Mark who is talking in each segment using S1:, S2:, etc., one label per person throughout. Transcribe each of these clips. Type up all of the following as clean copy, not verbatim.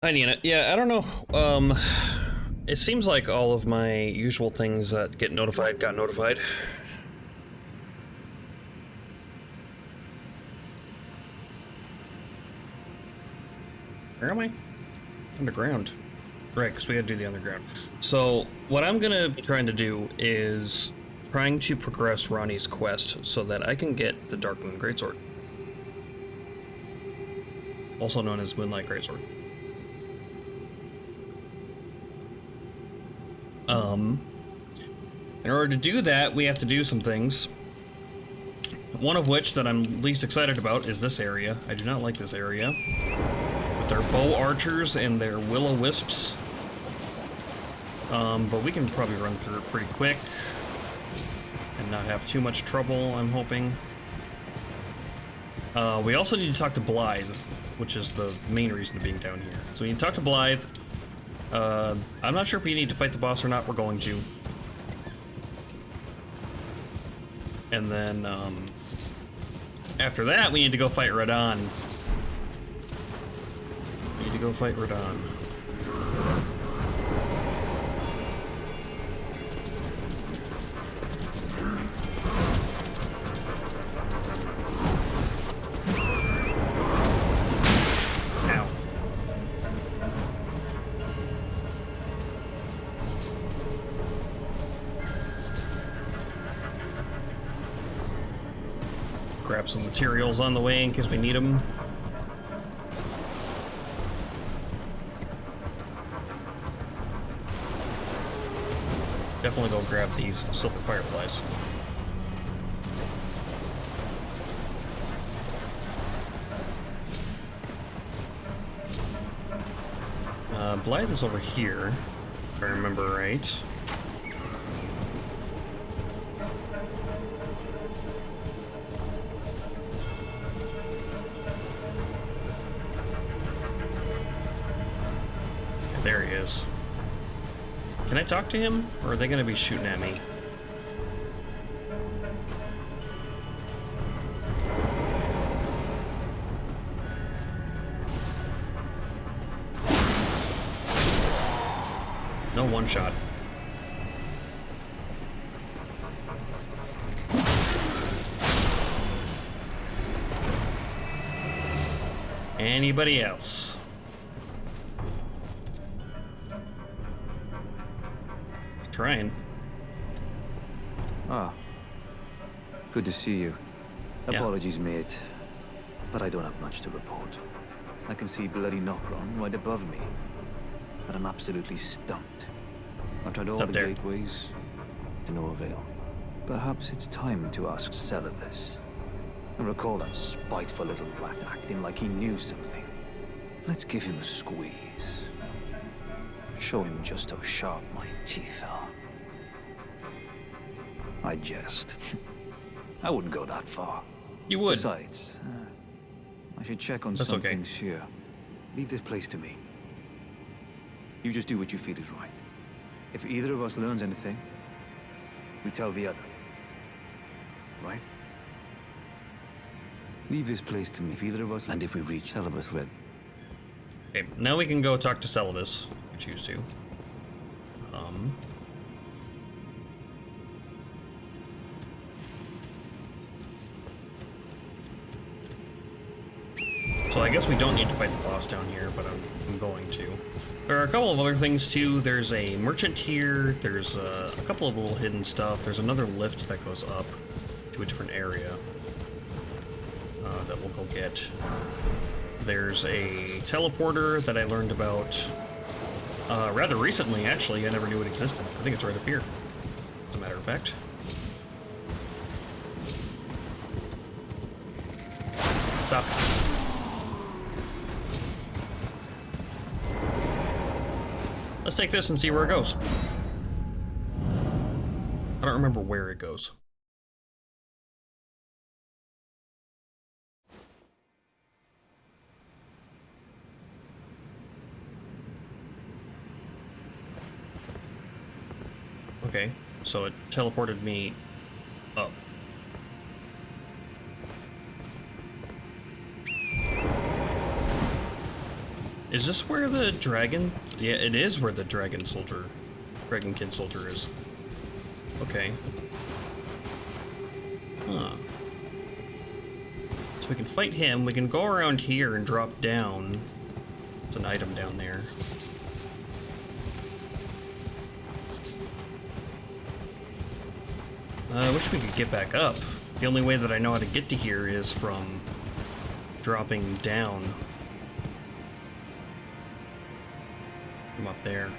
S1: Hi, Nina. Yeah, I don't know. It seems like all of my usual things that get notified got notified. Where am I? Underground. Right, because we gotta do the underground. So, what I'm gonna be trying to do is trying to progress Ranni's quest so that I can get the Dark Moon Greatsword. Also known as Moonlight Greatsword. In order to do that, we have to do some things. One of which that I'm least excited about is this area. I do not like this area. With their bow archers and their will-o-wisps. But we can probably run through it pretty quick. And not have too much trouble, I'm hoping. We also need to talk to Blythe, which is the main reason of being down here. So we need to talk to Blythe. I'm not sure if we need to fight the boss or not. We're going to. And then, after that, we need to go fight Radahn. We need to go fight Radahn. Ow. Grab some materials on the way in case we need them. Definitely go grab these silver fireflies. Blythe is over here, if I remember right. There he is. Can I talk to him, or are they going to be shooting at me? No one shot. Anybody else? Trying.
S2: Ah. Good to see you.
S1: Yeah.
S2: Apologies, mate. But I don't have much to report. I can see bloody Nokron right above me. But I'm absolutely stumped. I've tried all the gateways, to no avail. Perhaps it's time to ask Celevis. I recall that spiteful little rat acting like he knew something. Let's give him a squeeze. Show him just how sharp my teeth are. I jest. I wouldn't go that far.
S1: You would.
S2: Besides, I should check on
S1: That's
S2: some
S1: okay.
S2: things here. Leave this place to me. You just do what you feel is right. If either of us learns anything, we tell the other. Right? Leave this place to me. If either of us, and if we reach Celevis Red.
S1: Okay, now we can go talk to Celevis, if we choose to. So I guess we don't need to fight the boss down here, but I'm going to. There are a couple of other things too. There's a merchant here. There's a couple of little hidden stuff. There's another lift that goes up to a different area that we'll go get. There's a teleporter that I learned about rather recently, actually. I never knew it existed. I think it's right up here, as a matter of fact. Stop. Let's take this and see where it goes. I don't remember where it goes. Okay, so it teleported me up. Is this where the dragon? Yeah, it is where the dragonkin soldier is. Okay. Huh. So we can fight him. We can go around here and drop down. It's an item down there. I wish we could get back up. The only way that I know how to get to here is from dropping down from up there.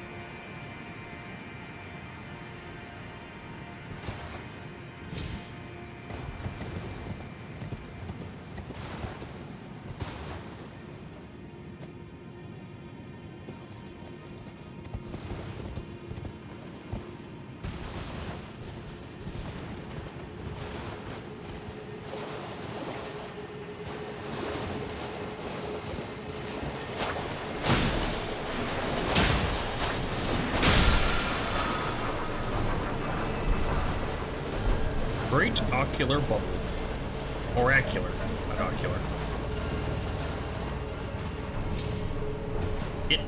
S1: Great ocular bubble. Oracular, not ocular. It.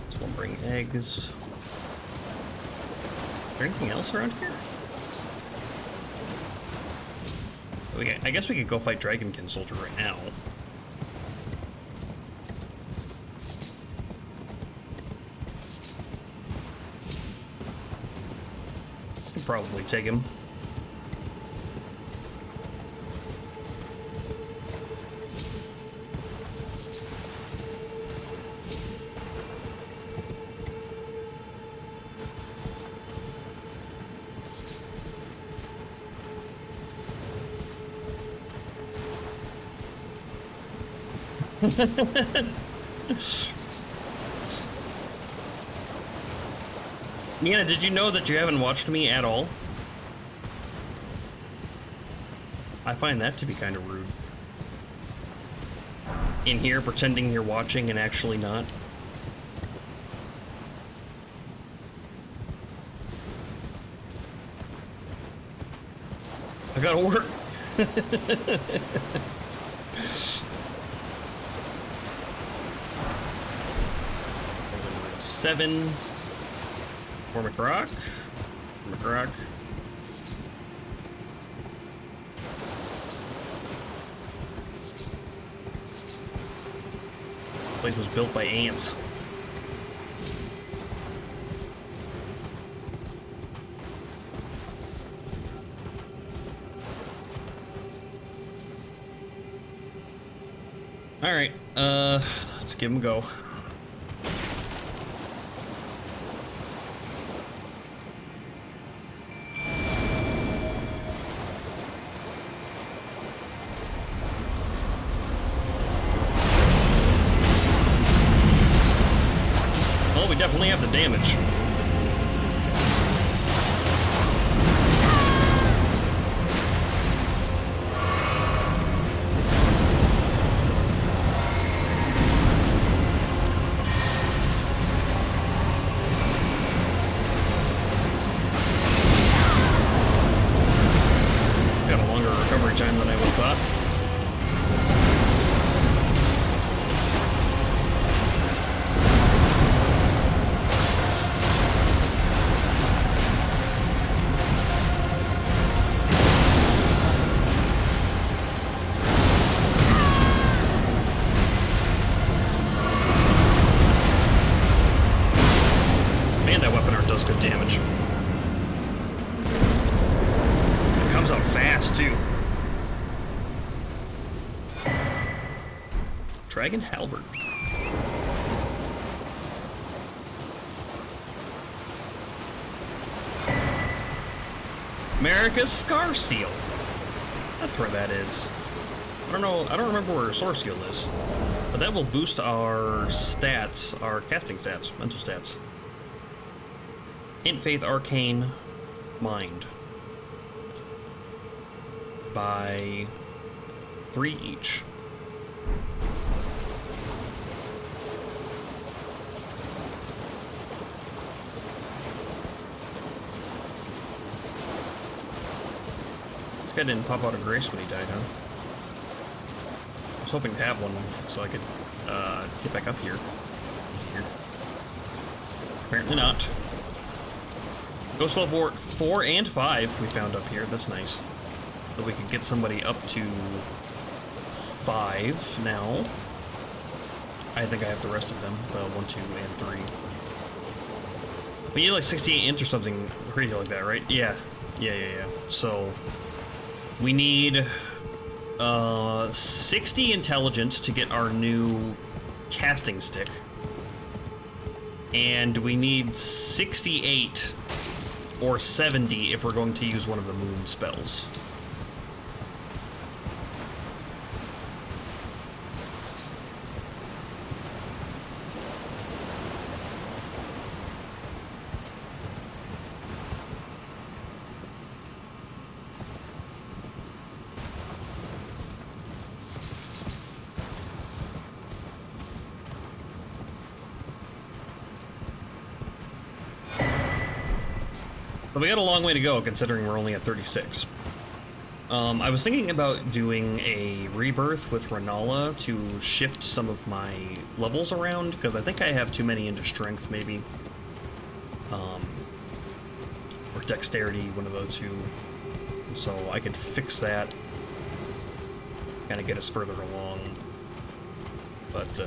S1: Slumbering eggs. Is there anything else around here? Okay, I guess we could go fight Dragonkin Soldier right now. Probably take him. Nina, did you know that you haven't watched me at all? I find that to be kind of rude. In here, pretending you're watching and actually not. I gotta work. 7. For McRock. McRock. Place was built by ants. All right, let's give him a go. Well, we definitely have the damage. Time than I would have thought. Man, that weapon art does good damage. It comes out fast, too. Dragon Halberd. America's Scar Seal. That's where that is. I don't know. I don't remember where Source Seal is. But that will boost our stats, our casting stats, mental stats. Int, Faith, Arcane, Mind. By 3 each. This guy didn't pop out of grace when he died, huh? I was hoping to have one so I could get back up here. Easier. Apparently not. Ghost level 4 and 5 we found up here. That's nice. So we could get somebody up to 5 now. I think I have the rest of them. The 1, 2, and 3. We need like 68 int or something crazy like that, right? Yeah. Yeah. So we need 60 intelligence to get our new casting stick. And we need 68 or 70 if we're going to use one of the moon spells. But we got a long way to go, considering we're only at 36. I was thinking about doing a rebirth with Rennala to shift some of my levels around, because I think I have too many into strength, maybe. Or dexterity, one of those two. So I could fix that, kind of get us further along. But,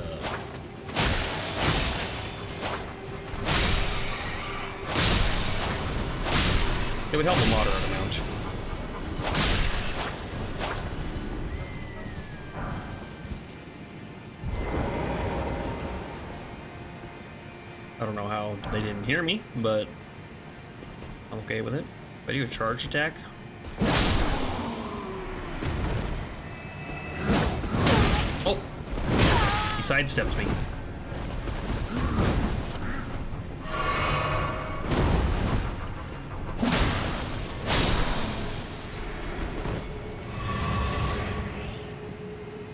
S1: it would help a moderate amount. I don't know how they didn't hear me, but I'm okay with it. If I do a charge attack. Oh! He sidestepped me.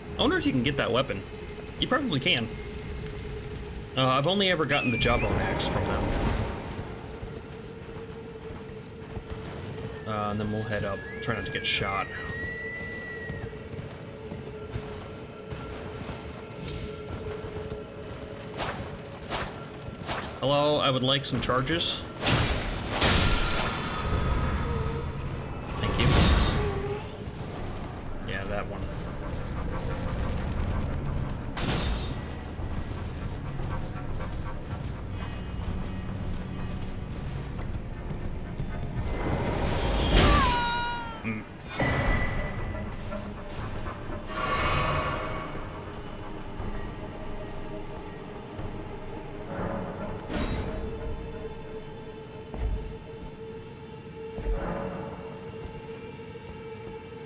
S1: I wonder if you can get that weapon. You probably can. I've only ever gotten the jawbone axe from them. And then we'll head up. Try not to get shot. Hello, I would like some charges. Thank you. Yeah, that one.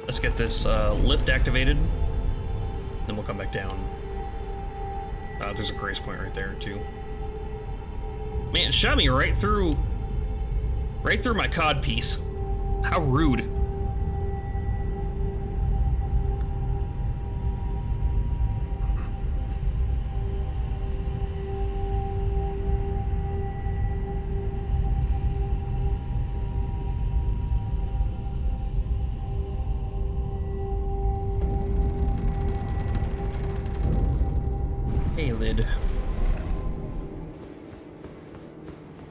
S1: Let's get this lift activated, then we'll come back down. There's a grace point right there too. Man, it shot me right through my cod piece. How rude. Hey, lid.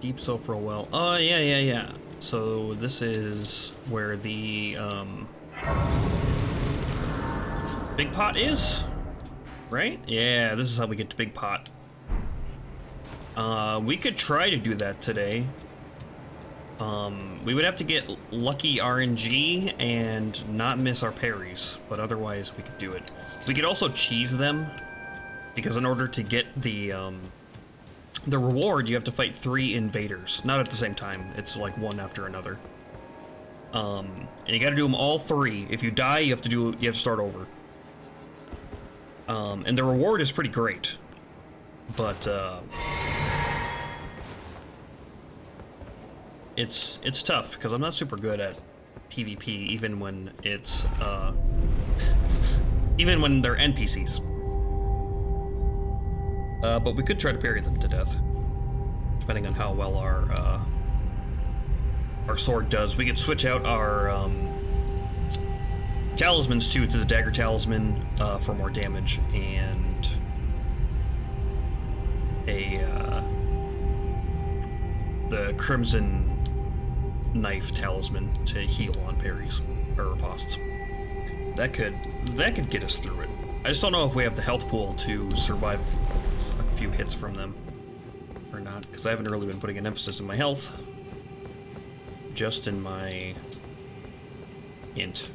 S1: Deep sulfur well. Oh, yeah. So this is where the big pot is, right? Yeah, this is how we get to big pot. We could try to do that today. We would have to get lucky RNG and not miss our parries, but otherwise we could do it. We could also cheese them, because in order to get the reward, you have to fight 3 invaders. Not at the same time. It's like one after another. And you gotta do them all 3. If you die, you have to start over. And the reward is pretty great. But, it's tough, because I'm not super good at PvP, even when it's, even when they're NPCs. But we could try to parry them to death, depending on how well our sword does. We could switch out our talismans too, to the dagger talisman for more damage, and the crimson knife talisman to heal on parries or ripostes. That could get us through it. I just don't know if we have the health pool to survive a few hits from them or not, because I haven't really been putting an emphasis in my health, just in my int.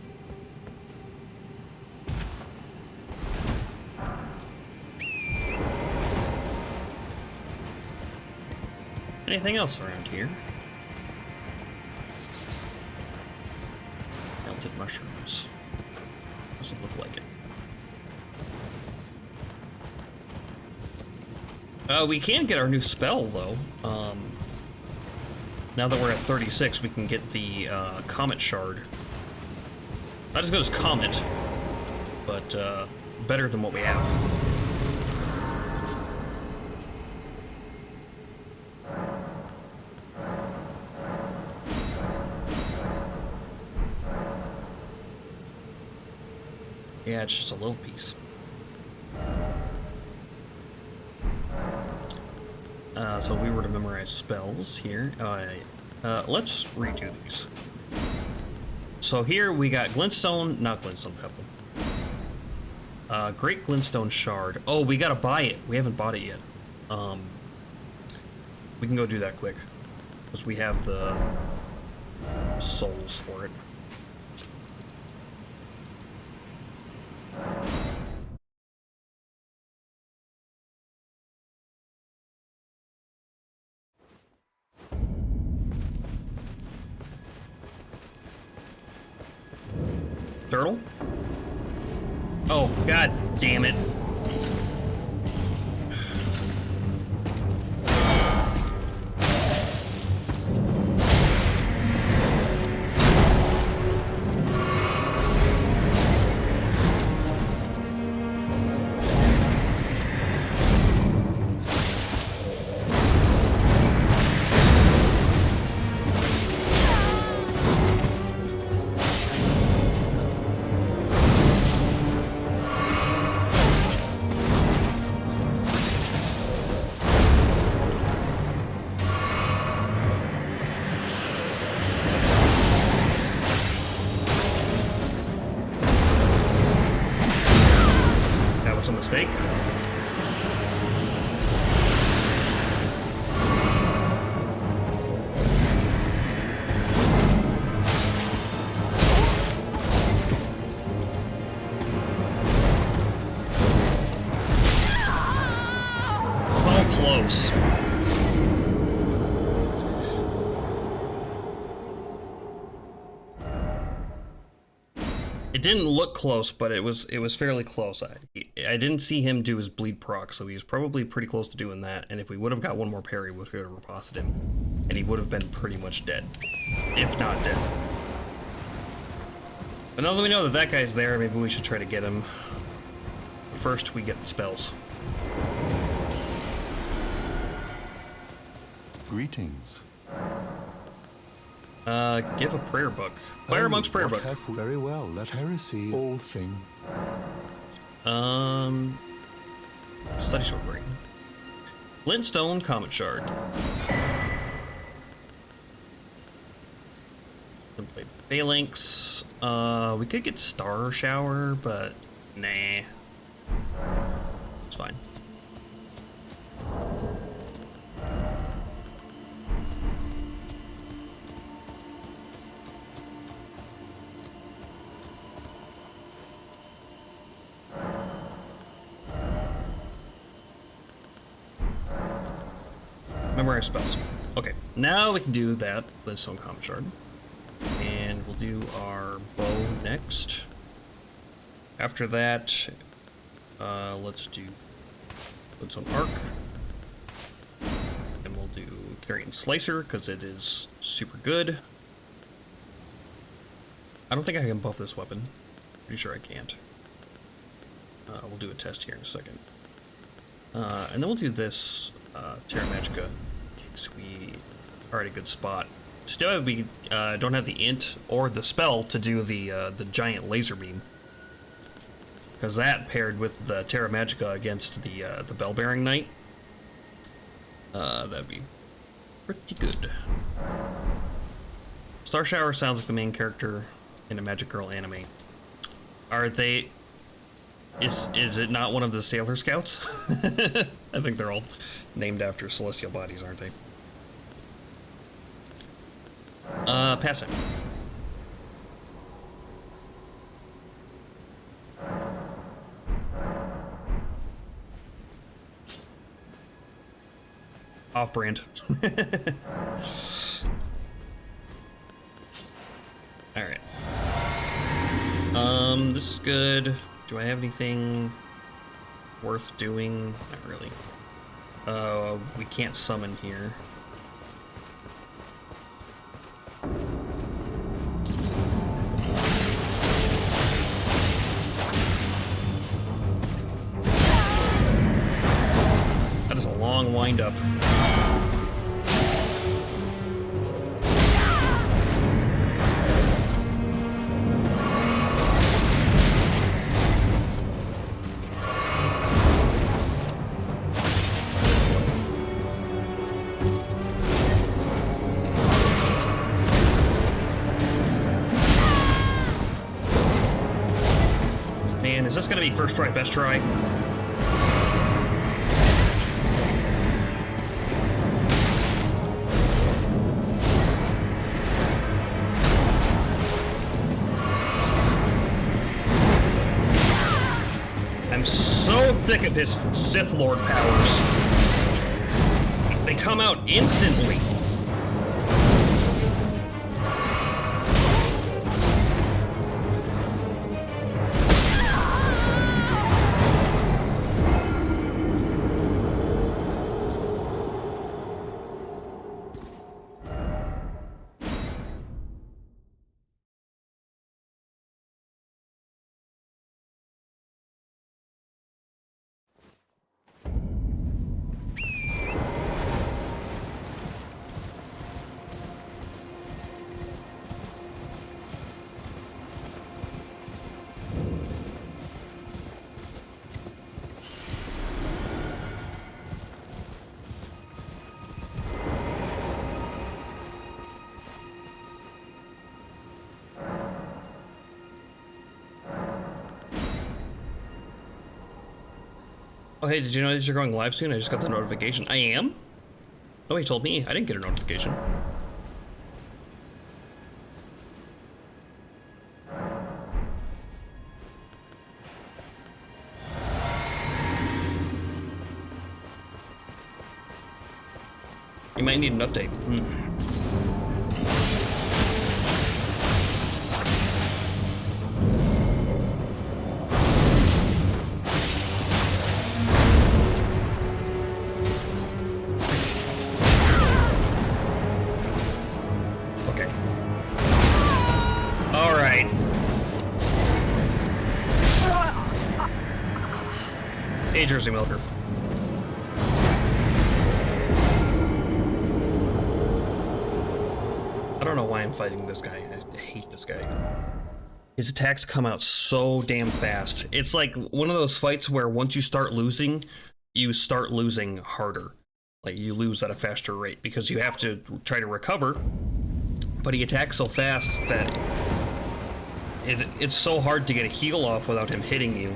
S1: Anything else around here? Melted mushrooms. Doesn't look like it. We can get our new spell, though. Now that we're at 36, we can get the Comet Shard. Not as good as Comet, but better than what we have. Yeah, it's just a little piece. So if we were to memorize spells here, let's redo these. So here we got Glintstone, not Glintstone Pebble. Great Glintstone Shard. Oh, we gotta buy it. We haven't bought it yet. We can go do that quick, because we have the souls for it. Turtle? Oh, god damn it. A mistake. Oh, close. It didn't look close, but it was fairly close. I didn't see him do his bleed proc, so he was probably pretty close to doing that. And if we would have got one more parry, we could have riposted him, and he would have been pretty much dead, if not dead. But now that we know that that guy's there, maybe we should try to get him. First, we get the spells.
S3: Greetings.
S1: Give a prayer book. Fire Monk's prayer book.
S3: Very well. Let heresy, old thing.
S1: Study sorcery. Glintstone Comet Shard. Phalanx. We could get Star Shower, but nah. It's fine. Memorize spells. Okay, now we can do that Glintstone Comet Shard. And we'll do our bow next. After that, let's do Glintstone Arc. And we'll do Carrion Slicer, because it is super good. I don't think I can buff this weapon. Pretty sure I can't. We'll do a test here in a second. And then we'll do this Terra Magica, because we are at a good spot Still, we don't have the int or the spell to do the giant laser beam, because that paired with the Terra Magica against the Bell-bearing Knight, that'd be pretty good. Star Shower sounds like the main character in a Magic Girl anime. Are they? Is it not one of the Sailor Scouts? I think they're all named after celestial bodies, aren't they? Passing. Off-brand. Alright. This is good. Do I have anything worth doing? Not really. We can't summon here. That is a long wind-up. Man, is this gonna be first try, best try? I'm so sick of his Sith Lord powers. They come out instantly. Oh, hey, did you know that you're going live soon? I just got the notification. I am? Oh, he told me. I didn't get a notification. You might need an update. Hey, Jersey Milker. I don't know why I'm fighting this guy. I hate this guy. His attacks come out so damn fast. It's like one of those fights where once you start losing harder. Like, you lose at a faster rate because you have to try to recover, but he attacks so fast that it's so hard to get a heal off without him hitting you.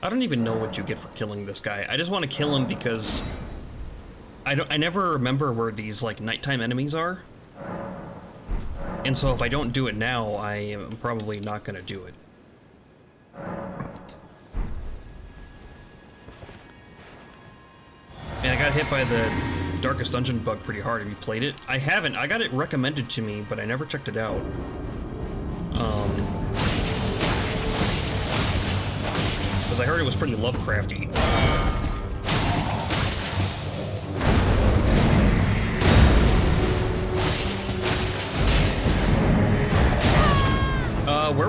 S1: I don't even know what you get for killing this guy. I just want to kill him because I never remember where these like nighttime enemies are. And so if I don't do it now, I am probably not going to do it. And I got hit by the Darkest Dungeon bug pretty hard. Have you played it? I haven't. I got it recommended to me, but I never checked it out. Because I heard it was pretty Lovecrafty.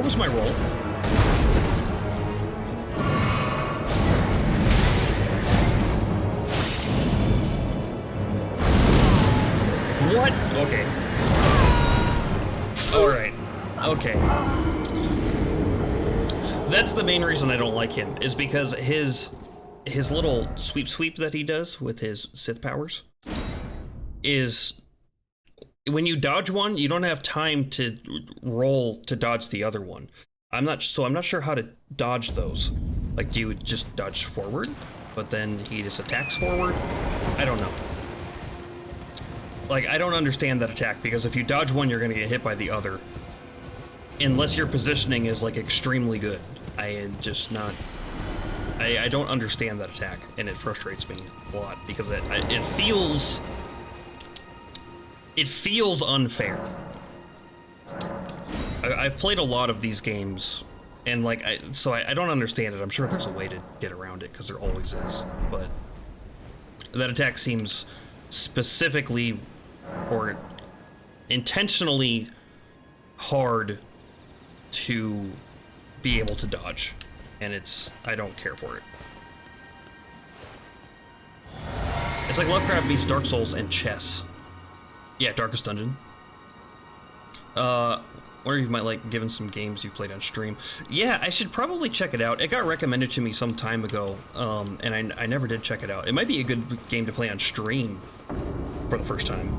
S1: was my roll. What? Okay. Alright. Okay. That's the main reason I don't like him, is because his little sweep that he does with his Sith powers is, when you dodge one, you don't have time to roll to dodge the other one. I'm not sure how to dodge those. Like, do you just dodge forward, but then he just attacks forward? I don't know. Like, I don't understand that attack, because if you dodge one, you're gonna get hit by the other. Unless your positioning is, like, extremely good. I am just not... I don't understand that attack, and it frustrates me a lot, because it feels... It feels unfair. I've played a lot of these games, and, like, so I don't understand it. I'm sure there's a way to get around it, because there always is, but... That attack seems specifically or intentionally hard to be able to dodge, and I don't care for it. It's like Lovecraft meets Dark Souls and chess. Yeah, Darkest Dungeon. Or you might like given some games you've played on stream. Yeah, I should probably check it out. It got recommended to me some time ago, and I never did check it out. It might be a good game to play on stream for the first time.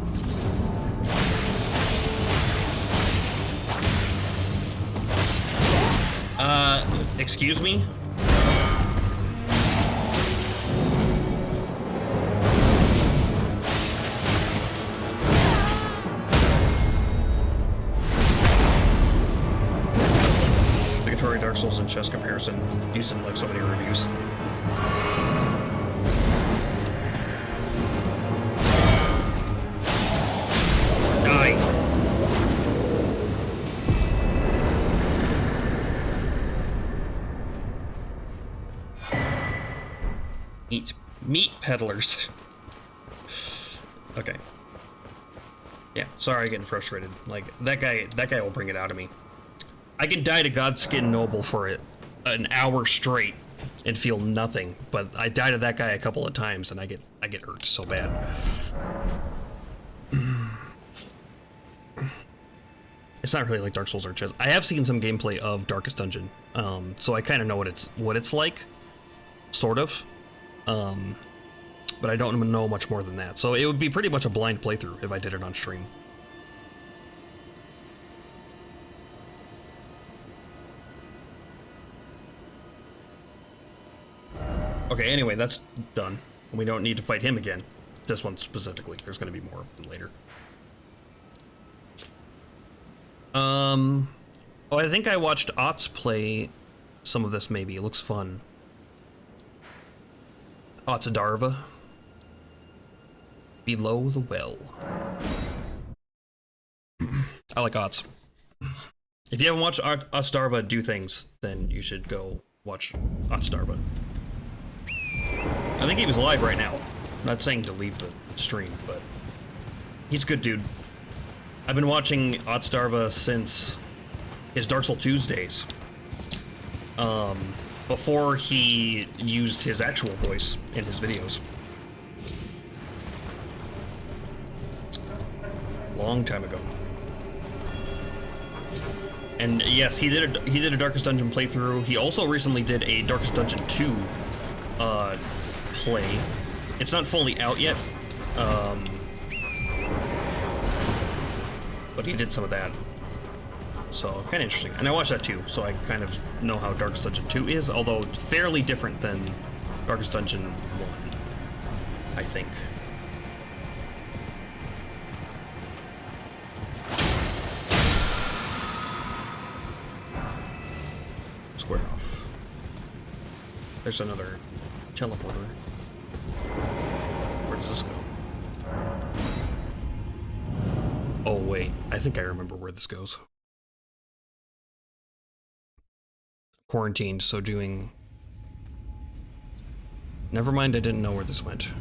S1: Excuse me? Obligatory Dark Souls and chess comparison used in like so many reviews. Die! Meat peddlers. Okay. Yeah, sorry, I'm getting frustrated. Like, that guy will bring it out of me. I can die to Godskin Noble for an hour straight and feel nothing, but I die to that guy a couple of times and I get irked so bad. It's not really like Dark Souls or chess. I have seen some gameplay of Darkest Dungeon, so I kind of know what it's like, sort of. But I don't know much more than that. So it would be pretty much a blind playthrough if I did it on stream. Okay, anyway, that's done. We don't need to fight him again. This one specifically. There's going to be more of them later. Oh, I think I watched Otz play some of this, maybe. It looks fun. Otzadarva. Below the Well. I like Otz. If you haven't watched Otzadarva do things, then you should go watch Otzadarva. I think he was live right now. I'm not saying to leave the stream, but he's a good dude. I've been watching Otzadarva since his Dark Souls Tuesdays. Before he used his actual voice in his videos. Long time ago. And yes, he did a Darkest Dungeon playthrough. He also recently did a Darkest Dungeon 2 play. It's not fully out yet. But he did some of that. So, kind of interesting. And I watched that too, so I kind of know how Darkest Dungeon 2 is, although fairly different than Darkest Dungeon 1, I think. Square off. There's another teleporter. Where does this go? Oh, wait. I think I remember where this goes. Quarantined, so doing... Never mind, I didn't know where this went.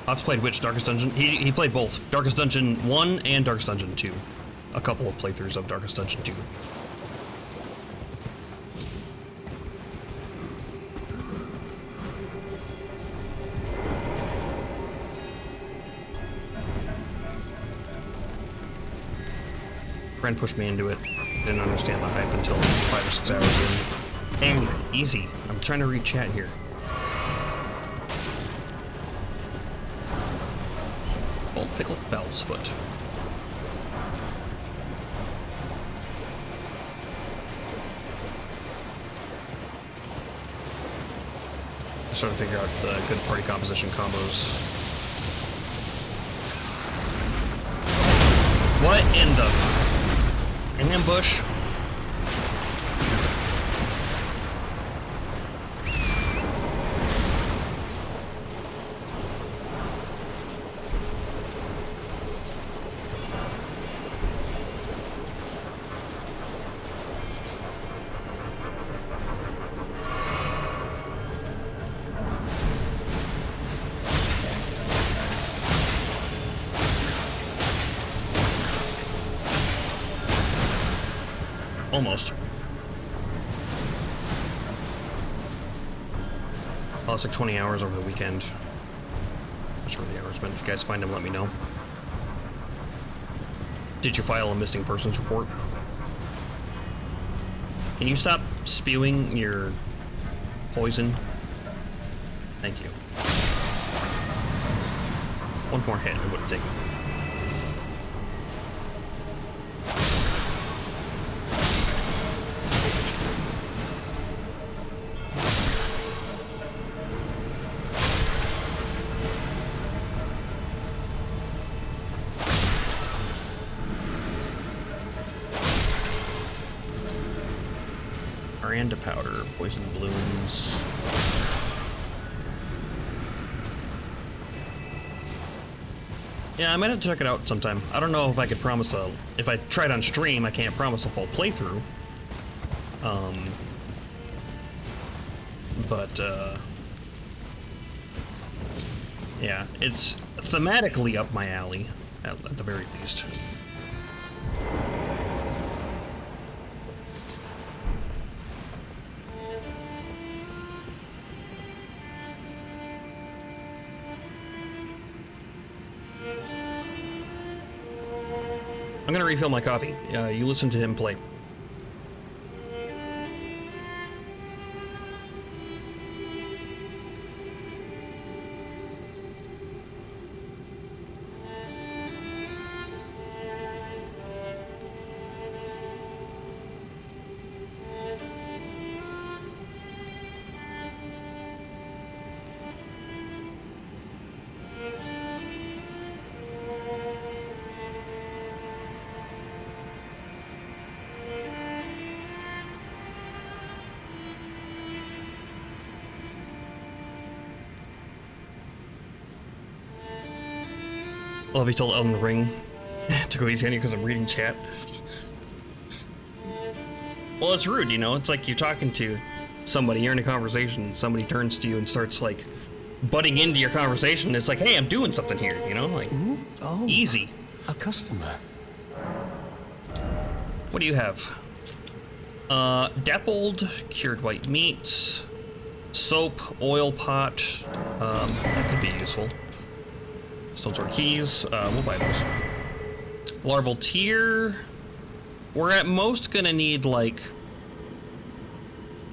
S1: Ops played which Darkest Dungeon? He played both. Darkest Dungeon 1 and Darkest Dungeon 2. A couple of playthroughs of Darkest Dungeon 2. Friend pushed me into it. Didn't understand the hype until 5 or 6 hours in. Hey, easy. I'm trying to read chat here. Old Pickled Fowl's Foot. I'm trying to figure out the good party composition combos. What in the ambush? Almost. Well, it's like 20 hours over the weekend. Not sure what the hours, but if you guys find them, let me know. Did you file a missing persons report? Can you stop spewing your poison? Thank you. One more hit, it would have taken. Miranda powder, poison blooms. Yeah, I might have to check it out sometime. I don't know if I could promise a... If I try it on stream, I can't promise a full playthrough. Yeah, it's thematically up my alley, at the very least. I'm gonna refill my coffee. You listen to him play. Well, have you told Elden Ring to go easy on you because I'm reading chat? Well, it's rude, you know? It's like you're talking to somebody, you're in a conversation, somebody turns to you and starts, like, butting into your conversation. It's like, hey, I'm doing something here, you know? Like,
S3: Oh,
S1: easy.
S3: a customer.
S1: What do you have? Dappled, cured white meats, soap, oil pot. That could be useful. Stone sword keys, we'll buy those. Larval tier. We're at most gonna need like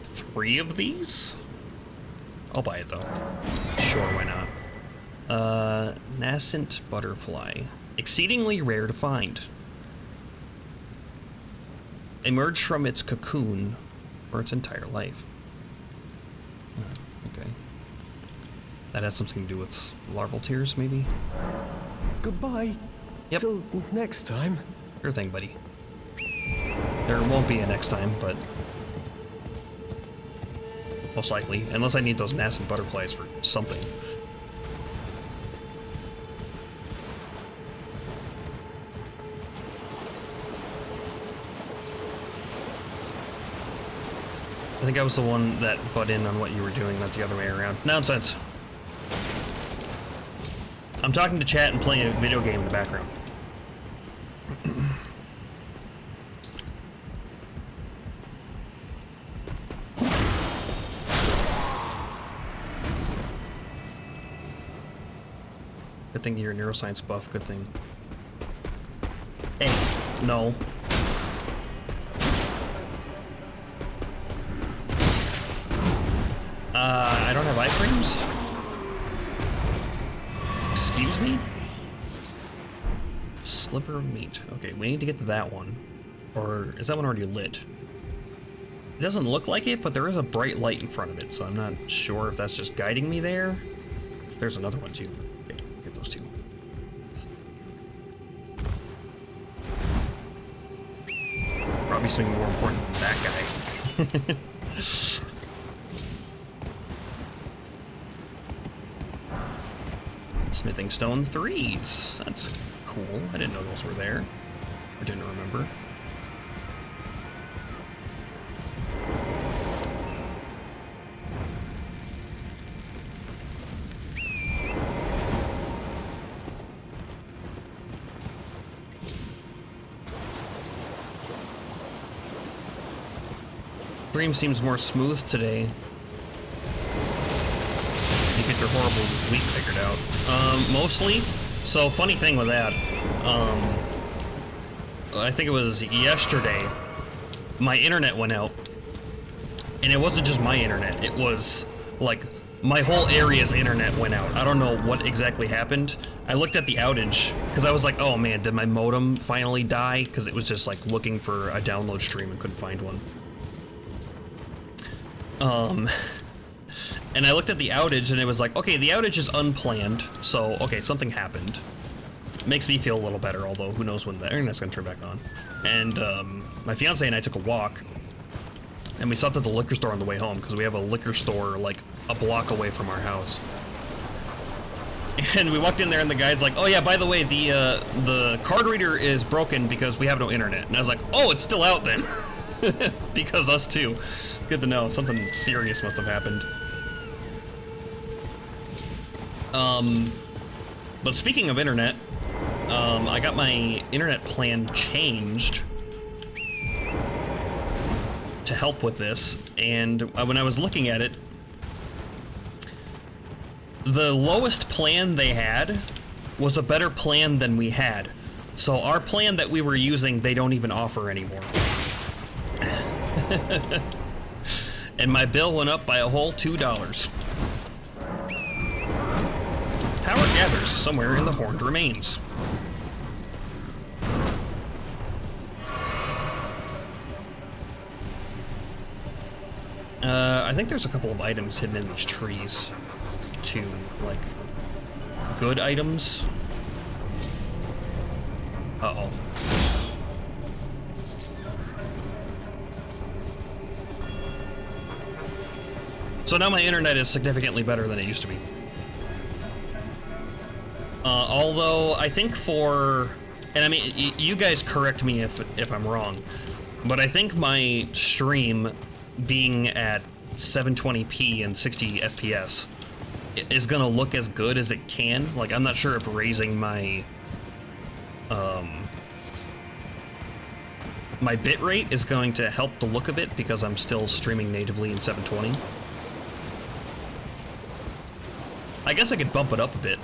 S1: 3 of these. I'll buy it though. Sure, why not? Nascent butterfly. Exceedingly rare to find. Emerged from its cocoon for its entire life. Okay. That has something to do with larval tears, maybe?
S3: Goodbye.
S1: Yep.
S3: Till next time.
S1: Sure thing, buddy. There won't be a next time, but... most likely. Unless I need those nascent butterflies for something. I think I was the one that butt in on what you were doing, not the other way around. Nonsense. I'm talking to chat and playing a video game in the background. Good thing you're a neuroscience buff, good thing. Hey, no. I don't have iframes? Excuse me? Sliver of meat. Okay, we need to get to that one. Or is that one already lit? It doesn't look like it, but there is a bright light in front of it, so I'm not sure if that's just guiding me there. There's another one too. Okay, get those two. Probably something more important than that guy. Smithing stone 3s. That's cool. I didn't know those were there. I didn't remember. Stream seems more smooth today. You get your horrible week figured out. Mostly. So, funny thing with that. I think it was yesterday. My internet went out. And it wasn't just my internet. It was, like, my whole area's internet went out. I don't know what exactly happened. I looked at the outage, because I was like, oh man, did my modem finally die? Because it was just, like, looking for a download stream and couldn't find one. And I looked at the outage and it was like, okay, the outage is unplanned, so, okay, something happened. Makes me feel a little better, although who knows when the internet's gonna turn back on. And, my fiance and I took a walk, and we stopped at the liquor store on the way home, because we have a liquor store, like, a block away from our house. And we walked in there and the guy's like, oh yeah, by the way, the card reader is broken because we have no internet. And I was like, oh, it's still out then. Because us too. Good to know. Something serious must have happened. But speaking of internet, I got my internet plan changed to help with this, and when I was looking at it, the lowest plan they had was a better plan than we had. So our plan that we were using, they don't even offer anymore. And my bill went up by a whole $2. Power gathers somewhere in the horned remains. I think there's a couple of items hidden in these trees, too, like, good items. Uh-oh. So now my internet is significantly better than it used to be. Although I think for, and I mean, you guys correct me if I'm wrong, but I think my stream being at 720p and 60 FPS is gonna look as good as it can. Like, I'm not sure if raising my my bitrate is going to help the look of it because I'm still streaming natively in 720. I guess I could bump it up a bit,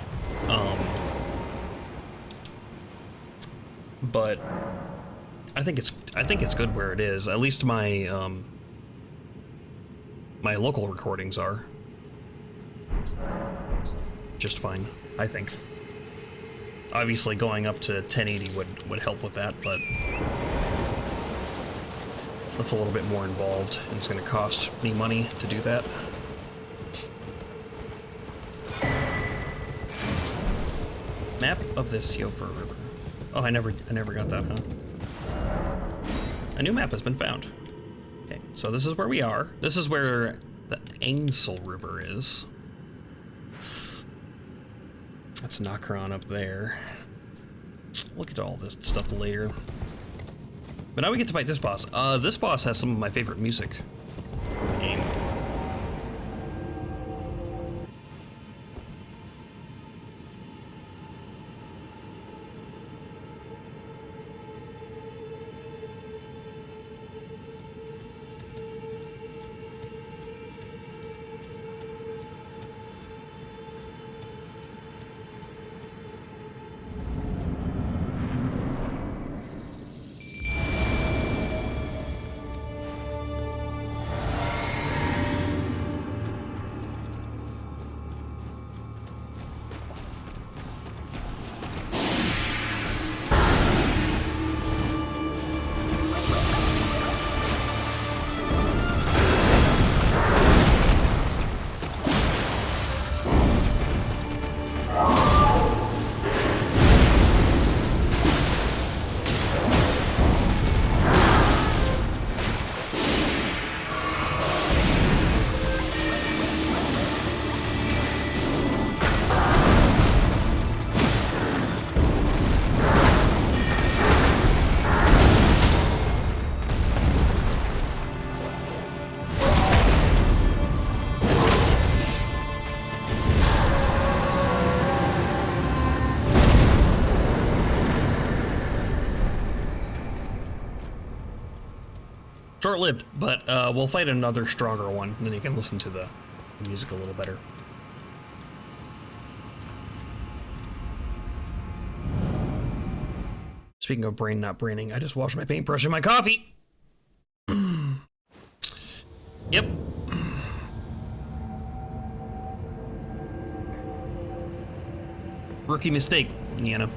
S1: but I think it's good where it is. At least my my local recordings are just fine, I think. Obviously, going up to 1080 would help with that, but that's a little bit more involved, and it's going to cost me money to do that. Map of the Siofra River. Oh, I never got that, huh? A new map has been found. Okay, so this is where we are. This is where the Ainsel River is. That's Nokron up there. We'll get to all this stuff later. But now we get to fight this boss. This boss has some of my favorite music in the game. short-lived, but we'll fight another stronger one, and then you can listen to the music a little better. Speaking of brain not braining, I just washed my paintbrush in my coffee. Yep. Rookie mistake, you know.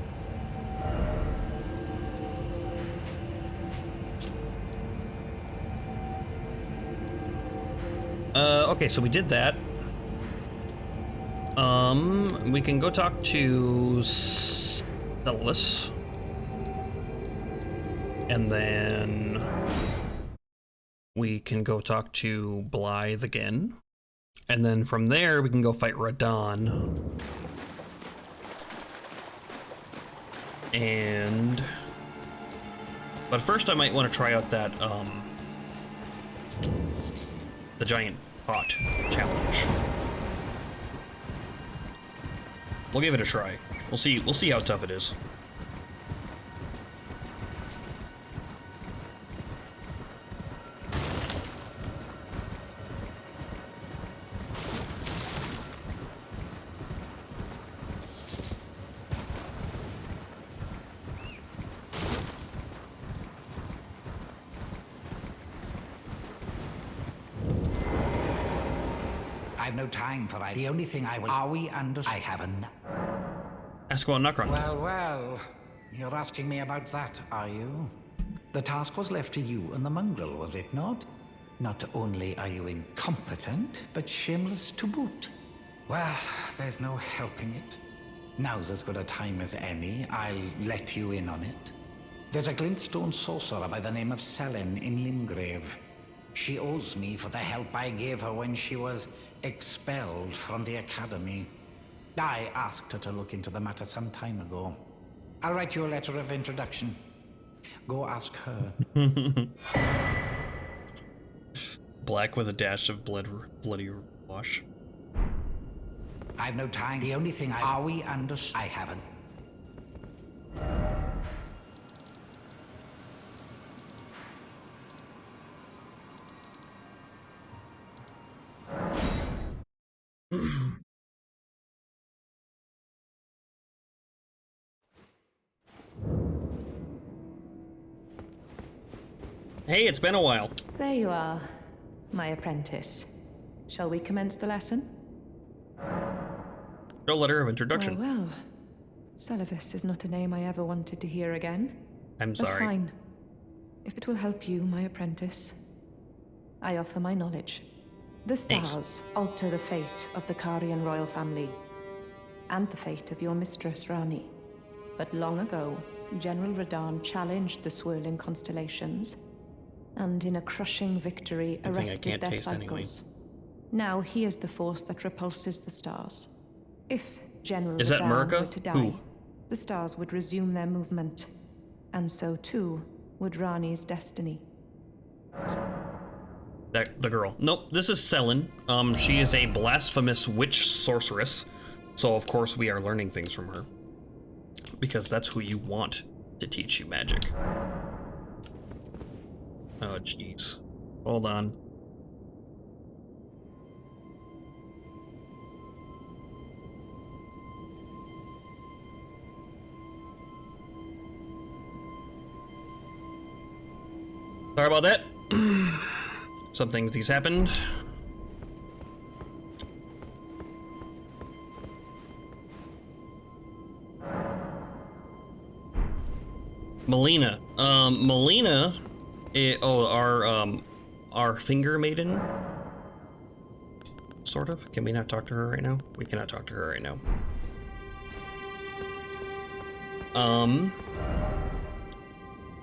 S1: Okay, so we did that. We can go talk to Ellis. And then we can go talk to Blythe again. And then from there, we can go fight Radahn. But first I might want to try out that, the giant pot challenge. We'll give it a try. We'll see how tough it is.
S4: I've no time for the only thing I will. Are we under? I haven't.
S1: Ask about Nokron.
S4: Well, you're asking me about that, are you? The task was left to you and the mongrel, was it not? Not only are you incompetent, but shameless to boot. Well, there's no helping it. Now's as good a time as any. I'll let you in on it. There's a glintstone sorcerer by the name of Selin in Limgrave. She owes me for the help I gave her when she was expelled from the academy. I asked her to look into the matter some time ago. I'll write you a letter of introduction. Go ask her.
S1: Black with a dash of bloody wash.
S4: I've no time. The only thing Are we under? I haven't.
S1: Hey, it's been a while.
S5: There you are, my apprentice. Shall we commence the lesson?
S1: No letter of introduction.
S5: Well, Celavis is not a name I ever wanted to hear again.
S1: I'm sorry.
S5: But fine. If it will help you, my apprentice, I offer my knowledge. The stars alter the fate of the Karian royal family, and the fate of your mistress, Ranni. But long ago, General Radahn challenged the swirling constellations, and in a crushing victory arrested their cycles. Now he is the force that repulses the stars. If General Radahn were to die, the stars would resume their movement, and so too would Ranni's destiny.
S1: The girl. Nope, this is Selin. She is a blasphemous witch sorceress, so of course we are learning things from her. Because that's who you want to teach you magic. Oh, jeez. Hold on. Sorry about that. Some things happened. Melina. Melina. Our finger maiden. Sort of. Can we not talk to her right now? We cannot talk to her right now.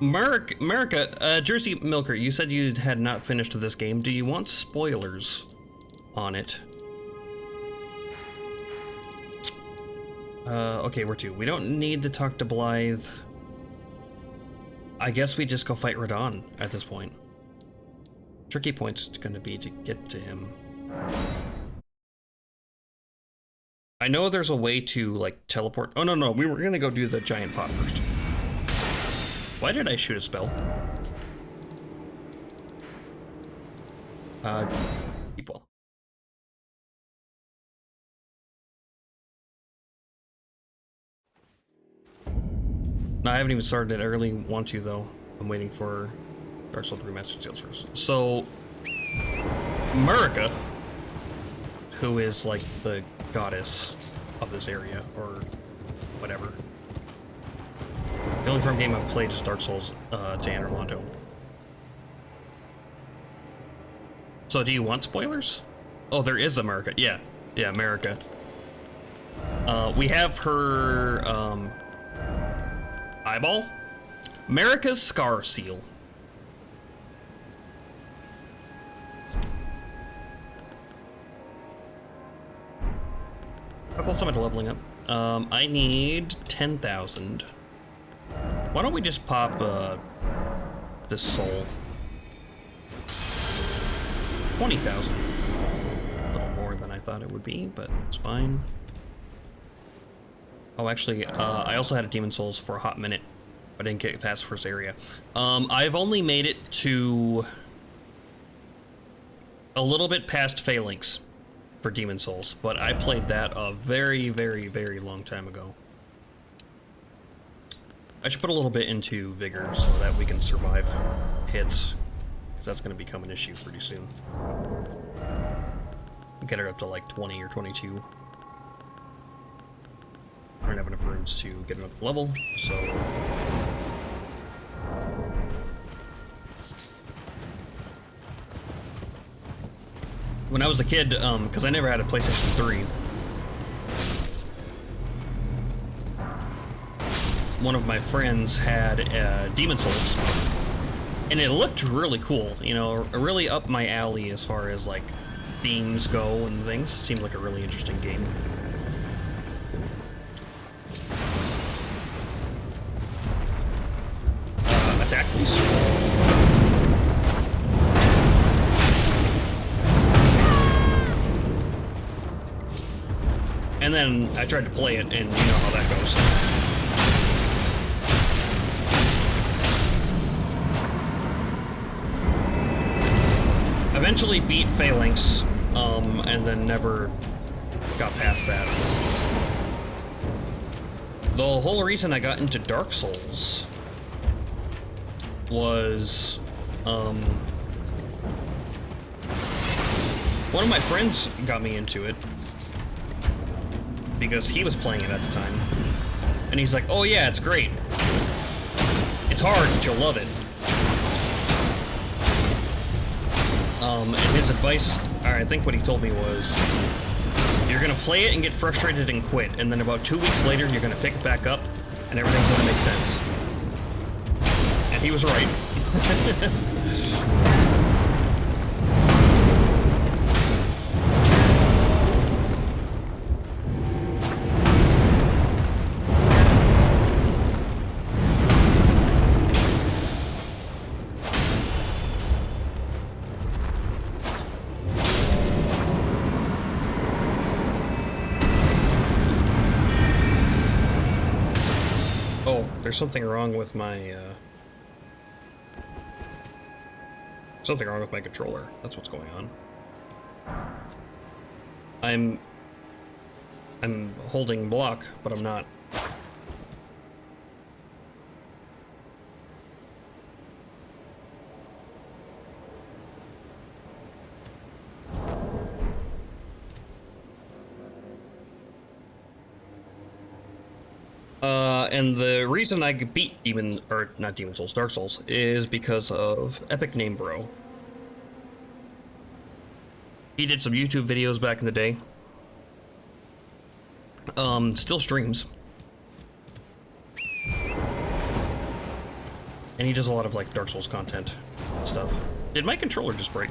S1: Marika, Jersey Milker, you said you had not finished this game. Do you want spoilers on it? Okay, we're two. We don't need to talk to Blythe. I guess we just go fight Radahn at this point. Tricky point's gonna be to get to him. I know there's a way to, like, teleport. Oh, no, we were gonna go do the giant pot first. Why did I shoot a spell? people. No, I haven't even started it. I really want to, though. I'm waiting for Dark Souls Remastered sales first. So, America, who is like the goddess of this area, or whatever. The only farm game I've played is Dark Souls Dan Orlando. So do you want spoilers? Oh, there is America. Yeah, America. We have her eyeball. America's Scar Seal. How close am I to leveling up? I need 10,000. Why don't we just pop this soul? 20,000. A little more than I thought it would be, but it's fine. Oh, actually, I also had a Demon Souls for a hot minute. I didn't get past the first area. I've only made it to a little bit past Phalanx for Demon Souls, but I played that a very, very, very long time ago. I should put a little bit into Vigor so that we can survive hits, because that's going to become an issue pretty soon. Get it up to like 20 or 22. I don't have enough rooms to get another level, so... When I was a kid, because I never had a PlayStation 3, one of my friends had Demon Souls, and it looked really cool, you know, really up my alley as far as like themes go and things. It seemed like a really interesting game. Attack, please. And then I tried to play it, and you know how that goes. Eventually beat Phalanx, and then never got past that. The whole reason I got into Dark Souls was, one of my friends got me into it because he was playing it at the time. And he's like, oh yeah, it's great. It's hard, but you'll love it. And his advice, or I think what he told me was, you're gonna play it and get frustrated and quit, and then about 2 weeks later, you're gonna pick it back up, and everything's gonna make sense. And he was right. There's something wrong with my, something wrong with my controller. That's what's going on. I'm holding block, but I'm not. And the reason I could beat Dark Souls, is because of Epic Name Bro. He did some YouTube videos back in the day. Still streams. And he does a lot of, like, Dark Souls content and stuff. Did my controller just break?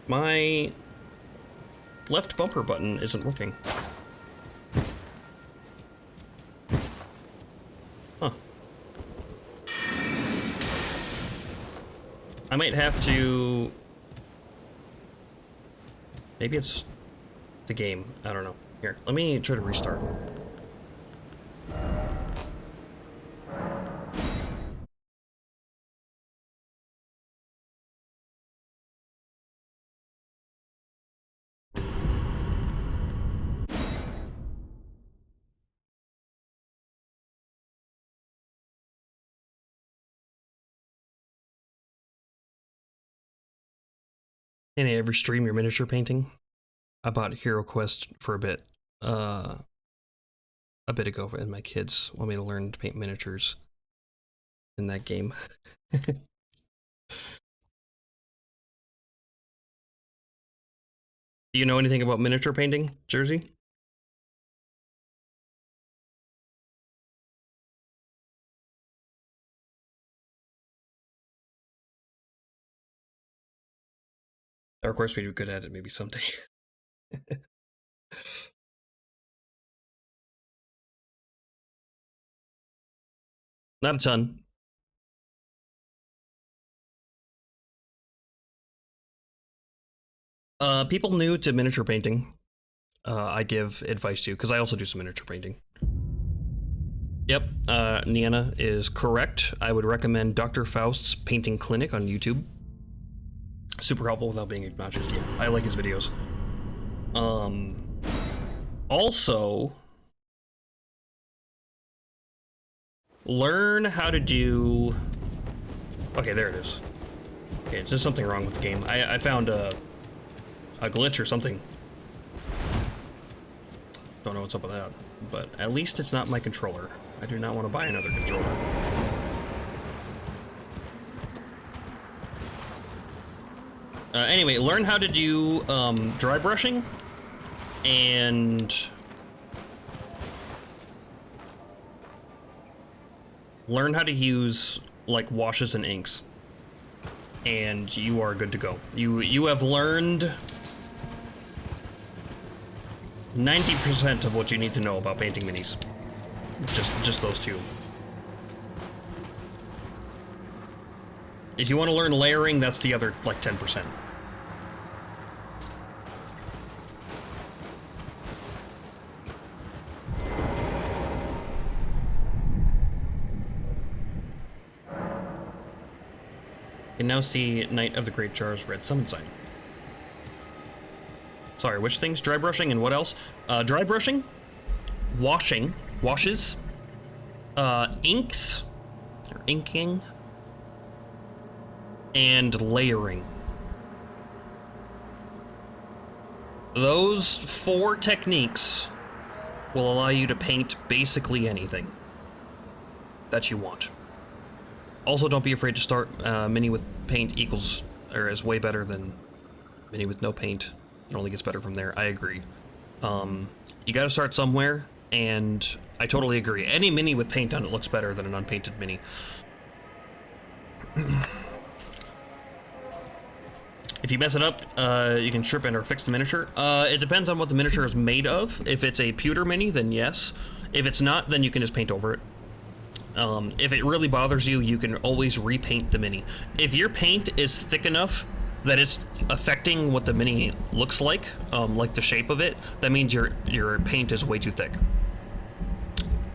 S1: My left bumper button isn't working. Huh. I might have to... Maybe it's the game. I don't know. Here, let me try to restart. And every stream, your miniature painting. I bought Hero Quest for a bit ago, and my kids want me to learn to paint miniatures in that game. Do you know anything about miniature painting, Jersey? Or of course we'd be good at it maybe someday. Not a ton. People new to miniature painting, I give advice to, because I also do some miniature painting. Yep, Niana is correct. I would recommend Dr. Faust's Painting Clinic on YouTube. Super helpful without being obnoxious. Yeah, I like his videos. Also, learn how to do... Okay, there it is. Okay, it's just something wrong with the game. I found a glitch or something. Don't know what's up with that, but at least it's not my controller. I do not want to buy another controller. Anyway, learn how to do dry brushing and learn how to use like washes and inks, and you are good to go. You have learned 90% of what you need to know about painting minis. Just those two. If you want to learn layering, that's the other like 10%. You can now see Knight of the Great Jar's red summon sign. Sorry, which things? Dry brushing and what else? Dry brushing, washes, inks, or inking, and layering. Those 4 techniques will allow you to paint basically anything that you want. Also, don't be afraid to start. Mini with paint equals, or is way better than mini with no paint. It only gets better from there. I agree. You gotta start somewhere, and I totally agree. Any mini with paint on it looks better than an unpainted mini. If you mess it up, you can strip it or fix the miniature. It depends on what the miniature is made of. If it's a pewter mini, then yes. If it's not, then you can just paint over it. If it really bothers you, you can always repaint the mini. If your paint is thick enough that it's affecting what the mini looks like the shape of it, that means your paint is way too thick.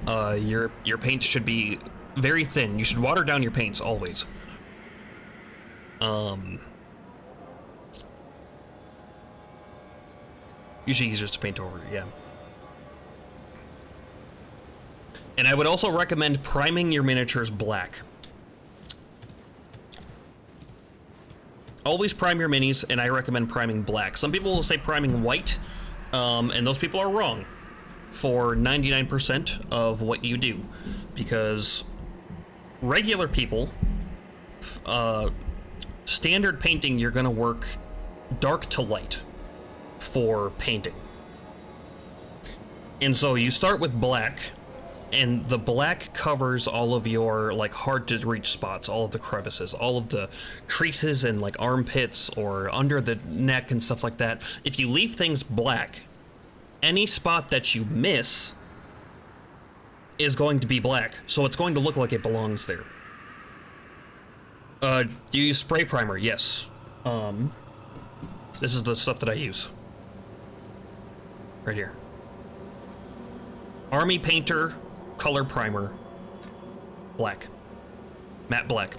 S1: Your paint should be very thin. You should water down your paints always. Usually easier to paint over, yeah. And I would also recommend priming your miniatures black. Always prime your minis, and I recommend priming black. Some people will say priming white, and those people are wrong for 99% of what you do. Because regular people, standard painting, you're gonna work dark to light for painting. And so you start with black, and the black covers all of your like hard to reach spots, all of the crevices, all of the creases and like armpits or under the neck and stuff like that. If you leave things black, any spot that you miss is going to be black, so it's going to look like it belongs there. Do you use spray primer? Yes. This is the stuff that I use. Right here. Army Painter Color Primer. Black. Matte black.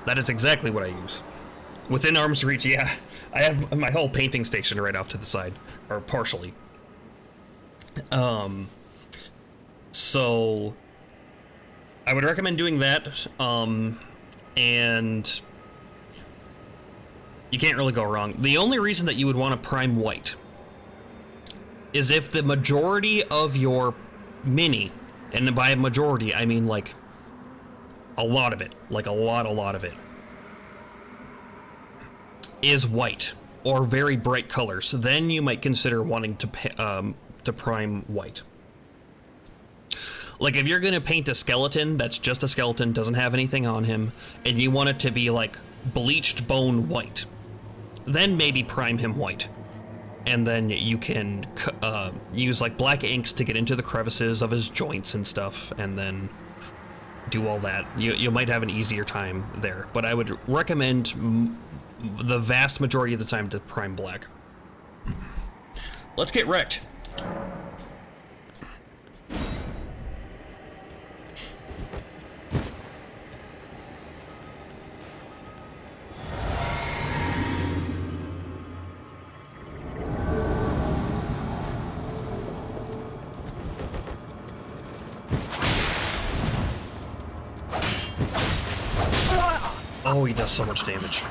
S1: That is exactly what I use. Within arm's reach, yeah. I have my whole painting station right off to the side. Or partially. So I would recommend doing that. And You can't really go wrong. The only reason that you would want to prime white is if the majority of your mini, and by majority I mean like a lot of it, like a lot of it, is white or very bright colors, then you might consider wanting to prime white. Like if you're gonna paint a skeleton that's just a skeleton, doesn't have anything on him, and you want it to be like bleached bone white, then maybe prime him white. And then you can use like black inks to get into the crevices of his joints and stuff, and then do all that. You might have an easier time there, but I would recommend the vast majority of the time to prime black. Let's get wrecked. Oh, he does so much damage.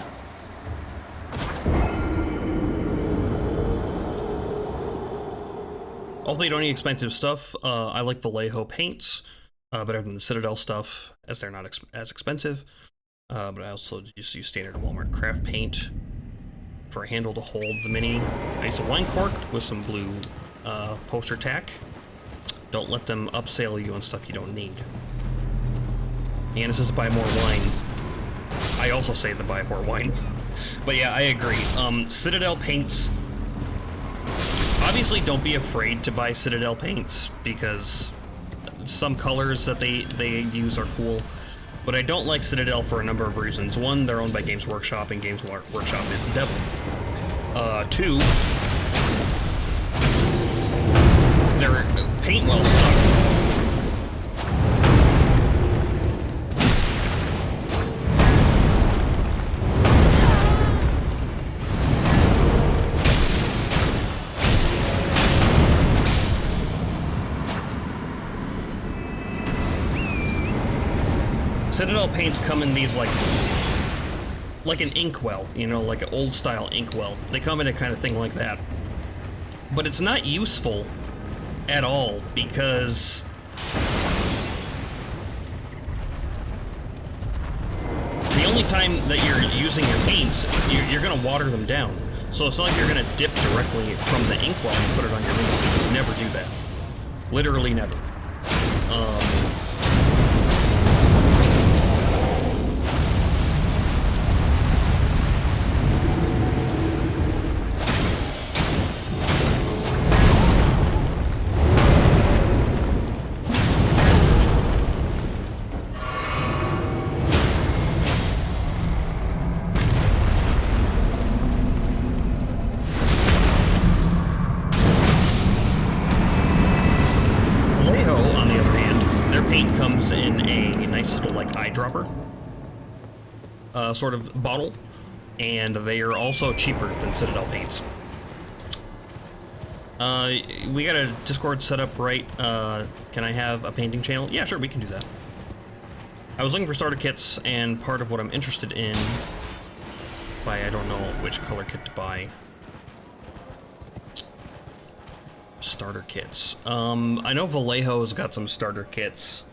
S1: Also, you don't need expensive stuff. I like Vallejo paints better than the Citadel stuff, as they're not as expensive. But I also just use standard Walmart craft paint for a handle to hold the mini. I use a wine cork with some blue poster tack. Don't let them upsell you on stuff you don't need. And it says to buy more wine. I also say to buy more wine. But yeah, I agree. Citadel paints. Obviously, don't be afraid to buy Citadel paints, because some colors that they use are cool. But I don't like Citadel for a number of reasons. One, they're owned by Games Workshop, and Games Workshop is the devil. Two, their paint wells suck. Citadel paints come in these like an inkwell, you know, like an old style inkwell. They come in a kind of thing like that. But it's not useful at all, because the only time that you're using your paints, you're gonna water them down. So it's not like you're gonna dip directly from the inkwell and put it on your mini. Never do that. Literally never. In a nice little like eyedropper sort of bottle, and they are also cheaper than Citadel paints. We got a Discord set up, right? Can I have a painting channel? Yeah, sure, we can do that. I was looking for starter kits, and part of what I'm interested in, I don't know which color kit to buy. Starter kits. I know Vallejo's got some starter kits.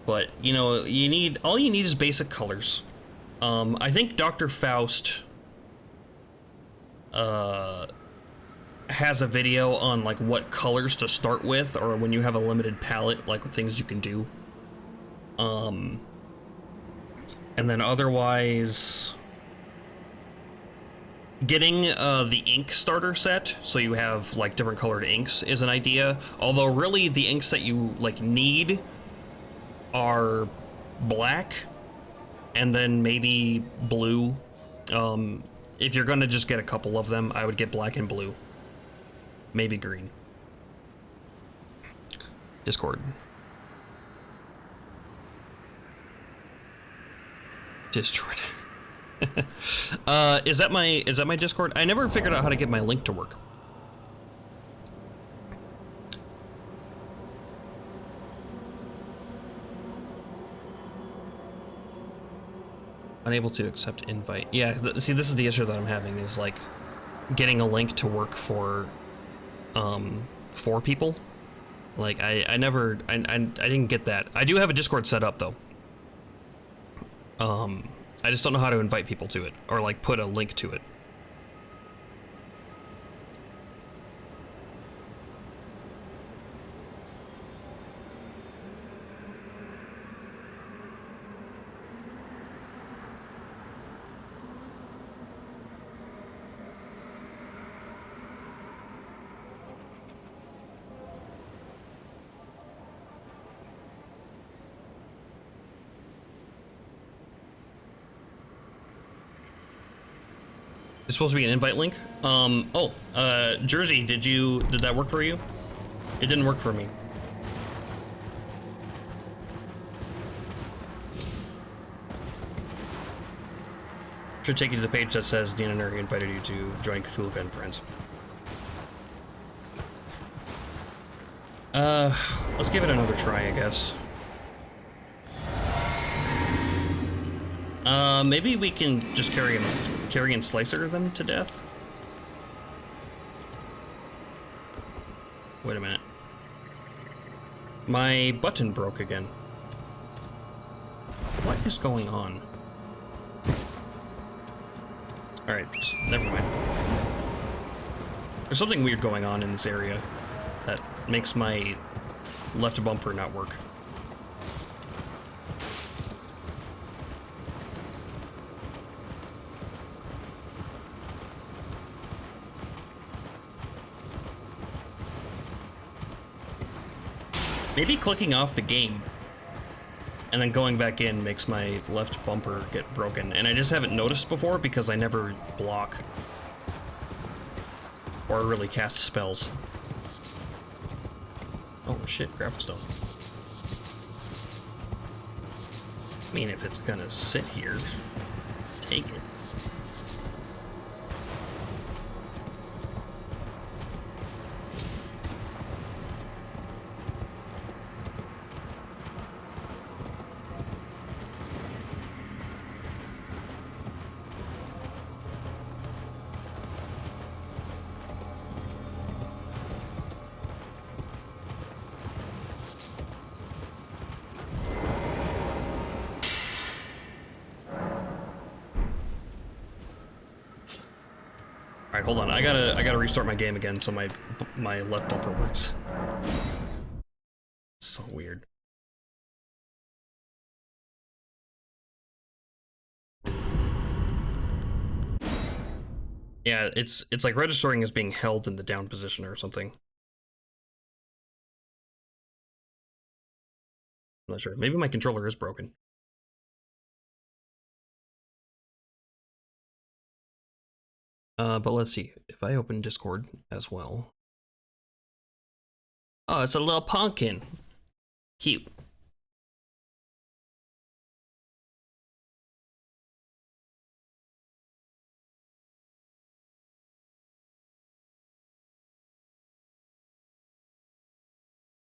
S1: But, you know, all you need is basic colors. I think Dr. Faust has a video on, like, what colors to start with, or when you have a limited palette, like, things you can do. And then otherwise, getting the ink starter set, so you have, like, different colored inks, is an idea. Although, really, the inks that you, like, need are black and then maybe blue. If you're gonna just get a couple of them, I would get black and blue, maybe green. Discord. Discord. Is that my Discord? I never figured out how to get my link to work. Unable to accept invite. Yeah, see, this is the issue that I'm having, is like getting a link to work for people. Like I didn't get that. I do have a Discord set up though. I just don't know how to invite people to it or like put a link to it. It's supposed to be an invite link. Jersey, did that work for you? It didn't work for me. Should take you to the page that says Dean and Nuri invited you to join Cthulhu and Friends. Let's give it another try, I guess. Maybe we can just carry and slicer them to death. Wait a minute. My button broke again. What is going on? Alright, never mind. There's something weird going on in this area that makes my left bumper not work. Maybe clicking off the game and then going back in makes my left bumper get broken, and I just haven't noticed before because I never block or really cast spells. Oh shit, graphic stone. I mean, if it's gonna sit here, take it. Alright, hold on. I gotta restart my game again so my left bumper works. So weird. Yeah, it's like registering as being held in the down position or something. I'm not sure. Maybe my controller is broken. But let's see. If I open Discord as well. Oh, it's a little pumpkin. Cute.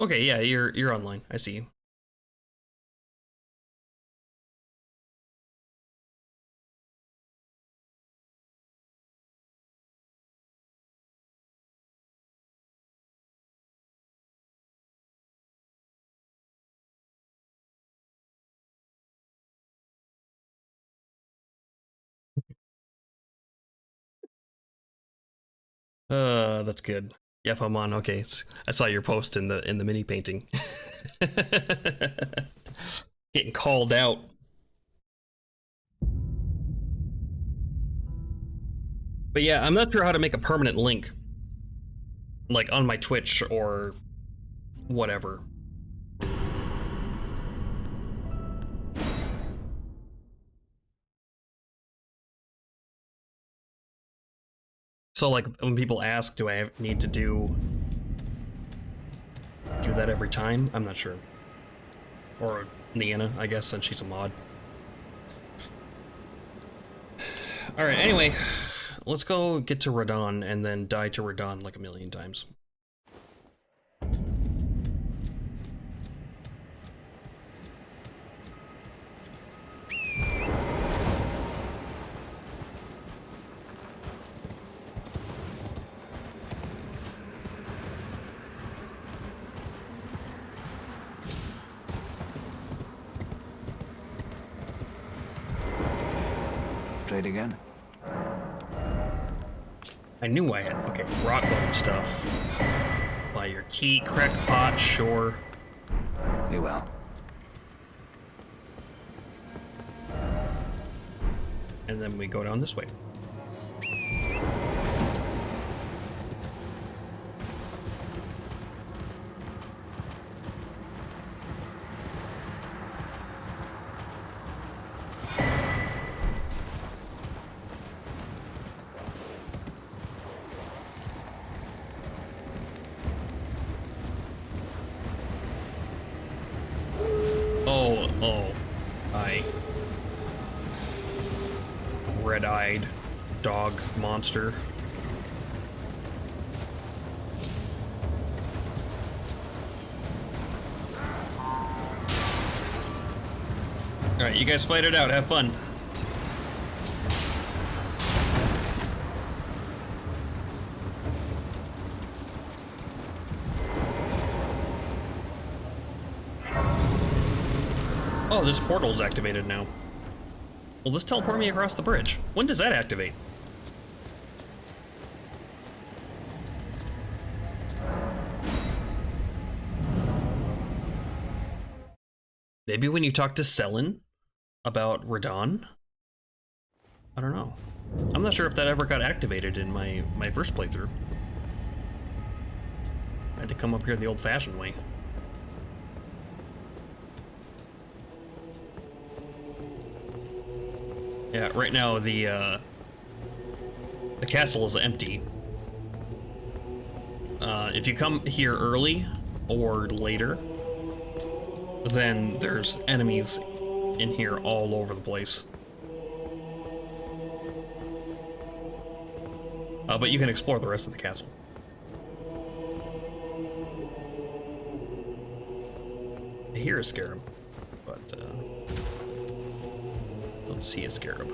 S1: Okay, yeah, you're online. I see you. That's good. Yep, I'm on. Okay, I saw your post in the mini painting. Getting called out. But yeah, I'm not sure how to make a permanent link, like on my Twitch or whatever. So like when people ask, do I need to do that every time? I'm not sure. Or Niana, I guess, since she's a mod. Alright, anyway, let's go get to Radahn and then die to Radahn like a million times.
S2: trade again.
S1: I knew I had. Okay, rot bone stuff. Buy your key, crackpot, sure.
S2: Be well.
S1: And then we go down this way. Red-eyed dog monster. Alright, you guys fight it out, have fun. Oh, this portal's activated now. Will this teleport me across the bridge? When does that activate? Maybe when you talk to Selin about Radahn? I don't know. I'm not sure if that ever got activated in my first playthrough. I had to come up here the old-fashioned way. Yeah, right now the castle is empty. If you come here early or later, then there's enemies in here all over the place. But you can explore the rest of the castle. I hear a scarab, but don't see a scarab.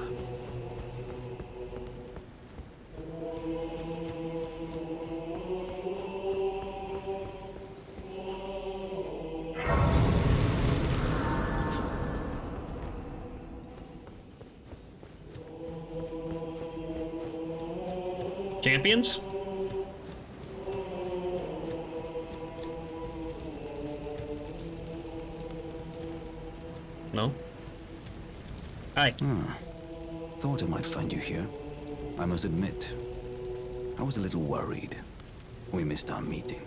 S1: Champions? No? Hi.
S2: Thought I might find you here. I must admit, I was a little worried. We missed our meeting.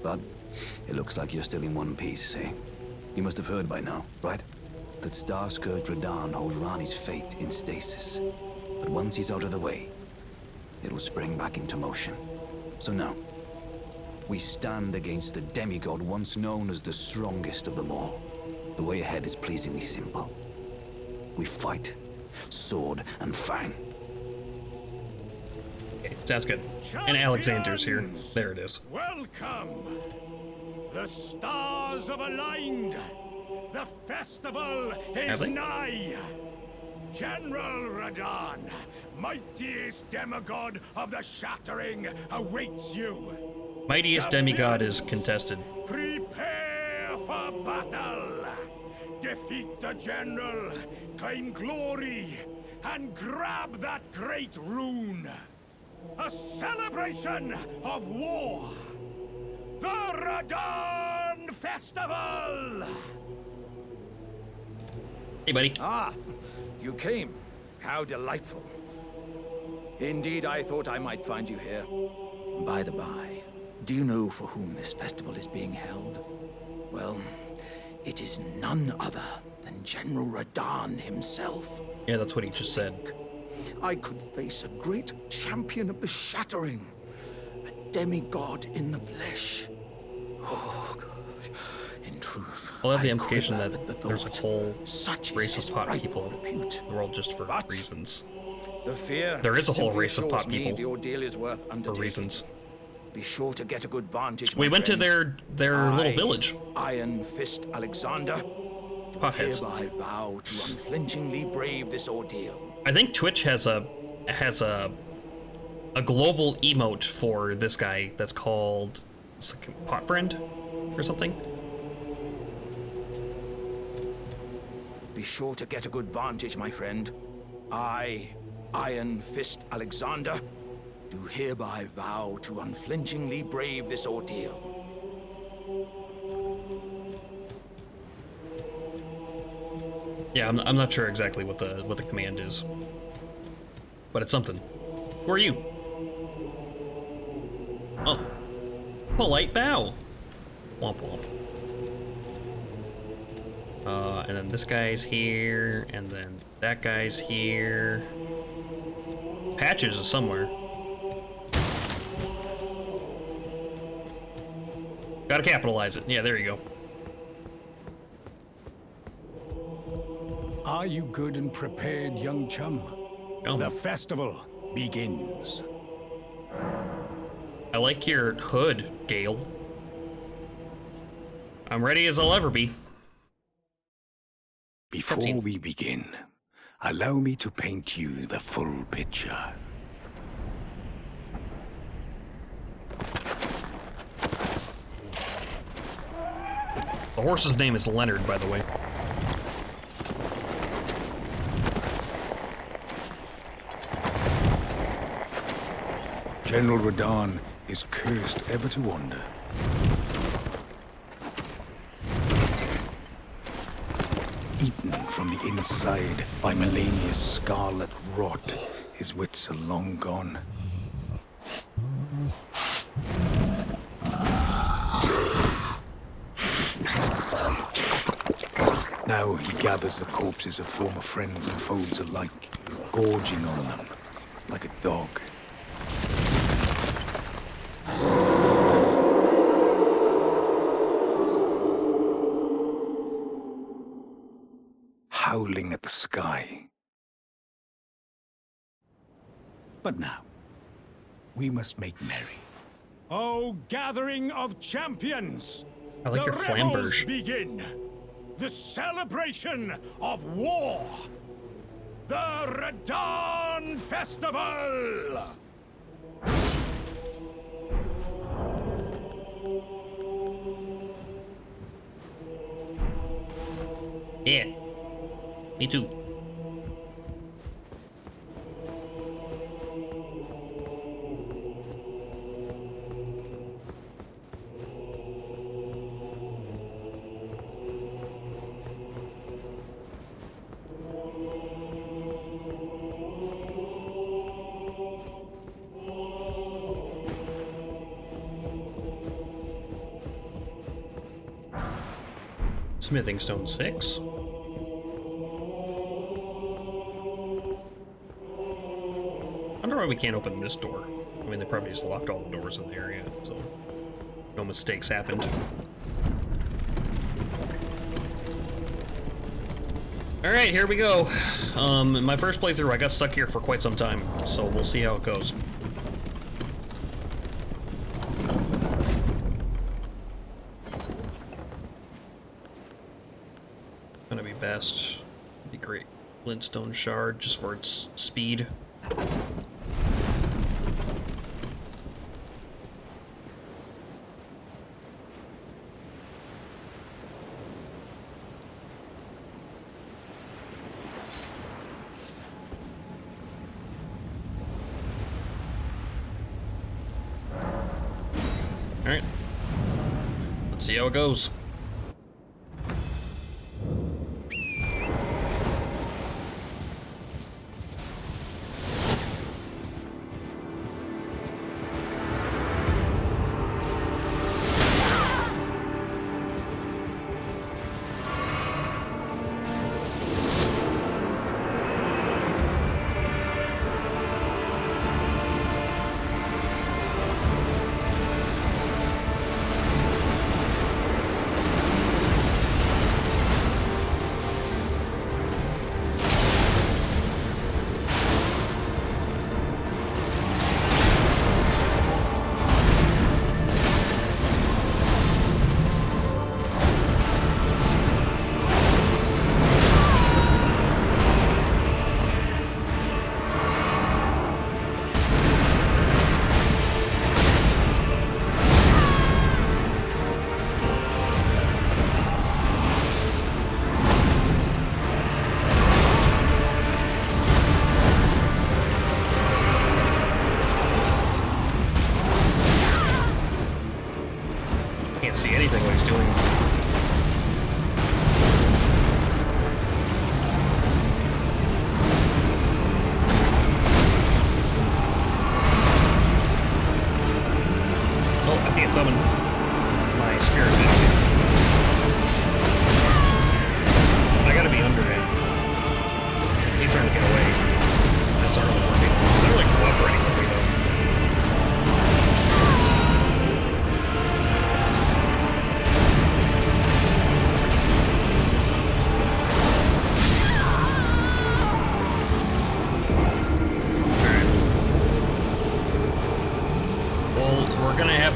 S2: But it looks like you're still in one piece, eh? You must have heard by now, right? That Star-Scourge Radahn holds Ranni's fate in stasis. But once he's out of the way, it'll spring back into motion. So now, we stand against the demigod once known as the strongest of them all. The way ahead is pleasingly simple. We fight, sword and fang.
S1: Okay, sounds good. And Alexander's here. There it is.
S6: Welcome! The stars have aligned. The festival is nigh. General Radahn, mightiest demigod of the Shattering, awaits you.
S1: Mightiest demigod is contested.
S6: Prepare for battle. Defeat the general, claim glory, and grab that great rune. A celebration of war. The Radahn Festival!
S1: Hey, buddy.
S7: Ah, you came. How delightful. Indeed, I thought I might find you here. By the by, do you know for whom this festival is being held? Well, it is none other than General Radahn himself.
S1: Yeah, that's what he just said.
S7: I could face a great champion of the Shattering. A demigod in the flesh. Oh, gosh. In truth,
S1: Well, that's the
S7: I
S1: implication
S7: quiver
S1: that
S7: at the
S1: there's a
S7: thought.
S1: whole
S7: Such
S1: race
S7: is
S1: of
S7: his
S1: pot
S7: rightful
S1: people
S7: repute.
S1: in the world just for
S7: But
S1: reasons.
S7: The fear
S1: There is a whole
S7: simply
S1: race of pot
S7: assures me
S1: people
S7: The ordeal is worth
S1: For
S7: undertaking.
S1: reasons.
S7: Be sure to get a good vantage.
S1: We
S7: my
S1: went to
S7: friends.
S1: their little
S7: I,
S1: village.
S7: Iron Fist Alexander,
S1: Potheads.
S7: hereby vow to unflinchingly brave this ordeal.
S1: I think Twitch has a global emote for this guy that's called it's like Pot Friend or something.
S7: Be sure to get a good vantage, my friend. I, Iron Fist Alexander, do hereby vow to unflinchingly brave this ordeal.
S1: Yeah, I'm not sure exactly what the command is, but it's something. Who are you? Oh, polite bow. Womp womp. And then this guy's here, and then that guy's here. Patches is somewhere. Gotta capitalize it. Yeah, there you go.
S6: Are you good and prepared, young chum? The festival begins.
S1: I like your hood, Gale. I'm ready as I'll ever be.
S6: Before we begin, allow me to paint you the full picture.
S1: The horse's name is Leonard, by the way.
S6: General Radahn is cursed ever to wander. Eaten from the inside by Melania's scarlet rot, his wits are long gone. Now he gathers the corpses of former friends and foes alike, gorging on them like a dog. Howling at the sky. But now, we must make merry. Oh, gathering of champions!
S1: I like your flamberge.
S6: Begin! The celebration of war! The Radahn Festival!
S1: Yeah. Me too. Smithing stone 6. I wonder why we can't open this door. I mean, they probably just locked all the doors in the area, so no mistakes happened. All right, here we go. In my first playthrough, I got stuck here for quite some time, so we'll see how it goes. Gonna be best. Be great. Glintstone shard just for its speed. Alright. Let's see how it goes.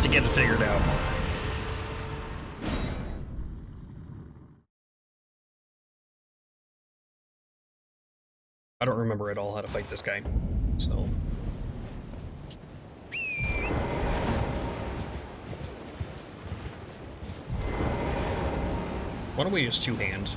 S1: to get it figured out. I don't remember at all how to fight this guy, so... Why don't we use two hands?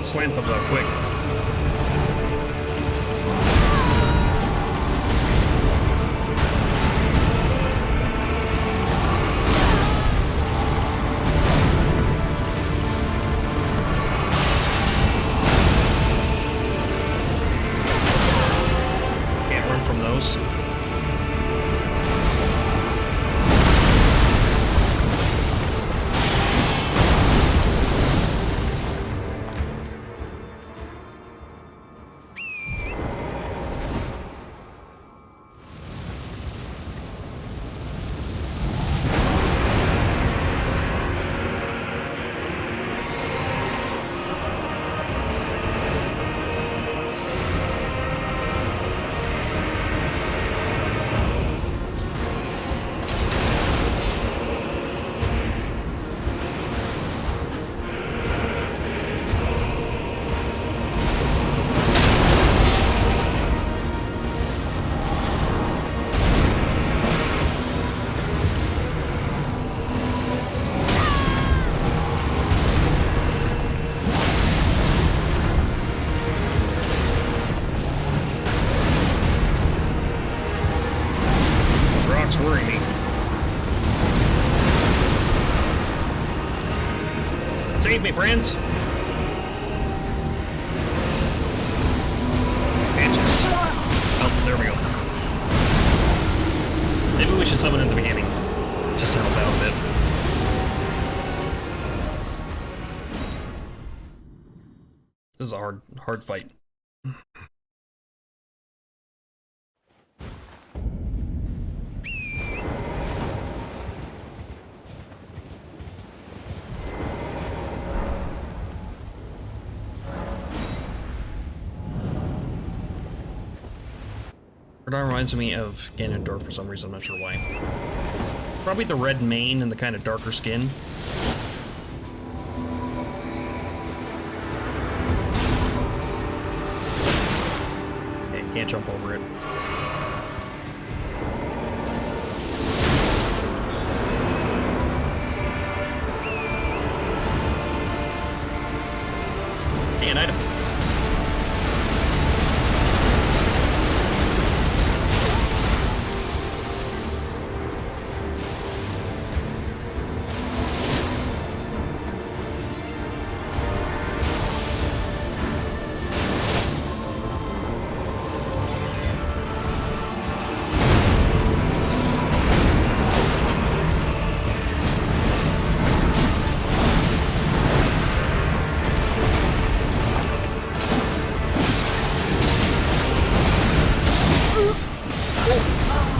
S1: Slam comes out quick. Can't run from those. Worry me. Save me, friends! Bitches. Oh, there we go. Maybe we should summon at the beginning. Just to help out a bit. This is a hard fight. Radahn reminds me of Ganondorf for some reason, I'm not sure why. Probably the red mane and the kind of darker skin. Okay, can't jump over it. An item.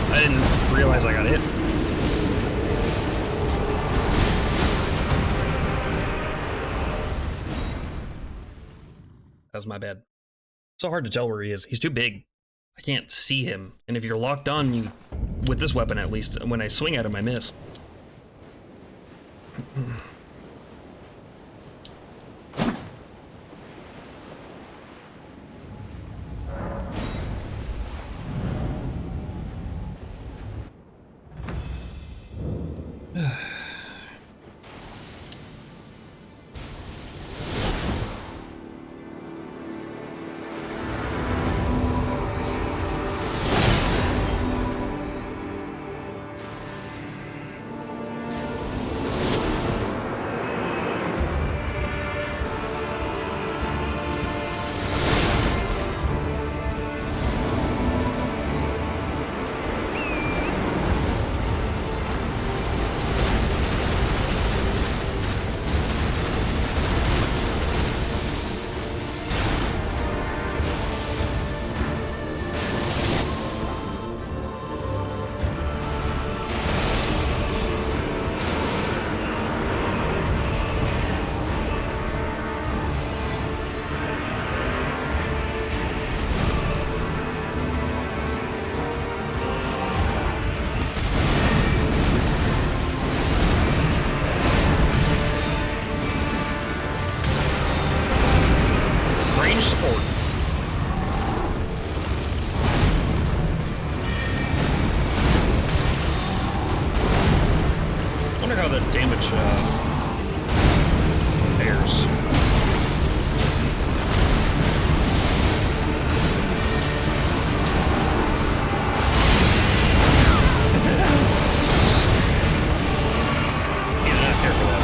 S1: I didn't realize I got hit. That was my bad. So hard to tell where he is. He's too big. I can't see him. And if you're locked on, you, with this weapon at least, when I swing at him, I miss. Range support. Wonder how the damage pairs. Yeah, not careful that.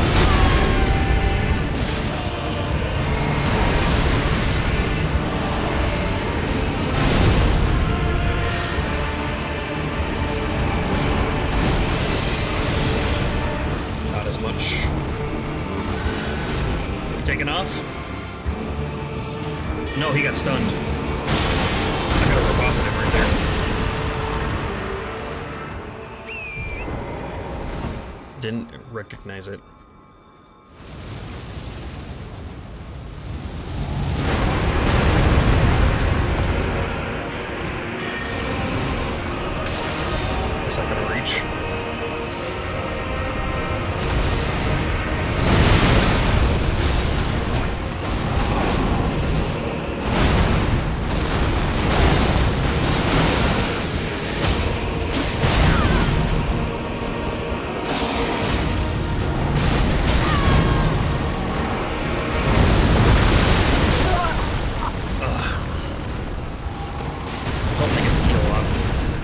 S1: Not as much. You taking off? No, he got stunned. I got a repositive right there. Didn't recognize it. Guess I could reach.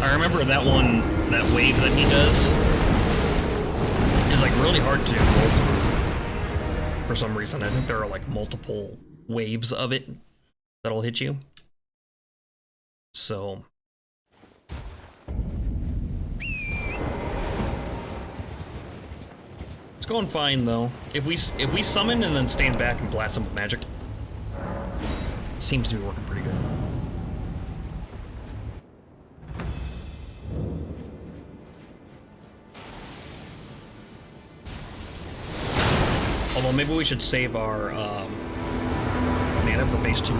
S1: I remember that one, that wave that he does is like really hard to roll through for some reason. I think there are like multiple waves of it that'll hit you. So it's going fine though. If we summon and then stand back and blast him with magic, seems to be working pretty good. Although maybe we should save our mana for phase 2.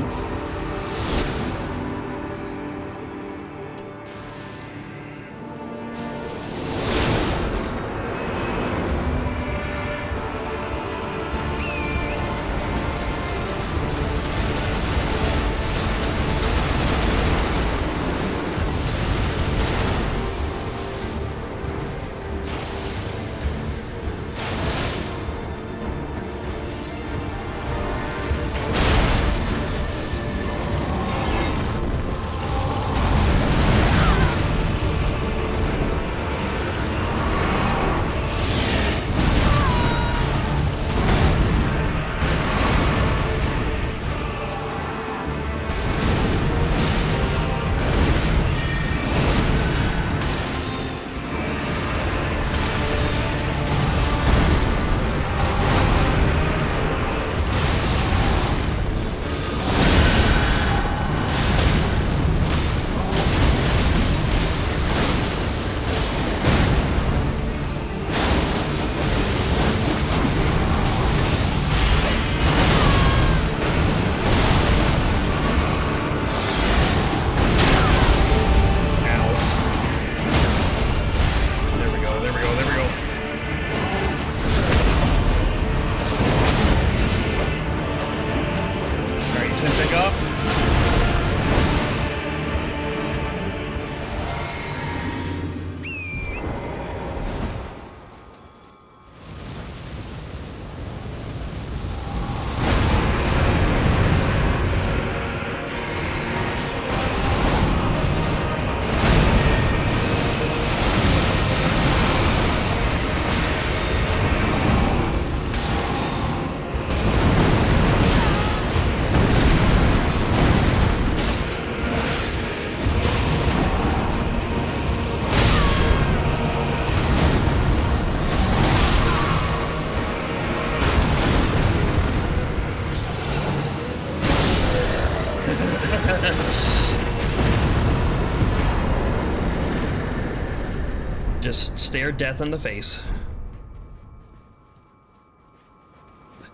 S1: Just stare death in the face.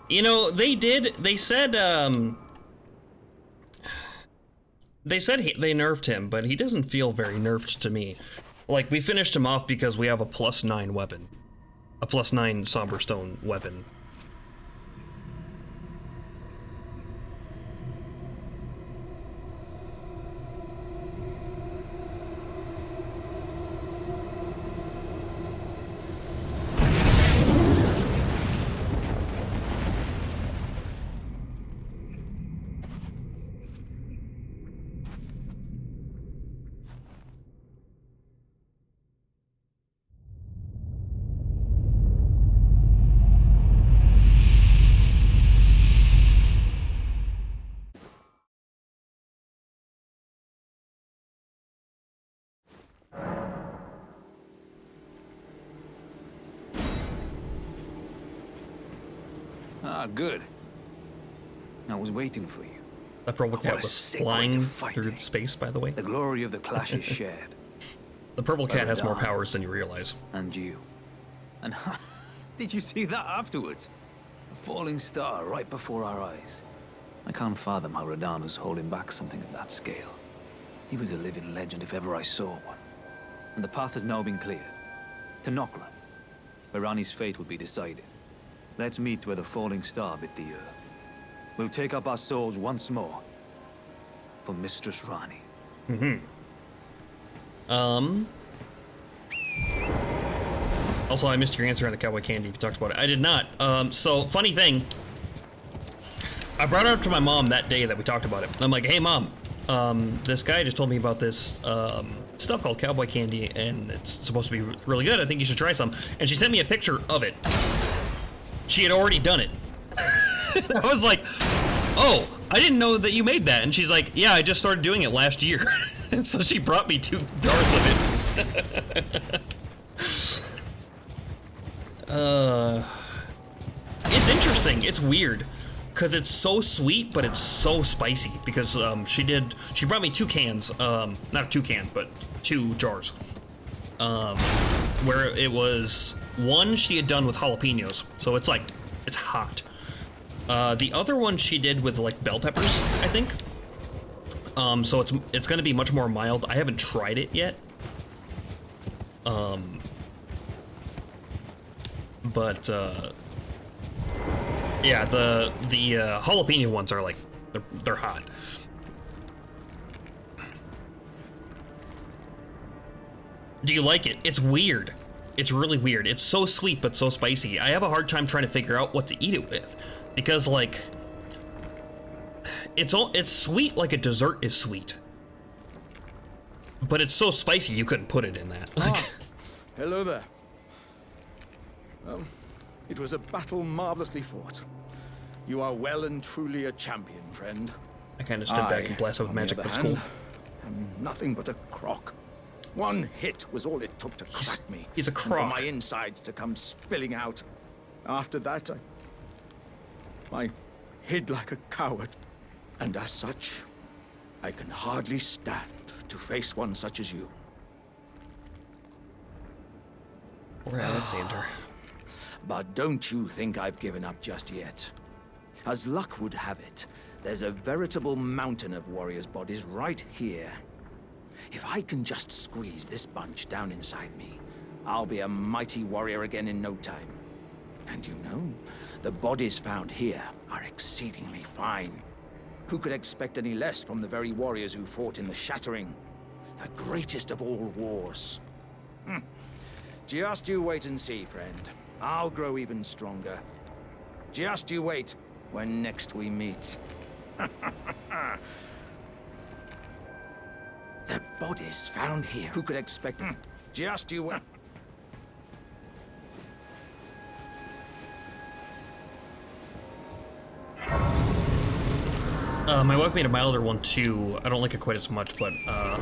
S1: You know, they said they nerfed him, but he doesn't feel very nerfed to me. Like, we finished him off because we have a +9 weapon. A +9 Somber Stone weapon.
S2: Ah, good. I was waiting for you.
S1: That purple cat was flying through space, by the way.
S2: The glory of the clash is shared.
S1: The purple cat has more powers than you realize.
S2: And you. And did you see that afterwards? A falling star right before our eyes. I can't fathom how Radahn was holding back something of that scale. He was a living legend if ever I saw one. And the path has now been cleared. To Nokran, where Ranni's fate will be decided. Let's meet where the falling star bit the earth. We'll take up our swords once more. For Mistress Ranni.
S1: Also, I missed your answer on the cowboy candy if you talked about it. I did not. So, funny thing. I brought it up to my mom that day that we talked about it. I'm like, hey mom, this guy just told me about this stuff called cowboy candy, and it's supposed to be really good. I think you should try some. And she sent me a picture of it. She had already done it. I was like, oh, I didn't know that you made that. And she's like, yeah, I just started doing it last year. And so she brought me 2 jars of it. It's interesting. It's weird. Because it's so sweet, but it's so spicy. Because she brought me 2 cans. Not 2 cans, but 2 jars. Where it was, one she had done with jalapenos. So it's like, it's hot. The other one she did with like bell peppers, I think. So it's gonna be much more mild. I haven't tried it yet. Yeah, the jalapeno ones are like, they're hot. Do you like it? It's weird. It's really weird. It's so sweet, but so spicy. I have a hard time trying to figure out what to eat it with. Because, like, it's sweet like a dessert is sweet. But it's so spicy you couldn't put it in that. Like,
S7: Hello there. It was a battle marvelously fought. You are well and truly a champion, friend.
S1: I kind of stood back and blasted with magic, but it's cool.
S7: I'm nothing but a crock. One hit was all it took to crack me.
S1: He's a crock.
S7: And for my insides to come spilling out. After that, I hid like a coward. And as such, I can hardly stand to face one such as you.
S1: Poor Alexander.
S7: But don't you think I've given up just yet. As luck would have it, there's a veritable mountain of warriors' bodies right here. If I can just squeeze this bunch down inside me, I'll be a mighty warrior again in no time. And you know, the bodies found here are exceedingly fine. Who could expect any less from the very warriors who fought in the Shattering? The greatest of all wars. Just you wait and see, friend. I'll grow even stronger. Just you wait when next we meet. The bodies found here. Who could expect it? Just you wait.
S1: My wife made a milder one too. I don't like it quite as much, but part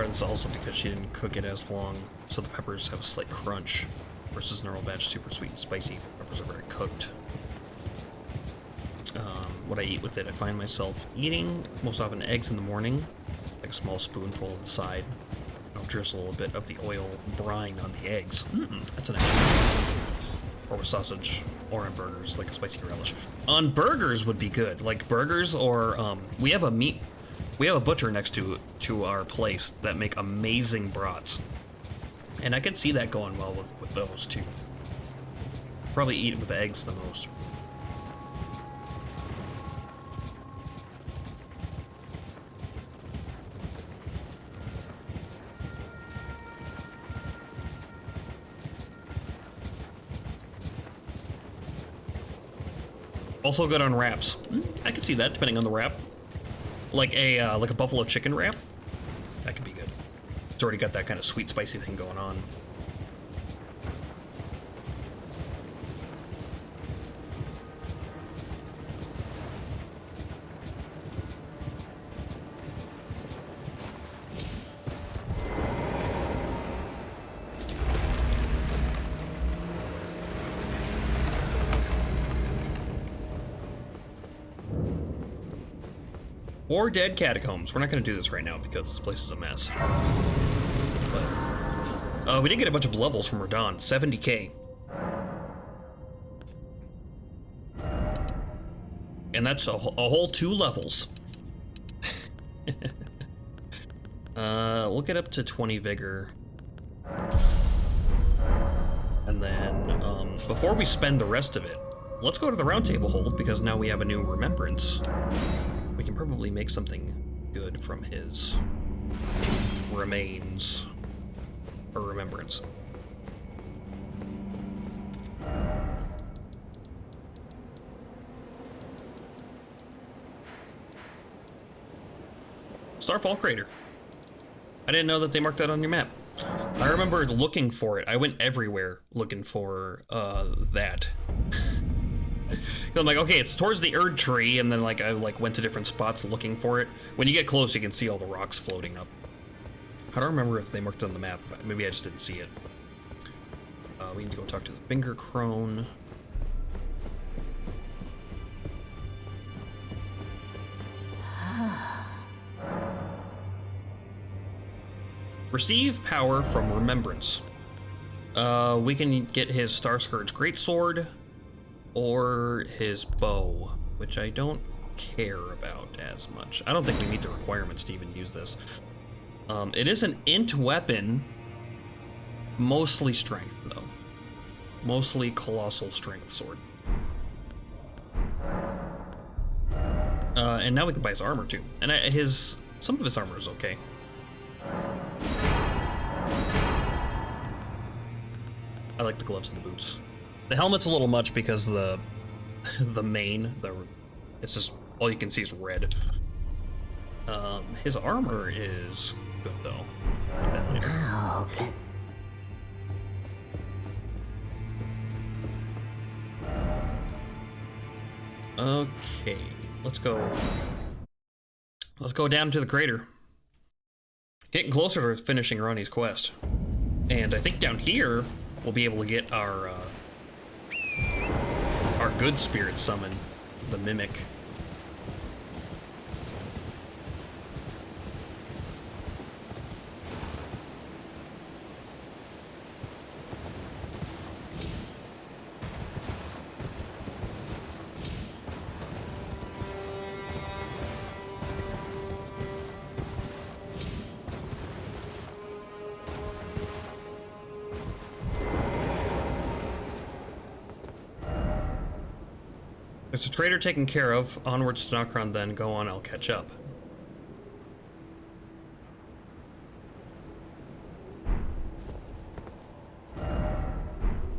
S1: of this is also because she didn't cook it as long, so the peppers have a slight crunch versus normal batch, super sweet and spicy. Peppers are very cooked. What I eat with it, I find myself eating most often eggs in the morning, like a small spoonful on the side, I'll drizzle a little bit of the oil brine on the eggs. That's an extra. Or with sausage, or on burgers, like a spicy relish. On burgers would be good, like burgers, or we have a butcher next to our place that make amazing brats, and I could see that going well with those too. Probably eat it with eggs the most. Also good on wraps. I can see that, depending on the wrap. Like a buffalo chicken wrap. That could be good. It's already got that kind of sweet, spicy thing going on. Or dead catacombs. We're not going to do this right now because this place is a mess. But, we did get a bunch of levels from Radahn. 70k. And that's a whole 2 levels. We'll get up to 20 vigor. And then, before we spend the rest of it, let's go to the round table hold because now we have a new remembrance. We can probably make something good from his remains or remembrance. Starfall Crater. I didn't know that they marked that on your map. I remember looking for it. I went everywhere looking for that. I'm like, okay, it's towards the Erd tree, and then like I went to different spots looking for it. When you get close, you can see all the rocks floating up. I don't remember if they marked it on the map. Maybe I just didn't see it. We need to go talk to the Finger Crone. Receive power from Remembrance. We can get his Star Scourge Greatsword or his bow, which I don't care about as much. I don't think we meet the requirements to even use this. It is an int weapon, mostly strength though. Mostly colossal strength sword. And now we can buy his armor too. And some of his armor is okay. I like the gloves and the boots. The helmet's a little much because the mane, it's just all you can see is red. His armor is good though. Put that later. Okay, let's go. Let's go down to the crater. Getting closer to finishing Ranni's quest. And I think down here, we'll be able to get our good spirit summon, the Mimic. There's a trader taken care of. Onwards to Nokron, then go on, I'll catch up.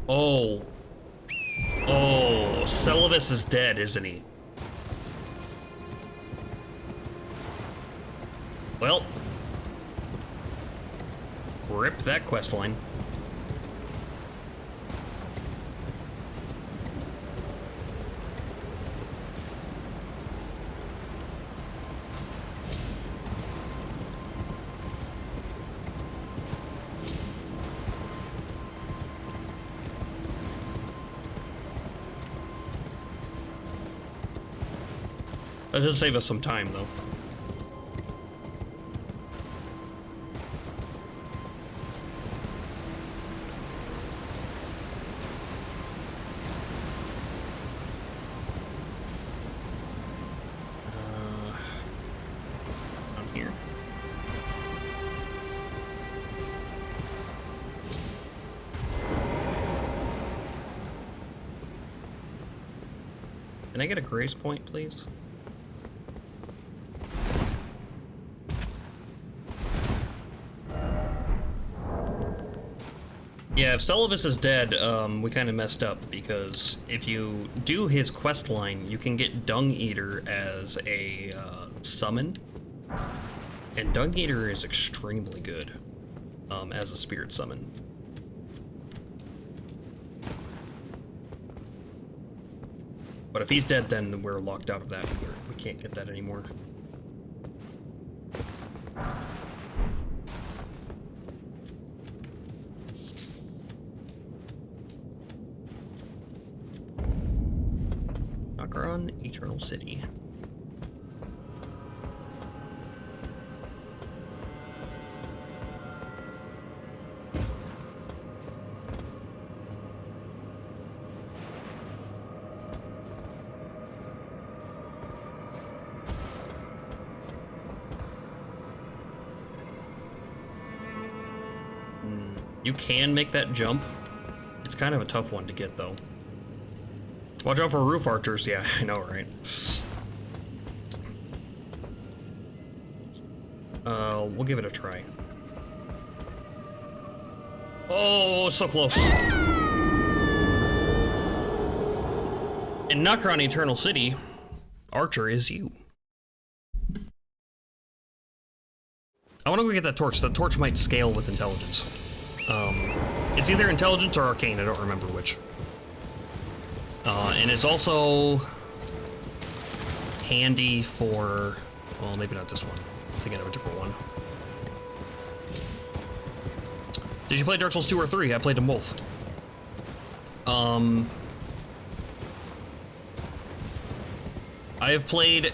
S1: Oh. Oh, Celavis is dead, isn't he? Well. Rip that questline. That does save us some time, though. Can I get a grace point, please? Yeah, if Celavis is dead, we kind of messed up, because if you do his quest line, you can get Dung Eater as a summon, and Dung Eater is extremely good as a spirit summon. But if he's dead, then we're locked out of that. We can't get that anymore. Knocker Eternal City. You can make that jump. It's kind of a tough one to get, though. Watch out for roof archers. Yeah, I know, right? We'll give it a try. Oh, so close. In Knocker Eternal City, Archer is you. I want to go get that torch. That torch might scale with intelligence. It's either intelligence or arcane, I don't remember which. And it's also handy for, well, maybe not this one. I'm thinking of a different one. Did you play Dark Souls 2 or 3? I played them both. I have played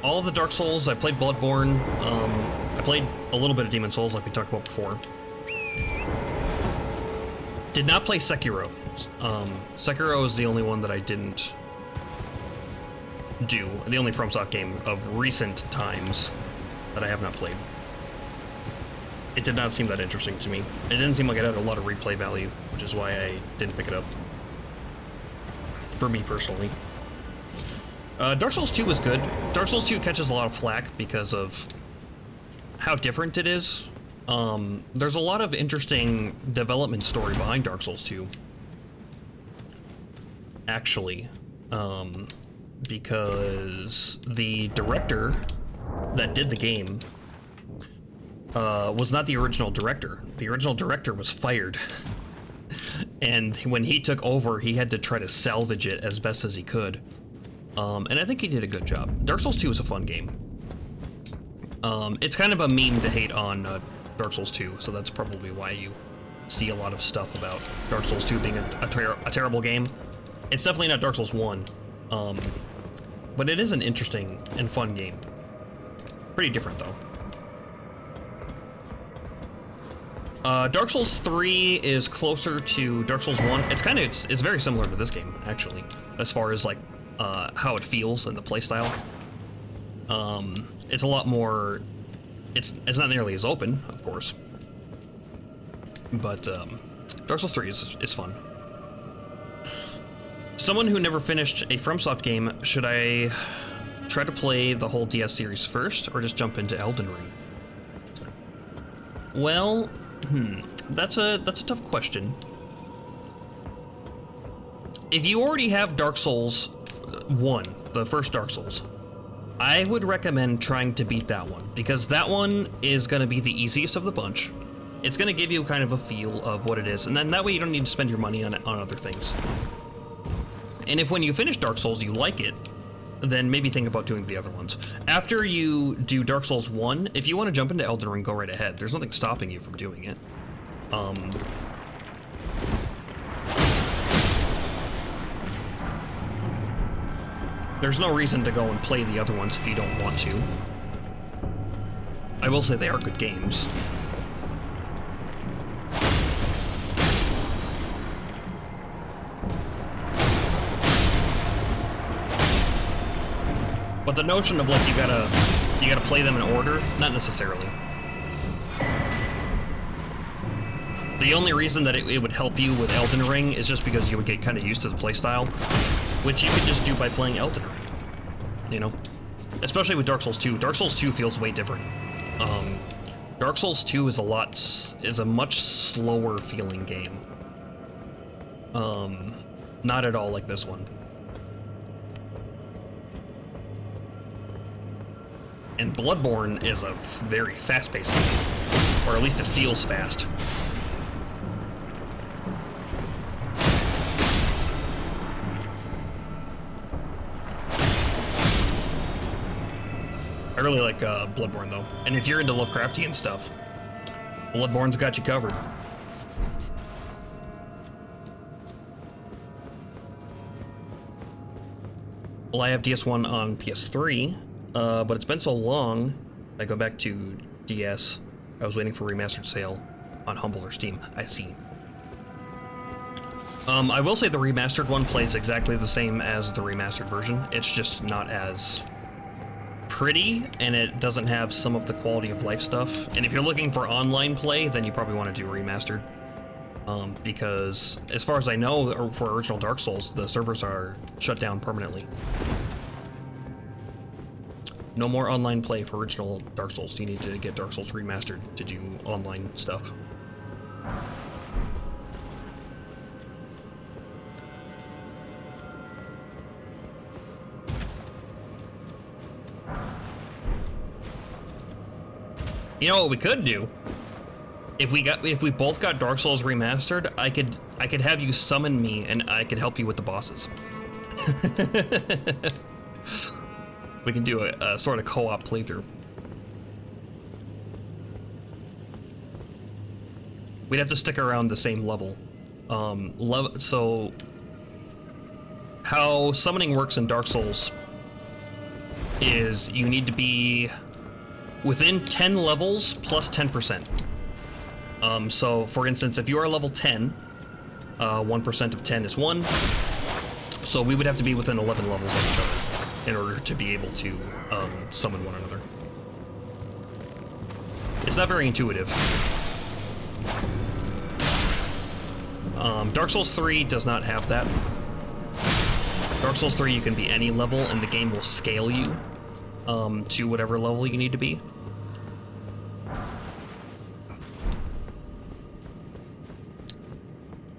S1: all of the Dark Souls. I played Bloodborne. I played a little bit of Demon Souls, like we talked about before. Did not play Sekiro. Sekiro is the only one that I didn't do. The only FromSoft game of recent times that I have not played. It did not seem that interesting to me. It didn't seem like it had a lot of replay value, which is why I didn't pick it up. For me personally. Dark Souls 2 was good. Dark Souls 2 catches a lot of flack because of how different it is. There's a lot of interesting development story behind Dark Souls 2. Actually, because the director that did the game was not the original director. The original director was fired. And when he took over, he had to try to salvage it as best as he could. And I think he did a good job. Dark Souls 2 is a fun game. It's kind of a meme to hate on Dark Souls 2, so that's probably why you see a lot of stuff about Dark Souls 2 being a terrible game. It's definitely not Dark Souls 1, but it is an interesting and fun game. Pretty different, though. Dark Souls 3 is closer to Dark Souls 1. It's very similar to this game, actually, as far as like how it feels and the playstyle. It's a lot more. It's not nearly as open, of course, but Dark Souls 3 is fun. Someone who never finished a FromSoft game, should I try to play the whole DS series first, or just jump into Elden Ring? Well, that's a tough question. If you already have Dark Souls 1, the first Dark Souls, I would recommend trying to beat that one, because that one is going to be the easiest of the bunch. It's going to give you kind of a feel of what it is, and then that way you don't need to spend your money on other things. And if when you finish Dark Souls you like it, then maybe think about doing the other ones. After you do Dark Souls 1, if you want to jump into Elden Ring, go right ahead. There's nothing stopping you from doing it. There's no reason to go and play the other ones if you don't want to. I will say they are good games. But the notion of like you gotta play them in order, not necessarily. The only reason that it would help you with Elden Ring is just because you would get kind of used to the playstyle. which you could just do by playing Elden Ring, you know? Especially with Dark Souls 2. Dark Souls 2 feels way different. Dark Souls 2 is a much slower feeling game. Not at all like this one. And Bloodborne is a very fast-paced game, or at least it feels fast. I really like Bloodborne though, and if you're into Lovecraftian stuff, Bloodborne's got you covered. Well, I have DS1 on PS3, but it's been so long, I go back to DS. I was waiting for remastered sale on Humble or Steam. I see. I will say the remastered one plays exactly the same as the remastered version. It's just not as pretty, and it doesn't have some of the quality of life stuff. And if you're looking for online play, then you probably want to do remastered. Because as far as I know, for original Dark Souls, the servers are shut down permanently. No more online play for original Dark Souls. You need to get Dark Souls remastered to do online stuff. You know what we could do? If we both got Dark Souls remastered, I could have you summon me and I could help you with the bosses. We can do a sort of co-op playthrough. We'd have to stick around the same level. So how summoning works in Dark Souls is you need to be within 10 levels plus 10%. So for instance, if you are level 10, 1% of 10 is 1. So we would have to be within 11 levels of each other in order to be able to summon one another. It's not very intuitive. Dark Souls 3 does not have that. Dark Souls 3, you can be any level and the game will scale you to whatever level you need to be.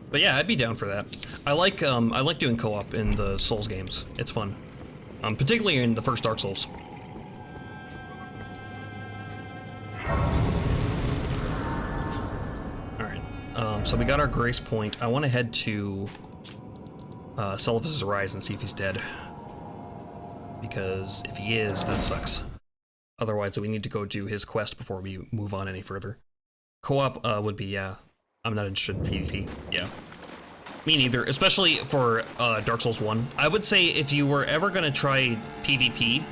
S1: But yeah, I'd be down for that. I like doing co-op in the Souls games. It's fun, particularly in the first Dark Souls. All right, so we got our grace point. I want to head to Selph's Rise and see if he's dead, because if he is, that sucks. Otherwise, we need to go do his quest before we move on any further. Co-op would be, yeah. I'm not interested in PvP. Yeah. Me neither, especially for Dark Souls 1. I would say if you were ever gonna try PvP,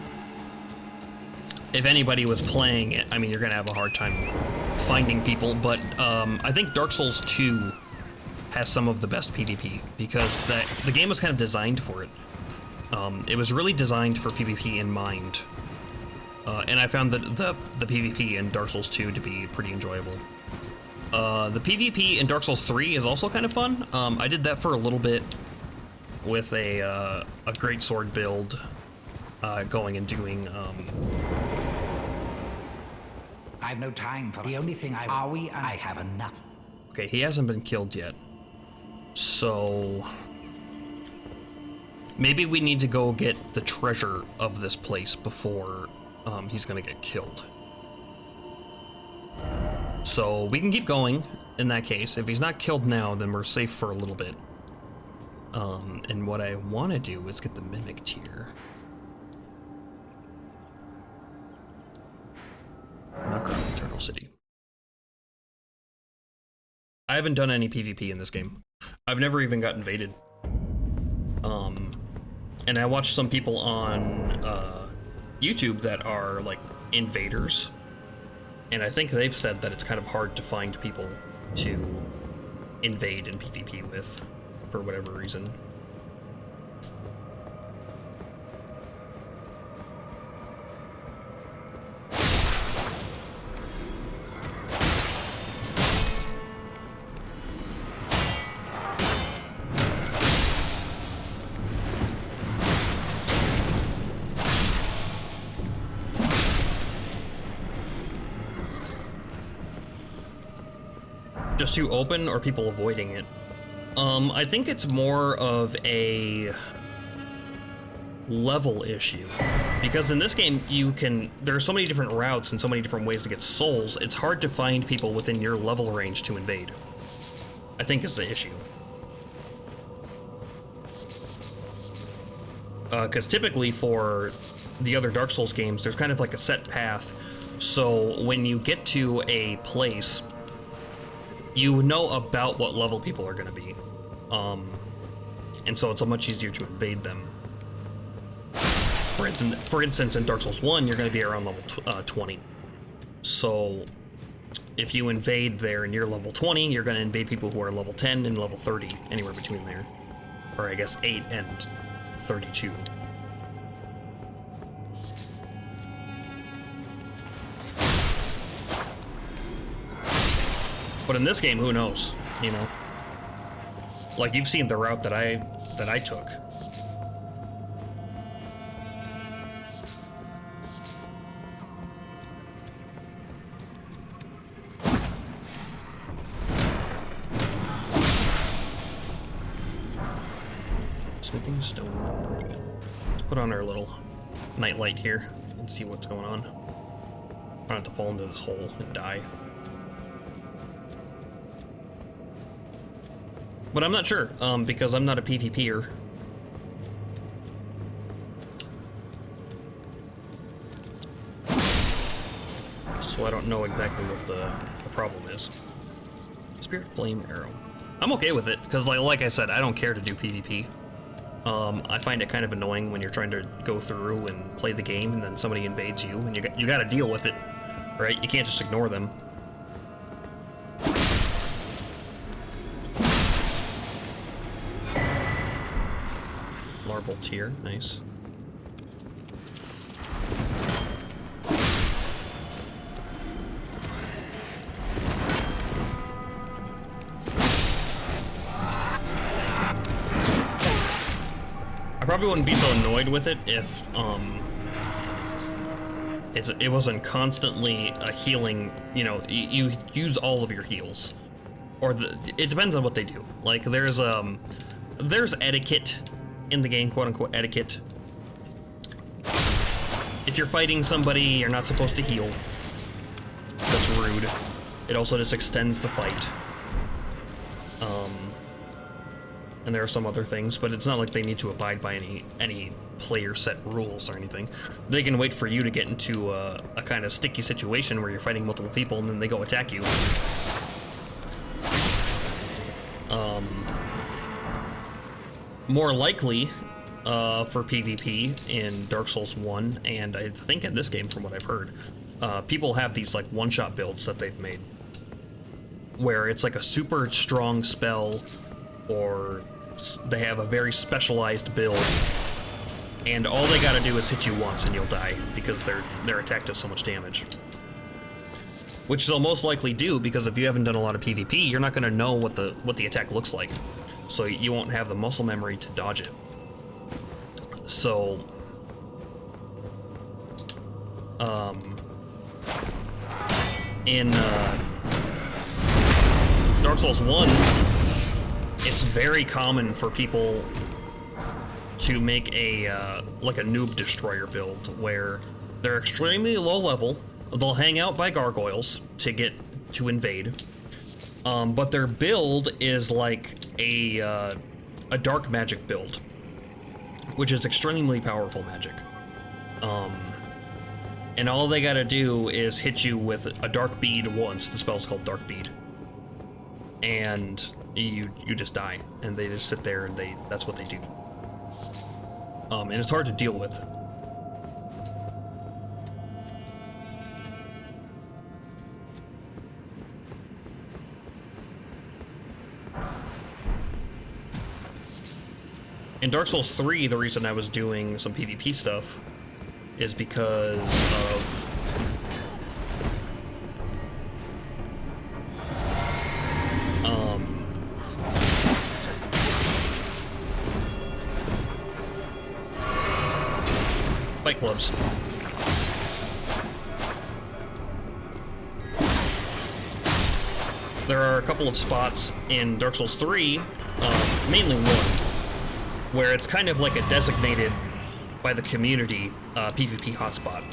S1: if anybody was playing it, I mean, you're gonna have a hard time finding people, but I think Dark Souls 2 has some of the best PvP, because the game was kind of designed for it. It was really designed for PvP in mind. And I found that the PvP in Dark Souls 2 to be pretty enjoyable. The PvP in Dark Souls 3 is also kind of fun. I did that for a little bit with a great sword build, going and doing.
S4: I've no time for the only thing are we, and I have enough.
S1: Okay, he hasn't been killed yet, so maybe we need to go get the treasure of this place before he's gonna get killed. So we can keep going in that case. If he's not killed now, then we're safe for a little bit. And what I want to do is get the Mimic tier. Knockround Eternal City. I haven't done any PvP in this game. I've never even got invaded. And I watched some people on YouTube that are like invaders. And I think they've said that it's kind of hard to find people to invade in PvP with, for whatever reason. Just too open or people avoiding it? I think it's more of a level issue. Because in this game, there are so many different routes and so many different ways to get souls, it's hard to find people within your level range to invade. I think is the issue. Because typically for the other Dark Souls games, there's kind of like a set path. So when you get to a place, you know about what level people are going to be. And so it's much easier to invade them. For instance, in Dark Souls 1, you're going to be around level 20. So if you invade there and you're level 20, you're going to invade people who are level 10 and level 30, anywhere between there. Or I guess 8 and 32. But in this game, who knows, you know? Like, you've seen the route that I took. Smithing stone. Let's put on our little night light here and see what's going on. I don't have to fall into this hole and die. But I'm not sure, because I'm not a PvPer. So I don't know exactly what the problem is. Spirit Flame Arrow. I'm okay with it, because like I said, I don't care to do PvP. I find it kind of annoying when you're trying to go through and play the game, and then somebody invades you, and you gotta deal with it, right? You can't just ignore them. Larval tier, nice. I probably wouldn't be so annoyed with it if it wasn't constantly a healing, you know, you use all of your heals. Or it depends on what they do. Like there's etiquette in the game, quote-unquote etiquette. If you're fighting somebody, you're not supposed to heal. That's rude. It also just extends the fight. And there are some other things, but it's not like they need to abide by any player set rules or anything. They can wait for you to get into a kind of sticky situation where you're fighting multiple people and then they go attack you. More likely for PvP in Dark Souls 1, and I think in this game from what I've heard, people have these like one-shot builds that they've made where it's like a super strong spell, or they have a very specialized build, and all they gotta do is hit you once and you'll die because their attack does so much damage. Which they'll most likely do, because if you haven't done a lot of PvP, you're not gonna know what the attack looks like. So you won't have the muscle memory to dodge it. So, in Dark Souls 1, it's very common for people to make like a noob destroyer build where they're extremely low level. They'll hang out by gargoyles to invade. But their build is like a dark magic build, which is extremely powerful magic. And all they gotta do is hit you with a dark bead once. The spell's called Dark Bead. And you just die, and they just sit there and that's what they do. And it's hard to deal with. In Dark Souls 3, the reason I was doing some PvP stuff is because of fight clubs. there are a couple of spots in Dark Souls 3, mainly one, where it's kind of like a designated by the community PvP hotspot.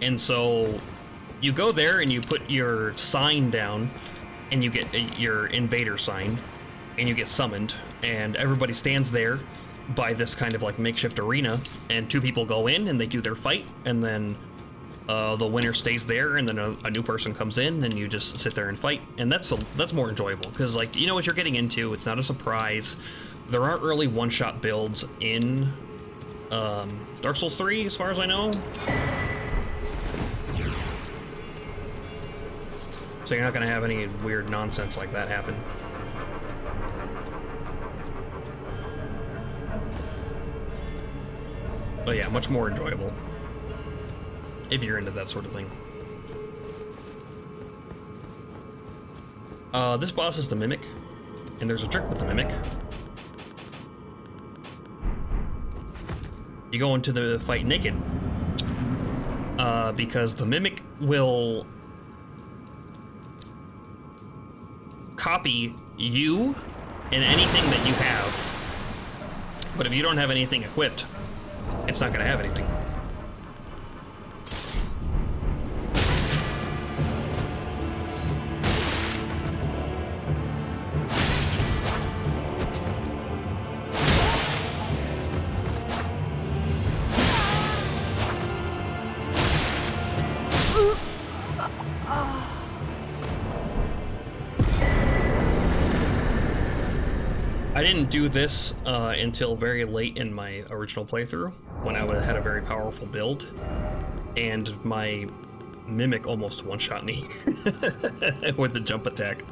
S1: And so you go there and you put your sign down, and you get your invader sign, and you get summoned, and everybody stands there by this kind of like makeshift arena, and two people go in and they do their fight, and then the winner stays there, and then a new person comes in, and you just sit there and fight, and that's more enjoyable because, like, you know what you're getting into. It's not a surprise. There aren't really one-shot builds in Dark Souls 3, as far as I know. So you're not gonna have any weird nonsense like that happen. But yeah, much more enjoyable. If you're into that sort of thing. This boss is the Mimic, and there's a trick with the Mimic. You go into the fight naked, because the Mimic will copy you and anything that you have. But if you don't have anything equipped, it's not gonna have anything. I didn't do this until very late in my original playthrough, when I had a very powerful build, and my Mimic almost one-shot me with the jump attack.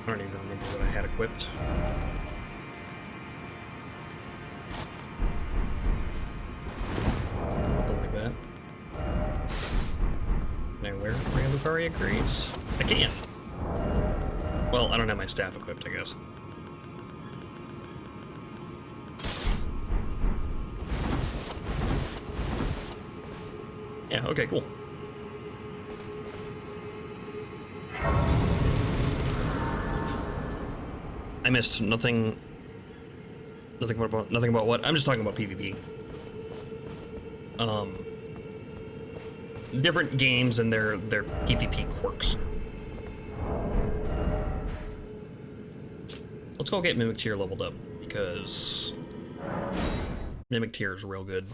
S1: I don't even remember what I had equipped. Graves? I can. Well, I don't have my staff equipped, I guess. Yeah, okay, cool. I missed nothing. Nothing about what? I'm just talking about PvP. Different games and their PvP quirks. Let's go get Mimic Tier leveled up, because Mimic Tier is real good.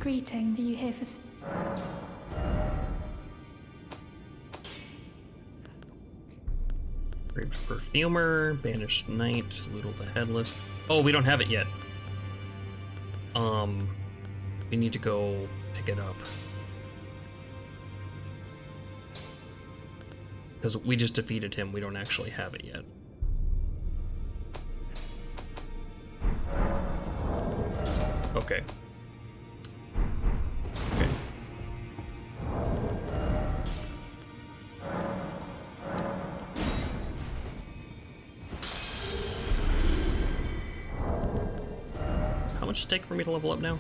S8: Greetings. Are you here for...
S1: Perfumer, Banished Knight, Lootle the Headless. Oh, we don't have it yet. We need to go pick it up. Because we just defeated him, we don't actually have it yet. Okay. Okay. How much does it take for me to level up now?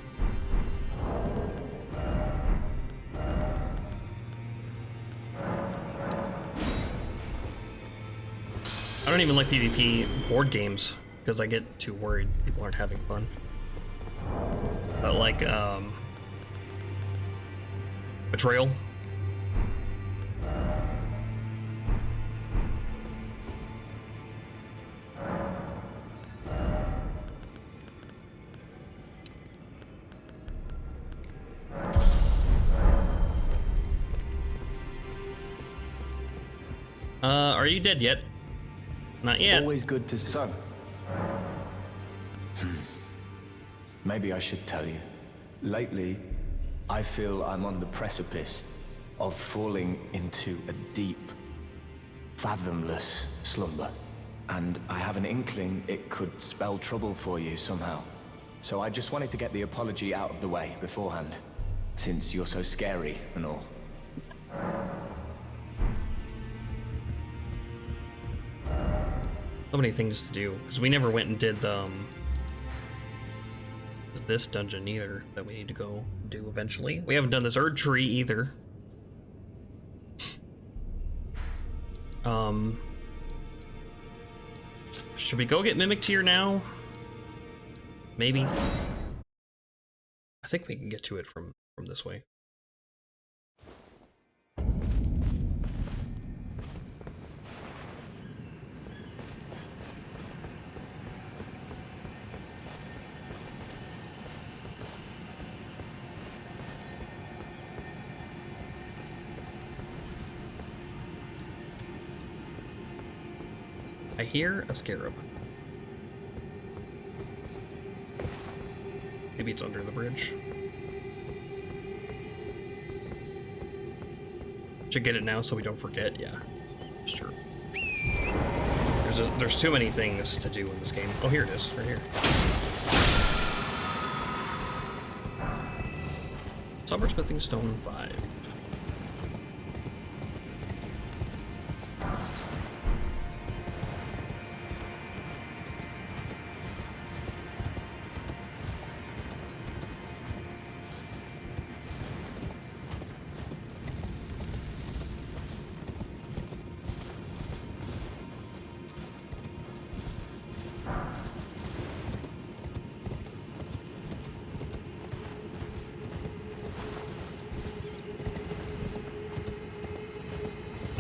S1: I don't even like PvP board games because I get too worried people aren't having fun. But like, Betrayal. Are you dead yet? Not yet.
S9: Always good to son. Maybe I should tell you. Lately, I feel I'm on the precipice of falling into a deep, fathomless slumber. And I have an inkling it could spell trouble for you somehow. So I just wanted to get the apology out of the way beforehand, since you're so scary and all.
S1: So many things to do, because we never went and did this dungeon either that we need to go do eventually. We haven't done this Erd tree either. Should we go get Mimic Tear now? Maybe. I think we can get to it from this way. I hear a scarab. Maybe it's under the bridge. Should get it now so we don't forget. Yeah, it's true. There's too many things to do in this game. Oh, here it is, right here. Silversmithing Stone 5.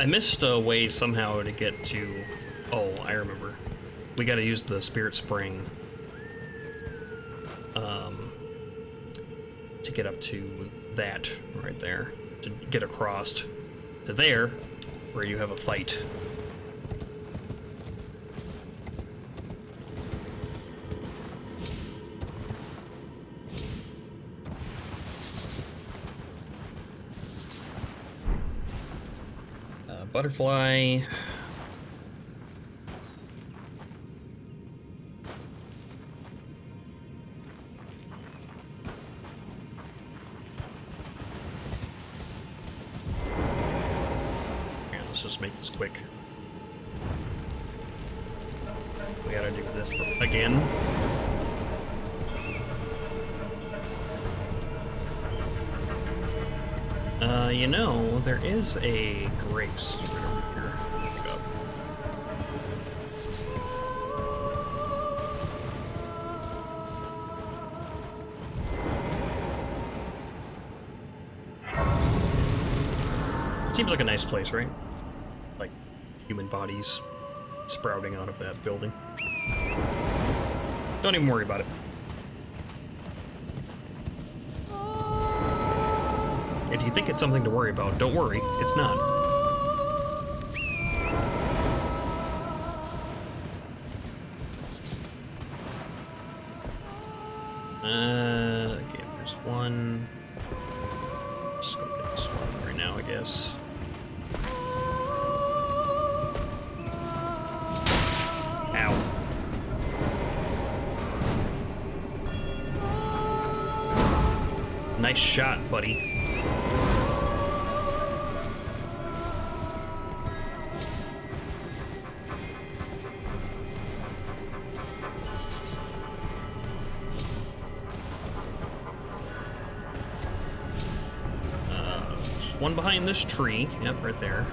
S1: I missed a way somehow to get to... Oh, I remember. We gotta use the Spirit Spring to get up to that right there. To get across to there, where you have a fight. Butterfly. Yeah, let's just make this quick. We gotta do this again. You know, there is a grace right over here. Pick up. Seems like a nice place, right? Like human bodies sprouting out of that building. Don't even worry about it. If you think it's something to worry about, don't worry, it's not. Okay, there's one. Just go get this one right now, I guess. Ow. Nice shot, buddy. One behind this tree. Yep, right there.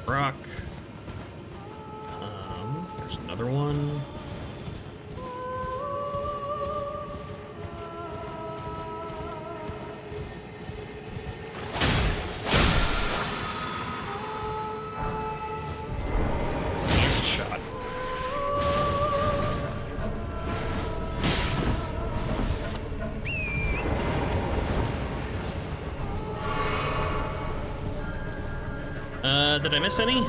S1: Rock. There's another one. Did I miss any?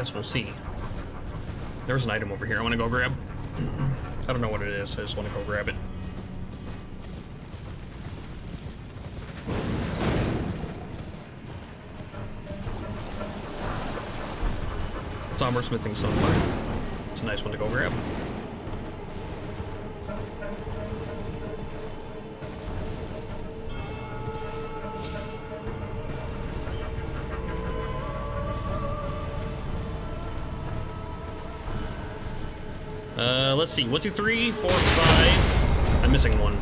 S1: Guess we'll see. There's an item over here I want to go grab. I don't know what it is, I just want to go grab it. Somber smithing stone. It's a nice one to go grab. Let's see. 1, 2, 3, 4, 5. I'm missing one.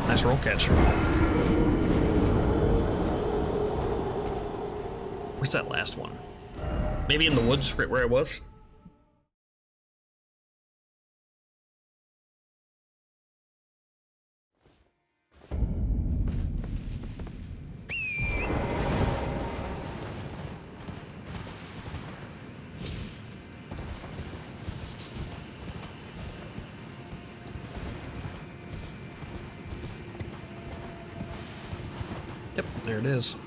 S1: Nice roll catch. Where's that last one? Maybe in the woods, right where I was? Yep, there it is.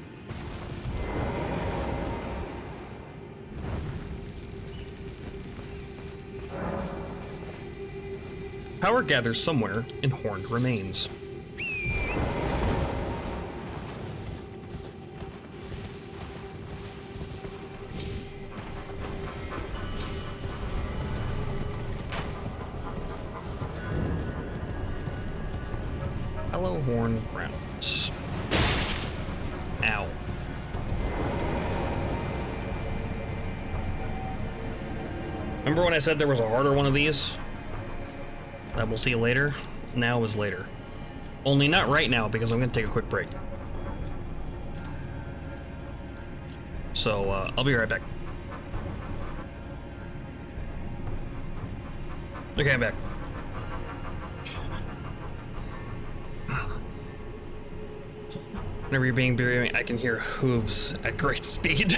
S1: Power gathers somewhere in horned remains. Hello, horn grounds. Ow. Remember when I said there was a harder one of these? That we'll see later. Now is later. Only not right now, because I'm gonna take a quick break. So, I'll be right back. Okay, I'm back. Whenever you're being buried, I can hear hooves at great speed.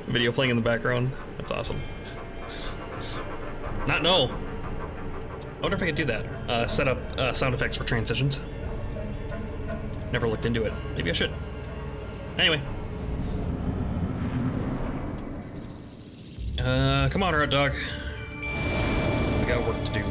S1: Video playing in the background. That's awesome. No. I wonder if I could do that. Set up sound effects for transitions. Never looked into it. Maybe I should. Anyway. Come on, Red Dog. We got work to do.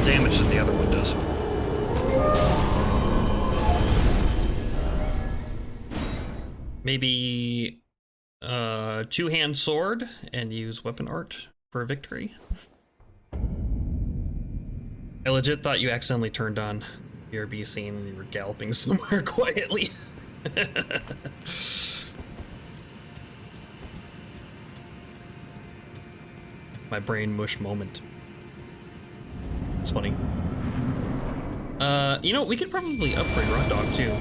S1: Damage than the other one does. Maybe two-hand sword and use weapon art for victory. I legit thought you accidentally turned on BRB scene and you were galloping somewhere quietly. My brain mush moment. It's funny. You know, we could probably upgrade Red Dog too.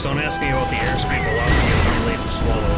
S1: Don't ask me about the airspeed velocity of unrelated swallow.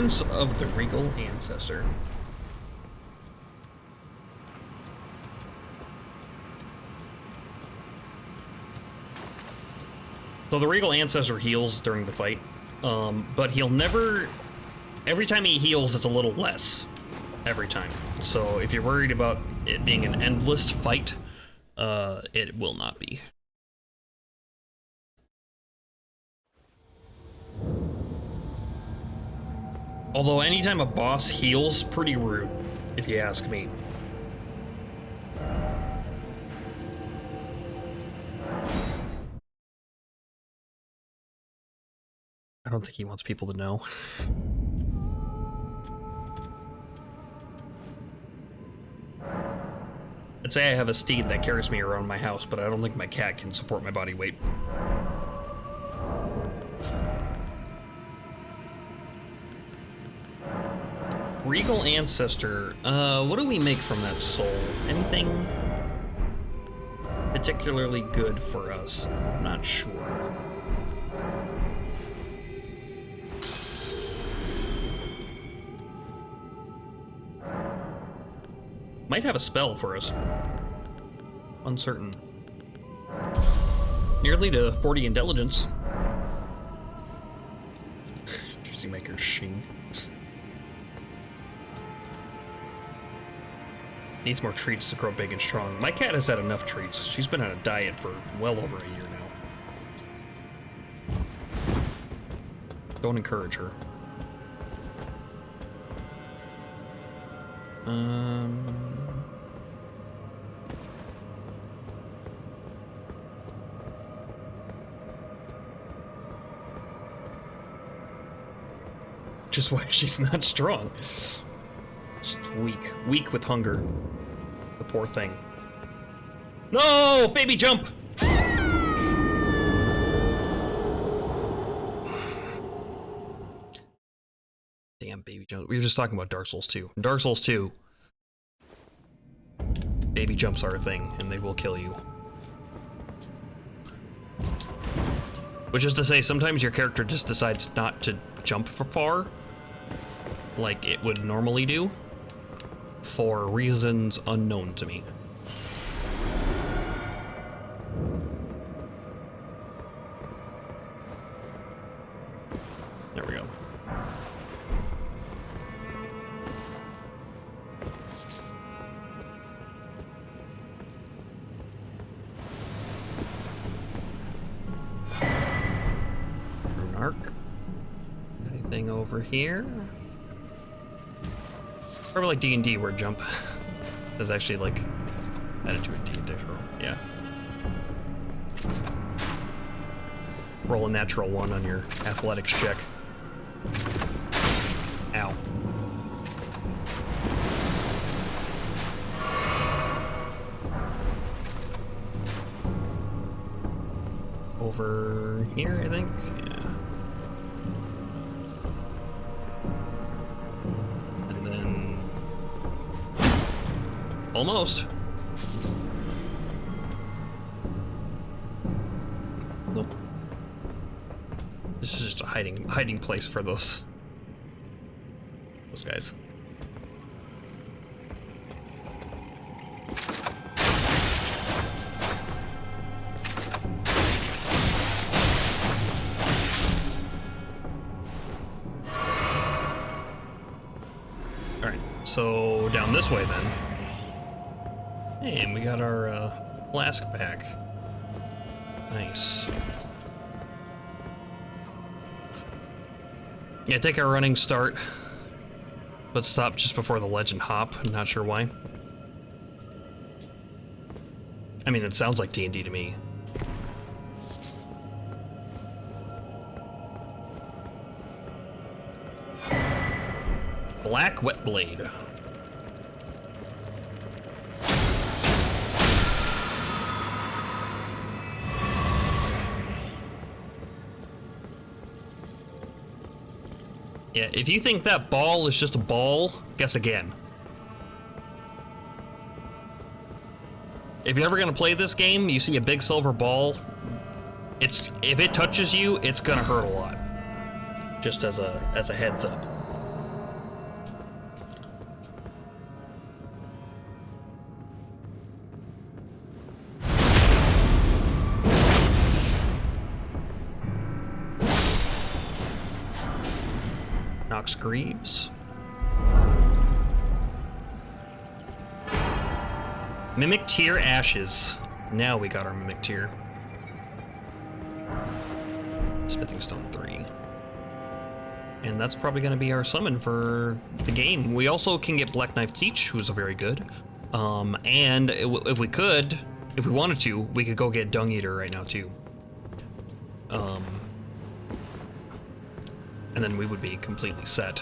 S1: Remembrance of the Regal Ancestor. So the Regal Ancestor heals during the fight, but he'll never... Every time he heals, it's a little less. Every time. So if you're worried about it being an endless fight, it will not be. Although anytime a boss heals, pretty rude, if you ask me. I don't think he wants people to know. I'd say I have a steed that carries me around my house, but I don't think my cat can support my body weight. Regal Ancestor. What do we make from that soul? Anything particularly good for us? I'm not sure. Might have a spell for us. Uncertain. Nearly to 40 intelligence. Interesting maker Shing. Needs more treats to grow big and strong. My cat has had enough treats. She's been on a diet for well over a year now. Don't encourage her. Just why she's not strong. Just weak. Weak with hunger. The poor thing. No! Baby jump! Damn, baby jump. We were just talking about Dark Souls 2. In Dark Souls 2, baby jumps are a thing, and they will kill you. Which is to say, sometimes your character just decides not to jump for far, like it would normally do, for reasons unknown to me. There we go. Rune Arc. Anything over here? Probably like D&D where jump is actually like added to a D&D roll. Yeah. Roll a natural 1 on your athletics check. Ow. Over here, I think. Yeah. And then almost. Nope. This is just a hiding place for those guys. All right, so down this way then. And we got our flask back. Nice. Yeah, take our running start, but stop just before the legend hop. I'm not sure why. I mean, it sounds like D&D to me. Black Wet Blade. Yeah, if you think that ball is just a ball, guess again. If you're ever gonna play this game, you see a big silver ball, if it touches you, it's gonna hurt a lot. Just as a heads up. Nox Greaves. Mimic Tier Ashes. Now we got our Mimic Tier. Smithing Stone 3. And that's probably going to be our summon for the game. We also can get Black Knife Teach, who's a very good. And if we wanted to, we could go get Dung Eater right now too. And then we would be completely set.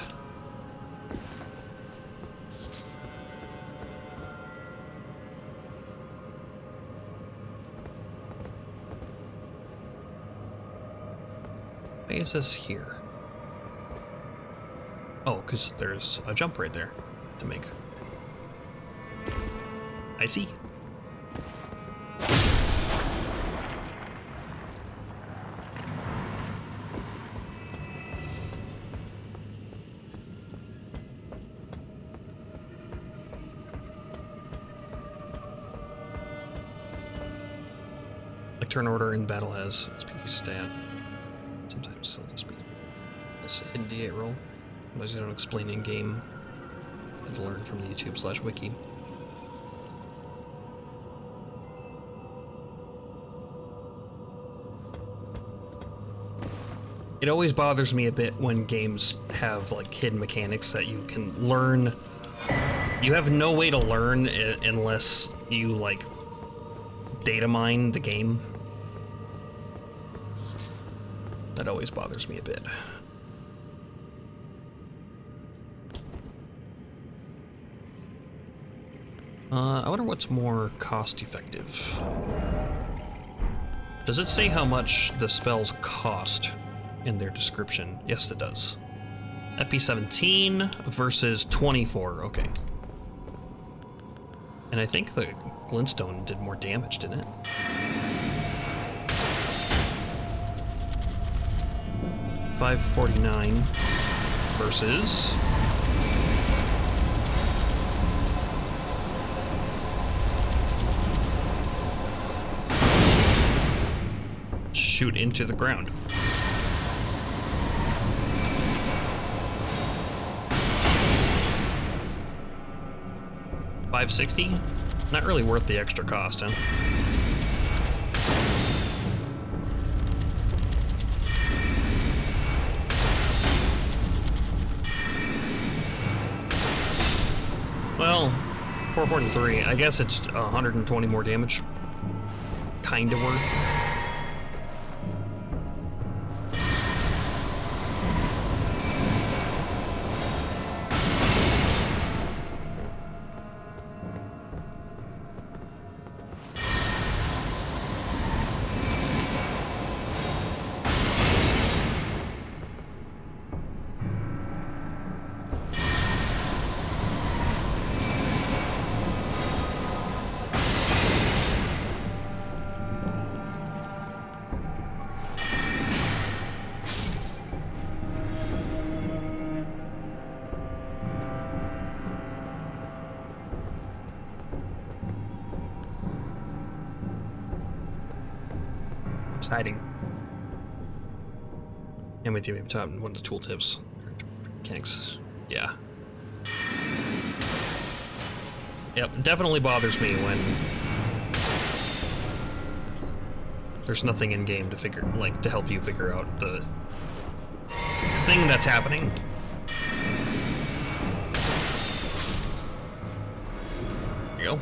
S1: Why is this here? Oh, because there's a jump right there to make. I see. Like turn order in battle has speed stat. Sometimes they'll just be this hidden D8 roll. Otherwise they don't explain in game. I had to learn from the YouTube/wiki. It always bothers me a bit when games have like hidden mechanics that you can learn. You have no way to learn it unless you like data mine the game. That always bothers me a bit. I wonder what's more cost effective. Does it say how much the spells cost in their description? Yes, it does. FP 17 versus 24, okay. And I think the glintstone did more damage, didn't it? $549 versus shoot into the ground. $560? Not really worth the extra cost, huh? Well, 443. I guess it's 120 more damage. Kinda worth. Exciting. And with you, maybe top one of the tooltips. Mechanics. Yeah. Yep, definitely bothers me when there's nothing in game to to help you figure out the thing that's happening. There you go.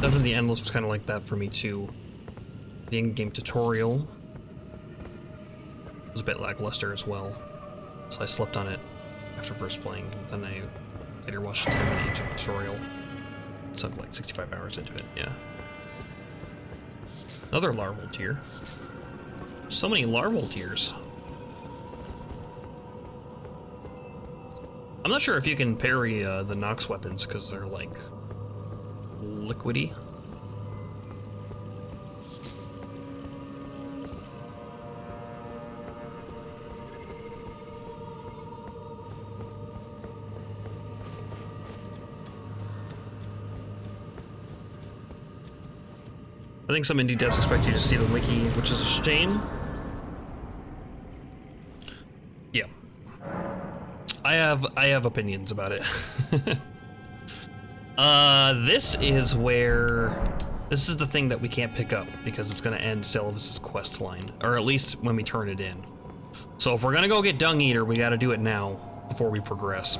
S1: Dungeon the Endless was kind of like that for me too. The in-game tutorial was a bit lackluster as well, so I slept on it after first playing. Then I later watched a 10-minute YouTube tutorial. It sunk like 65 hours into it, yeah. Another larval tier. So many larval tiers. I'm not sure if you can parry the Nox weapons because they're like liquidy. I think some indie devs expect you to see the wiki, which is a shame. Yeah. I have opinions about it. This is the thing that we can't pick up because it's gonna end Selvus' quest line, or at least when we turn it in. So if we're gonna go get Dung Eater, we gotta do it now before we progress.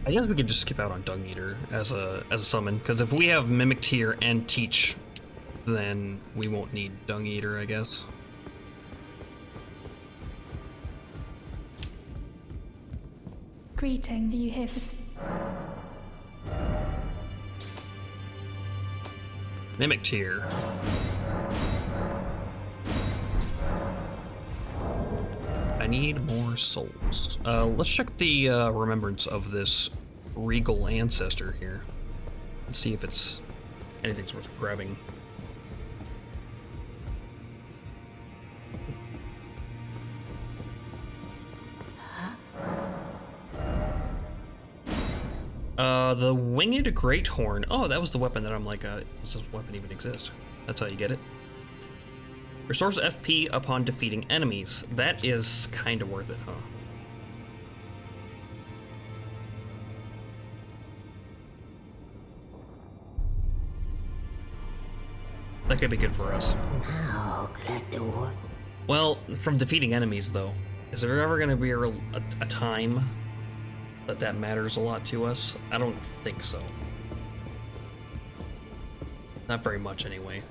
S1: I guess we could just skip out on Dung Eater as a summon, because if we have Mimic Tier and Teach, then we won't need Dung Eater, I guess.
S8: Greeting, are you here for...
S1: Mimic Tier. I need more souls. Let's check the remembrance of this regal ancestor here and see if it's anything's worth grabbing. The Winged Great Horn. Oh, that was the weapon that I'm like, does this weapon even exist? That's how you get it. Restores FP upon defeating enemies. That is kind of worth it, huh? That could be good for us. Well, from defeating enemies, though, is there ever going to be a time that matters a lot to us? I don't think so. Not very much, anyway.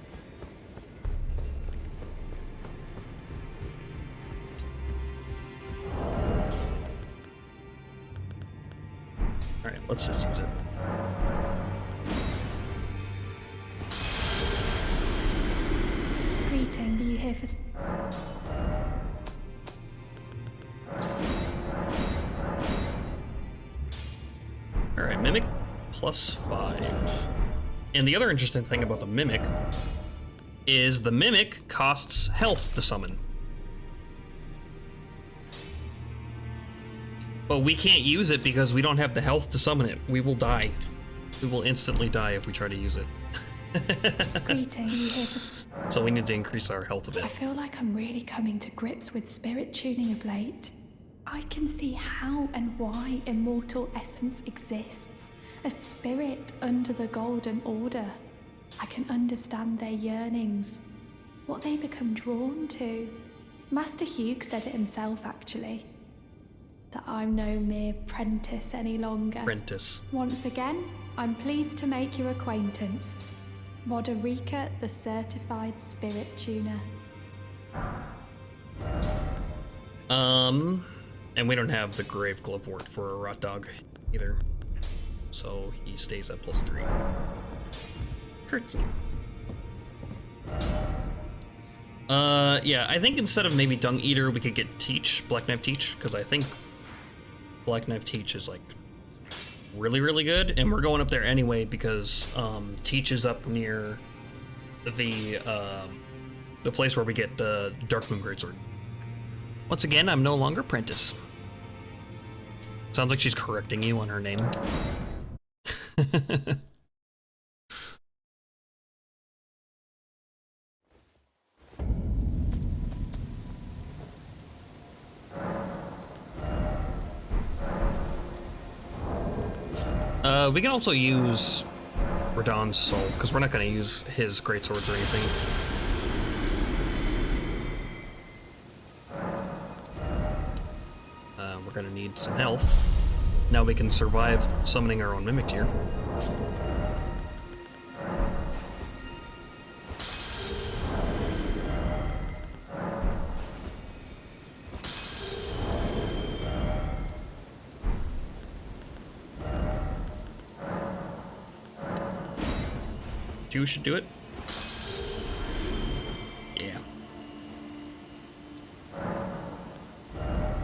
S1: Alright, let's just use it.
S8: Greeting, are you here for...
S1: Alright, Mimic +5. And the other interesting thing about the Mimic is the Mimic costs health to summon. But we can't use it because we don't have the health to summon it. We will die. We will instantly die if we try to use it.
S8: Greeting, are you here for...
S1: So we need to increase our health a bit.
S8: I feel like I'm really coming to grips with spirit tuning of late. I can see how and why immortal essence exists. A spirit under the Golden Order. I can understand their yearnings. What they become drawn to. Master Hugh said it himself, actually. That I'm no mere apprentice any longer.
S1: Apprentice.
S8: Once again, I'm pleased to make your acquaintance. Roderica, the certified spirit tuner.
S1: And we don't have the Grave Glovewort for a Rot Dog either. So he stays at +3. Curtsy. Yeah, I think instead of maybe Dung Eater, we could get Teach, Black Knife Teach, because I think Black Knife Teach is like really, really good, and we're going up there anyway because Teach is up near the place where we get the Dark Moon Greatsword. Once again, I'm no longer Prentice. Sounds like she's correcting you on her name. We can also use Radahn's soul, because we're not going to use his greatswords or anything. We're going to need some health. Now we can survive summoning our own Mimic here. You should do it. Yeah.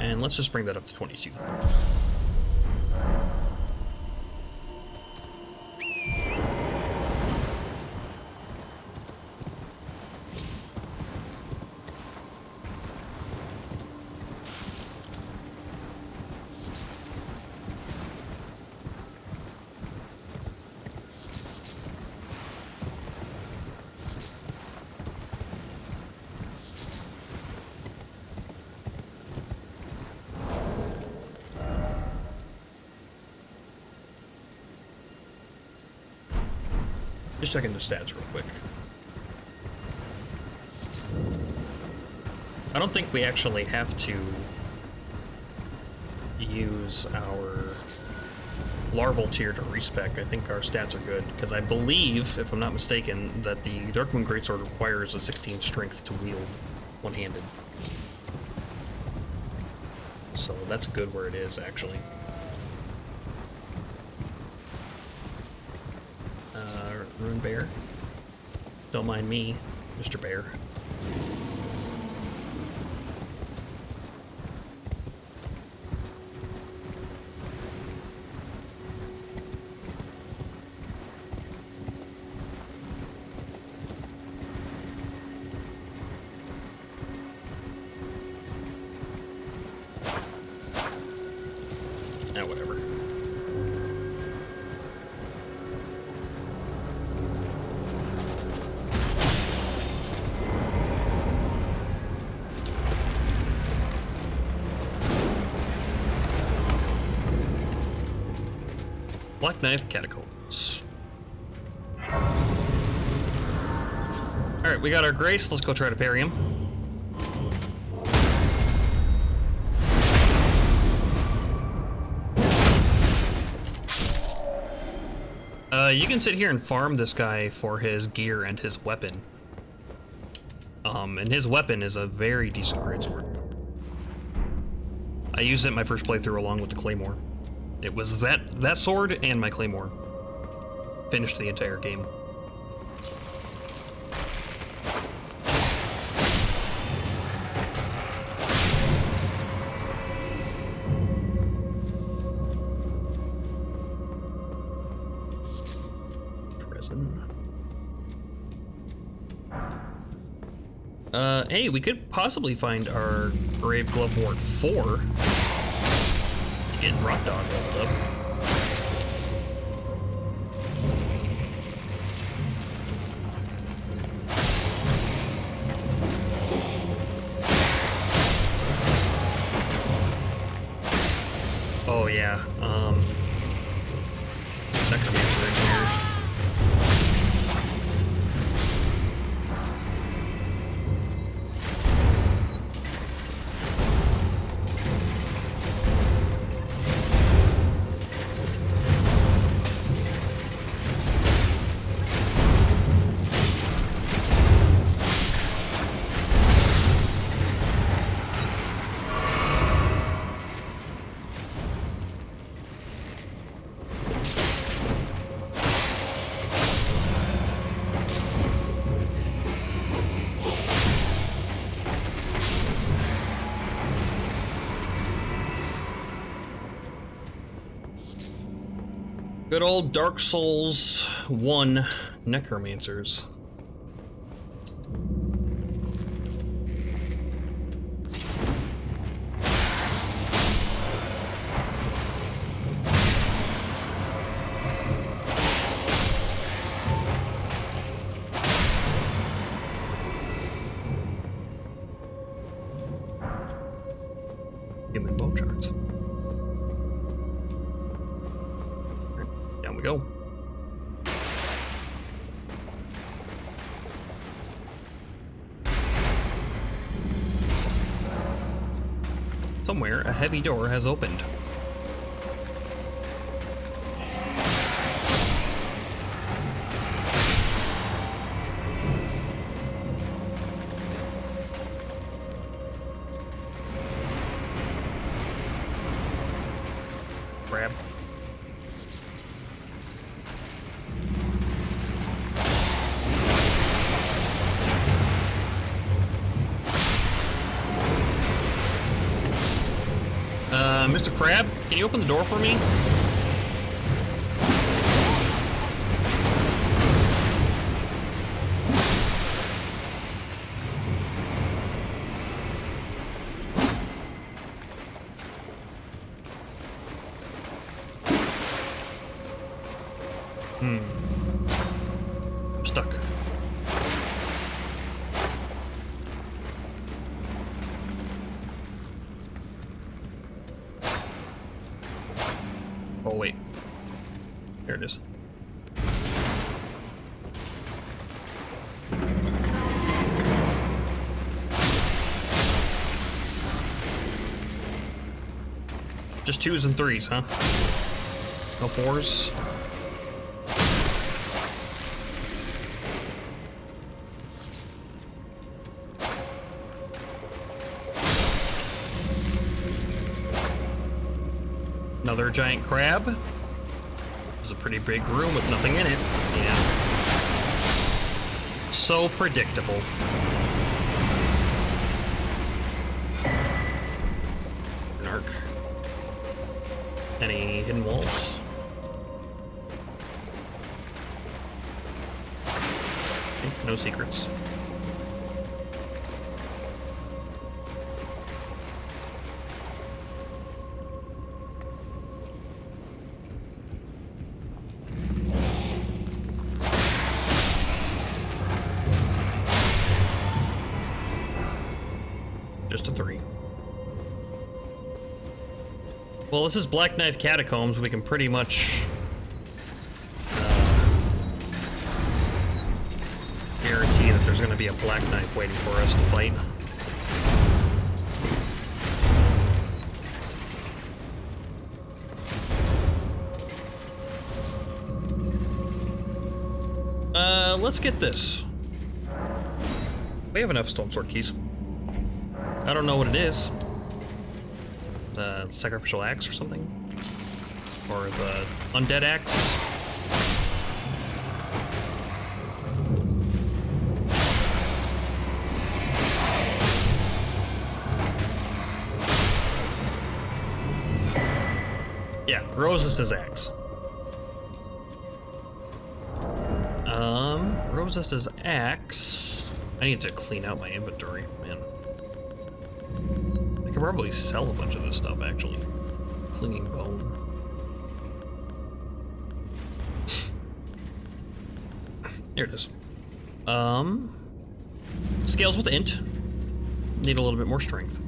S1: And let's just bring that up to 22. Just checking the stats real quick. I don't think we actually have to use our larval tier to respec. I think our stats are good, because I believe, if I'm not mistaken, that the Darkmoon Greatsword requires a 16 strength to wield one-handed. So that's good where it is, actually. Rune Bear. Don't mind me, Mr. Bear. Whatever. Black Knife Catacombs. Alright, we got our Grace. Let's go try to parry him. You can sit here and farm this guy for his gear and his weapon. And his weapon is a very decent greatsword. I used it in my first playthrough along with the Claymore. It was that sword and my Claymore. Finished the entire game. Hey, we could possibly find our Grave Glovewort 4 to get Radahn leveled up. Oh yeah, Necromancer in here. Good old Dark Souls 1 Necromancers. Human bone shards. Down we go. Somewhere, a heavy door has opened. Grab. Mr. Crab, can you open the door for me? I'm stuck. Oh wait, here it is. Just 2s and 3s, huh? No 4s? Another giant crab. This is a pretty big room with nothing in it. Yeah. So predictable. Narc. Any hidden walls? Okay, no secrets. Just a 3. Well, this is Black Knife Catacombs. We can pretty much guarantee that there's going to be a Black Knife waiting for us to fight. Let's get this. We have enough Stone Sword keys. I don't know what it is. The sacrificial axe or something? Or the undead axe? Yeah, Rosas' axe. Rosas' axe. I need to clean out my inventory, man. I could probably sell a bunch of this stuff, actually. Clinging bone. Here it is. Scales with int. Need a little bit more strength.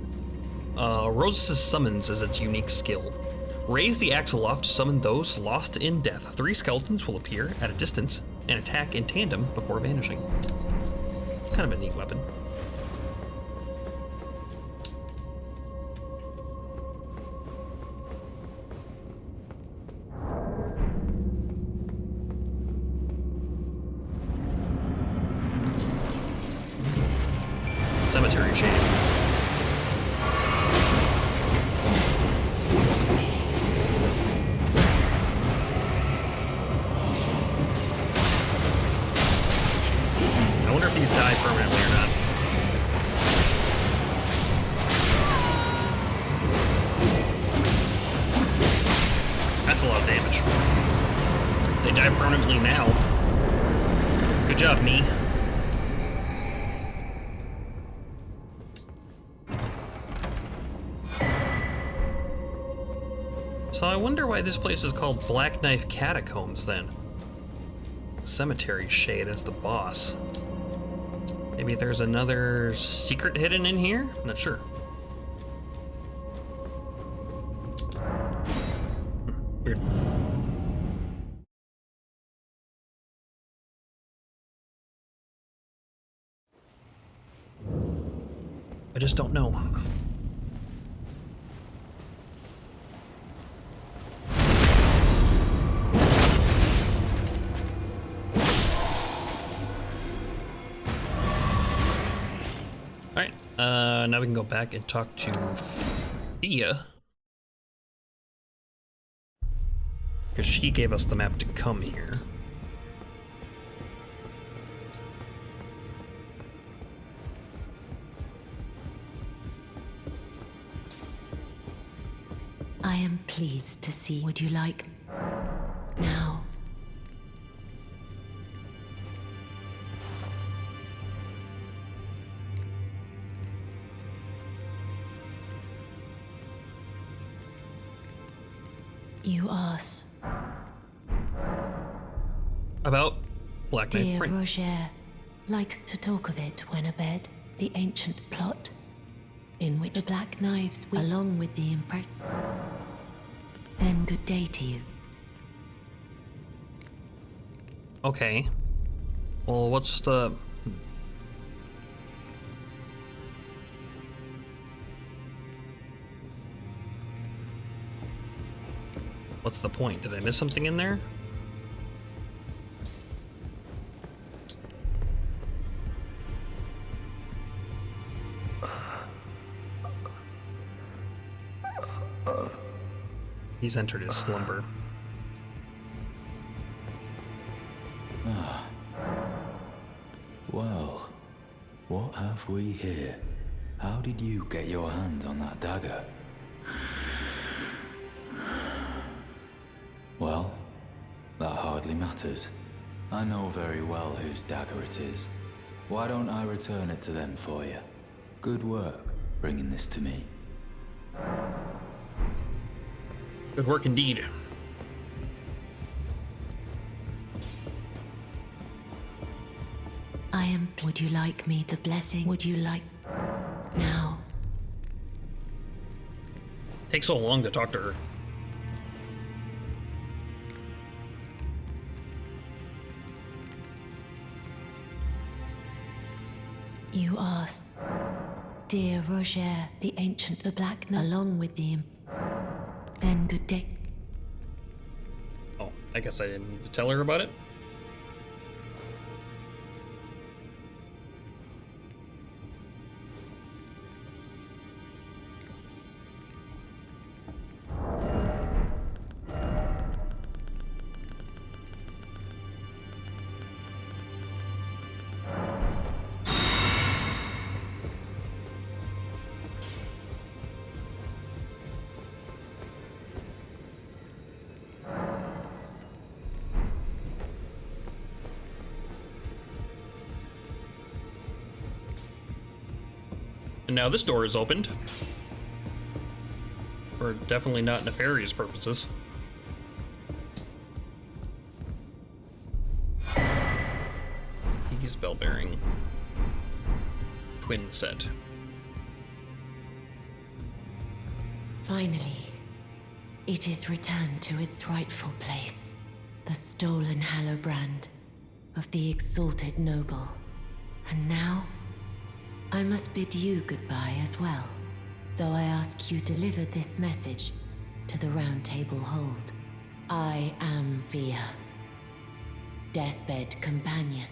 S1: Rosas' summons is its unique skill. Raise the axe aloft to summon those lost in death. 3 skeletons will appear at a distance and attack in tandem before vanishing. Kind of a neat weapon. Cemetery shade. I wonder if these die permanently or not. That's a lot of damage. They die permanently now. Good job, me. So I wonder why this place is called Black Knife Catacombs then. Cemetery Shade as the boss. Maybe there's another secret hidden in here? I'm not sure. Weird. I just don't know. Alright, now we can go back and talk to Thea. Because she gave us the map to come here.
S10: I am pleased to see. Would you like now? You ask.
S1: About Black Knife.
S10: Dear Roger likes to talk of it when abed. The ancient plot in which the Black Knives, along with the impress. Then good day to you.
S1: Okay. Well, what's the... What's the point? Did I miss something in there? He's entered his slumber.
S11: Well, what have we here? How did you get your hands on that dagger? Well, that hardly matters. I know very well whose dagger it is. Why don't I return it to them for you? Good work bringing this to me.
S1: Good work indeed.
S10: Would you like me to blessing? Would you like now?
S1: Takes so long to talk to her.
S10: You asked, dear Roger, the ancient, the black, along with the. Then good day.
S1: Oh, I guess I didn't tell her about it. And now this door is opened. For definitely not nefarious purposes. He's bell bearing. Twin set.
S10: Finally, it is returned to its rightful place. The stolen Hallowbrand of the exalted noble. And now, I must bid you goodbye as well, though I ask you deliver this message to the Round Table Hold. I am Fia, deathbed companion,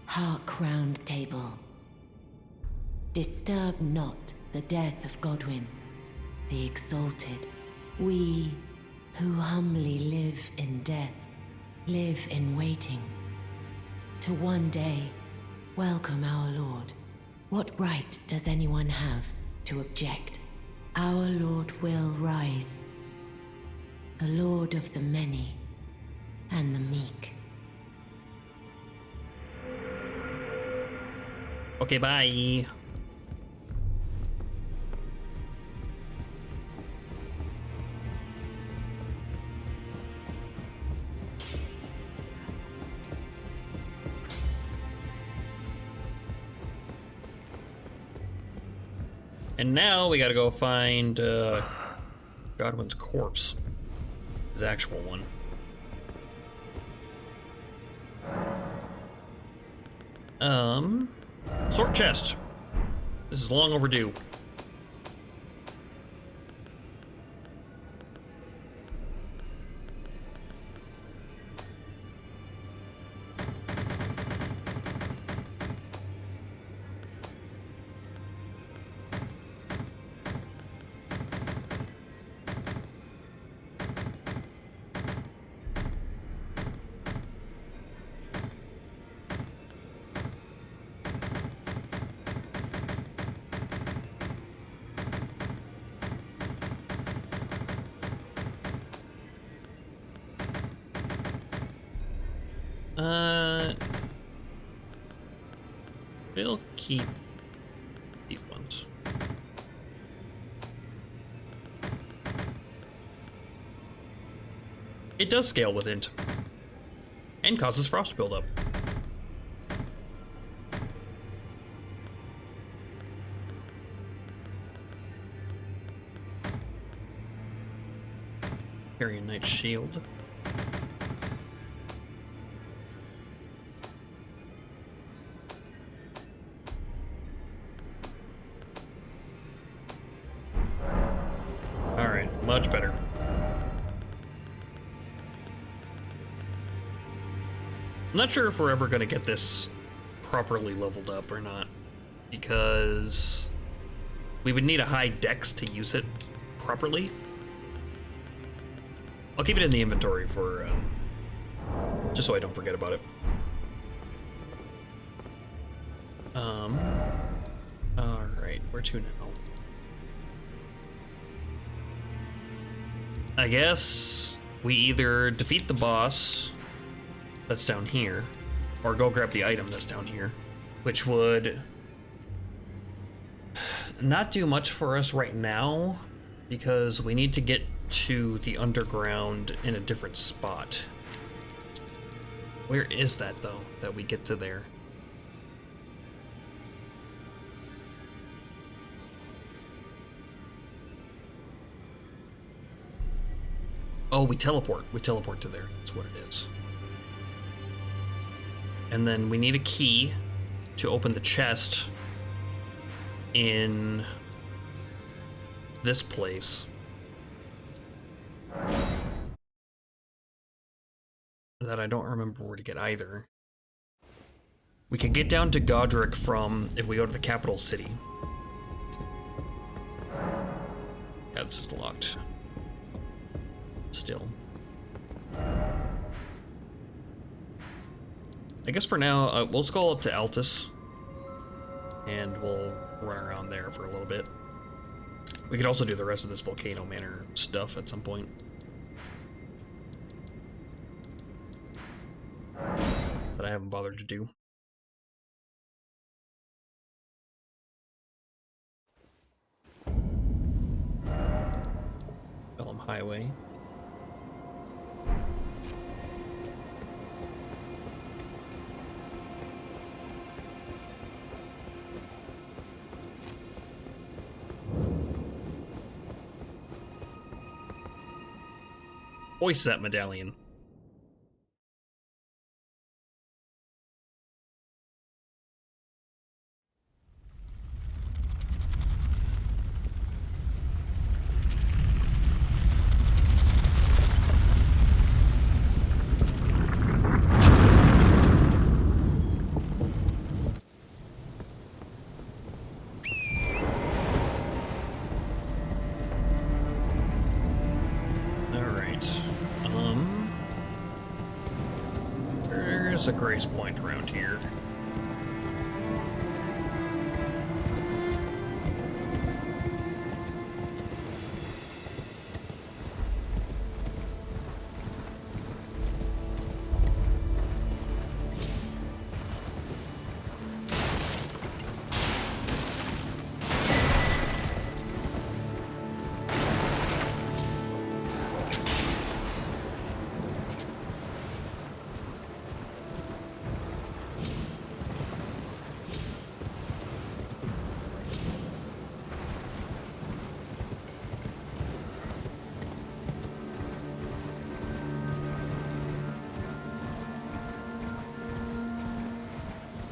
S10: hark Round Table. Disturb not the death of Godwyn, the exalted. We who humbly live in death, live in waiting, to one day welcome our Lord. What right does anyone have to object? Our Lord will rise, the Lord of the many and the meek.
S1: Okay, bye. And now we gotta go find Godwyn's corpse. His actual one. Sword chest. This is long overdue. We'll keep these ones. It does scale with int. And causes frost buildup. Carry a knight's shield. Alright, much better. I'm not sure if we're ever gonna get this properly leveled up or not, because we would need a high dex to use it properly. I'll keep it in the inventory for, just so I don't forget about it. Alright, where to now? I guess we either defeat the boss that's down here, or go grab the item that's down here, which would not do much for us right now, because we need to get to the underground in a different spot. Where is that, though, that we get to there? Oh, we teleport. We teleport to there. That's what it is. And then we need a key to open the chest in this place. That I don't remember where to get either. We can get down to Godric from if we go to the capital city. Yeah, this is locked. Still. I guess for now, we'll just go up to Altus. And we'll run around there for a little bit. We could also do the rest of this Volcano Manor stuff at some point. That I haven't bothered to do. Pelham Highway. Hoist that medallion. A grace point around here.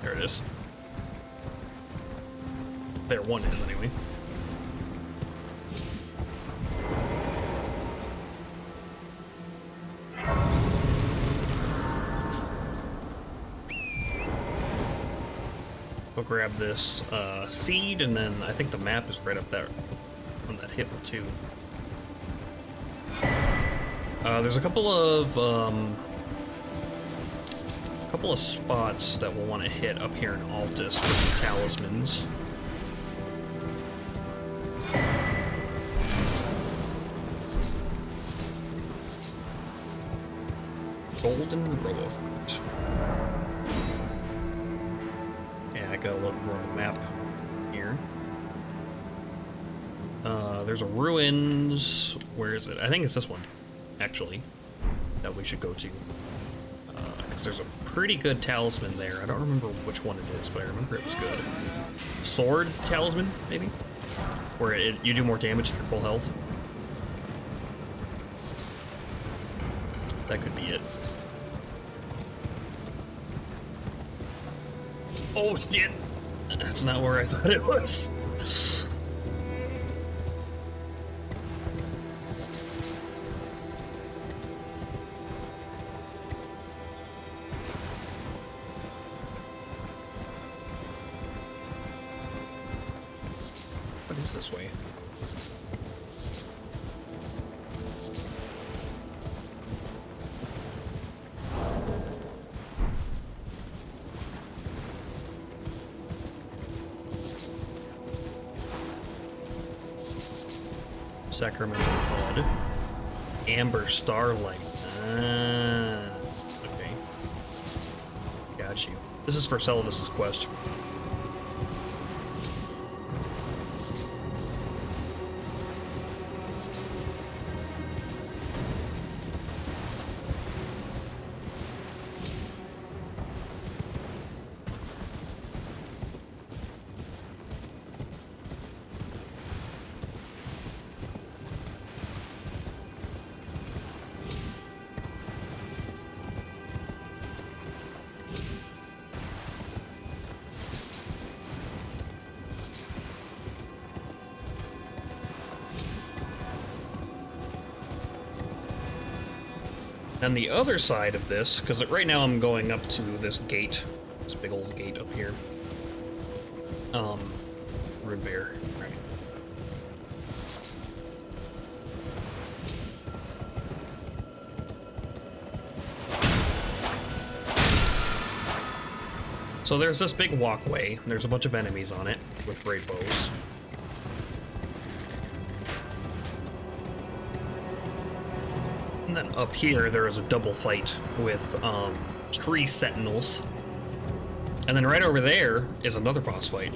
S1: There it is. There one is, anyway. Go grab this seed, and then I think the map is right up there on that hill, too. There's a couple of spots that we'll want to hit up here in Altus for the talismans. Golden row of fruit. Yeah, I got a little more on the map here. There's a ruins. Where is it? I think it's this one, actually, that we should go to. Because there's a pretty good talisman there. I don't remember which one it is, but I remember it was good. Sword talisman, maybe? Where you do more damage if you're full health. That could be it. Oh shit! That's not where I thought it was. it's this way. Sacramental Bud. Amber Starlight. Okay. Got you. This is for Celadus's quest. And the other side of this, because right now I'm going up to this gate, this big old gate up here. Rude Bear, right. So there's this big walkway. There's a bunch of enemies on it with great bows. And then up here, there is a double fight with tree sentinels. And then right over there is another boss fight.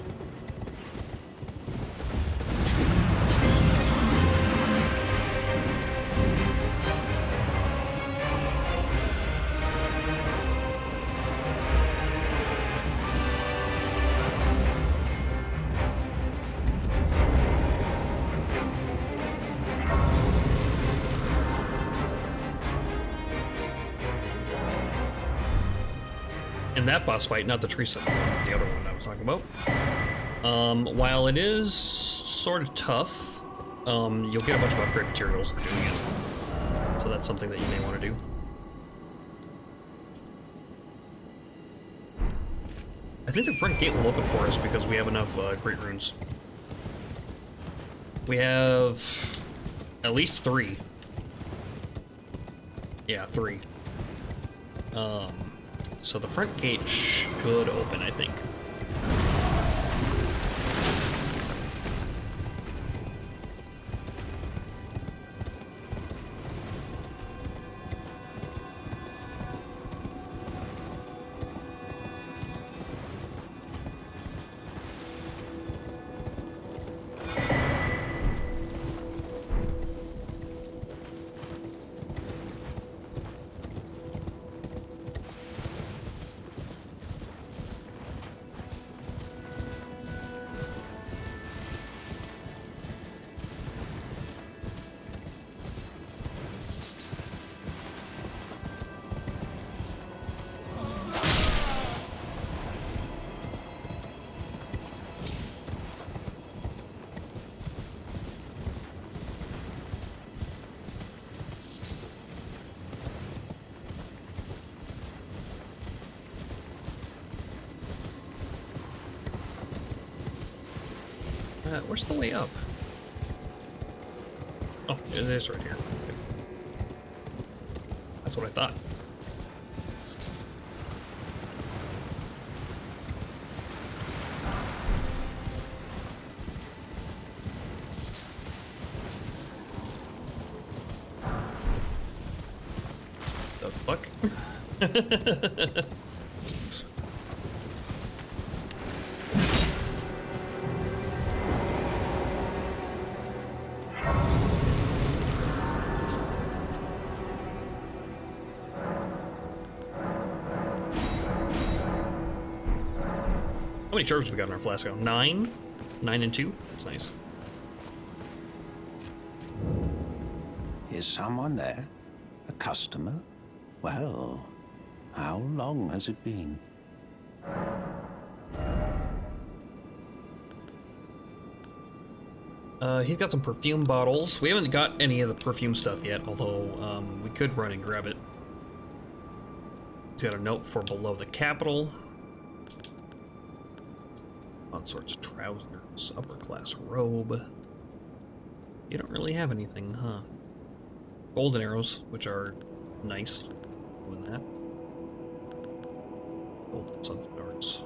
S1: That boss fight, not the tree sentinel, the other one I was talking about. While it is sort of tough, you'll get a bunch of upgrade materials for doing it. So that's something that you may want to do. I think the front gate will open for us because we have enough great runes. We have at least 3. Yeah, 3. So the front gate should open, I think. Where's the way up? Oh, it is right here. That's what I thought. The fuck? How many charges we got in our flask? 9? 9 and 2? That's nice.
S12: Is someone there? A customer? Well, how long has it been?
S1: He's got some perfume bottles. We haven't got any of the perfume stuff yet, although we could run and grab it. He's got a note for below the capital. sorts of trousers, upper class robe. You don't really have anything, huh? Golden arrows, which are nice. Doing that. Golden sunflowers.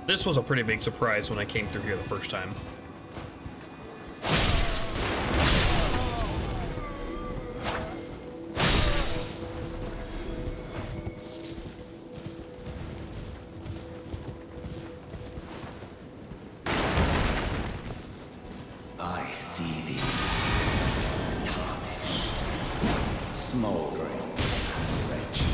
S1: This was a pretty big surprise when I came through here the first time.
S12: I see thee, tarnished, smoldering, wretched.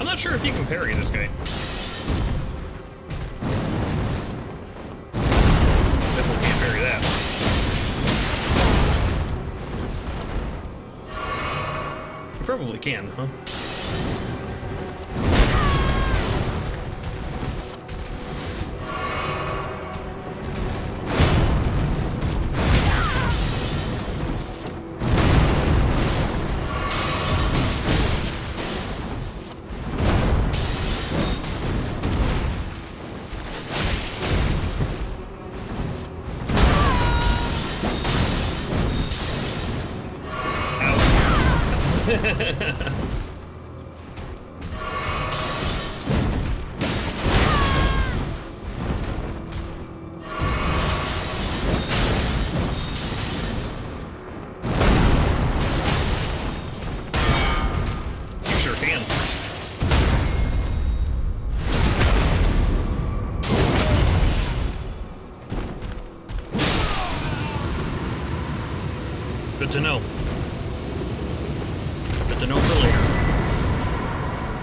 S1: I'm not sure if you can parry this guy. Definitely can't parry that. You probably can, huh? You sure can. Good to know. Good to know for later.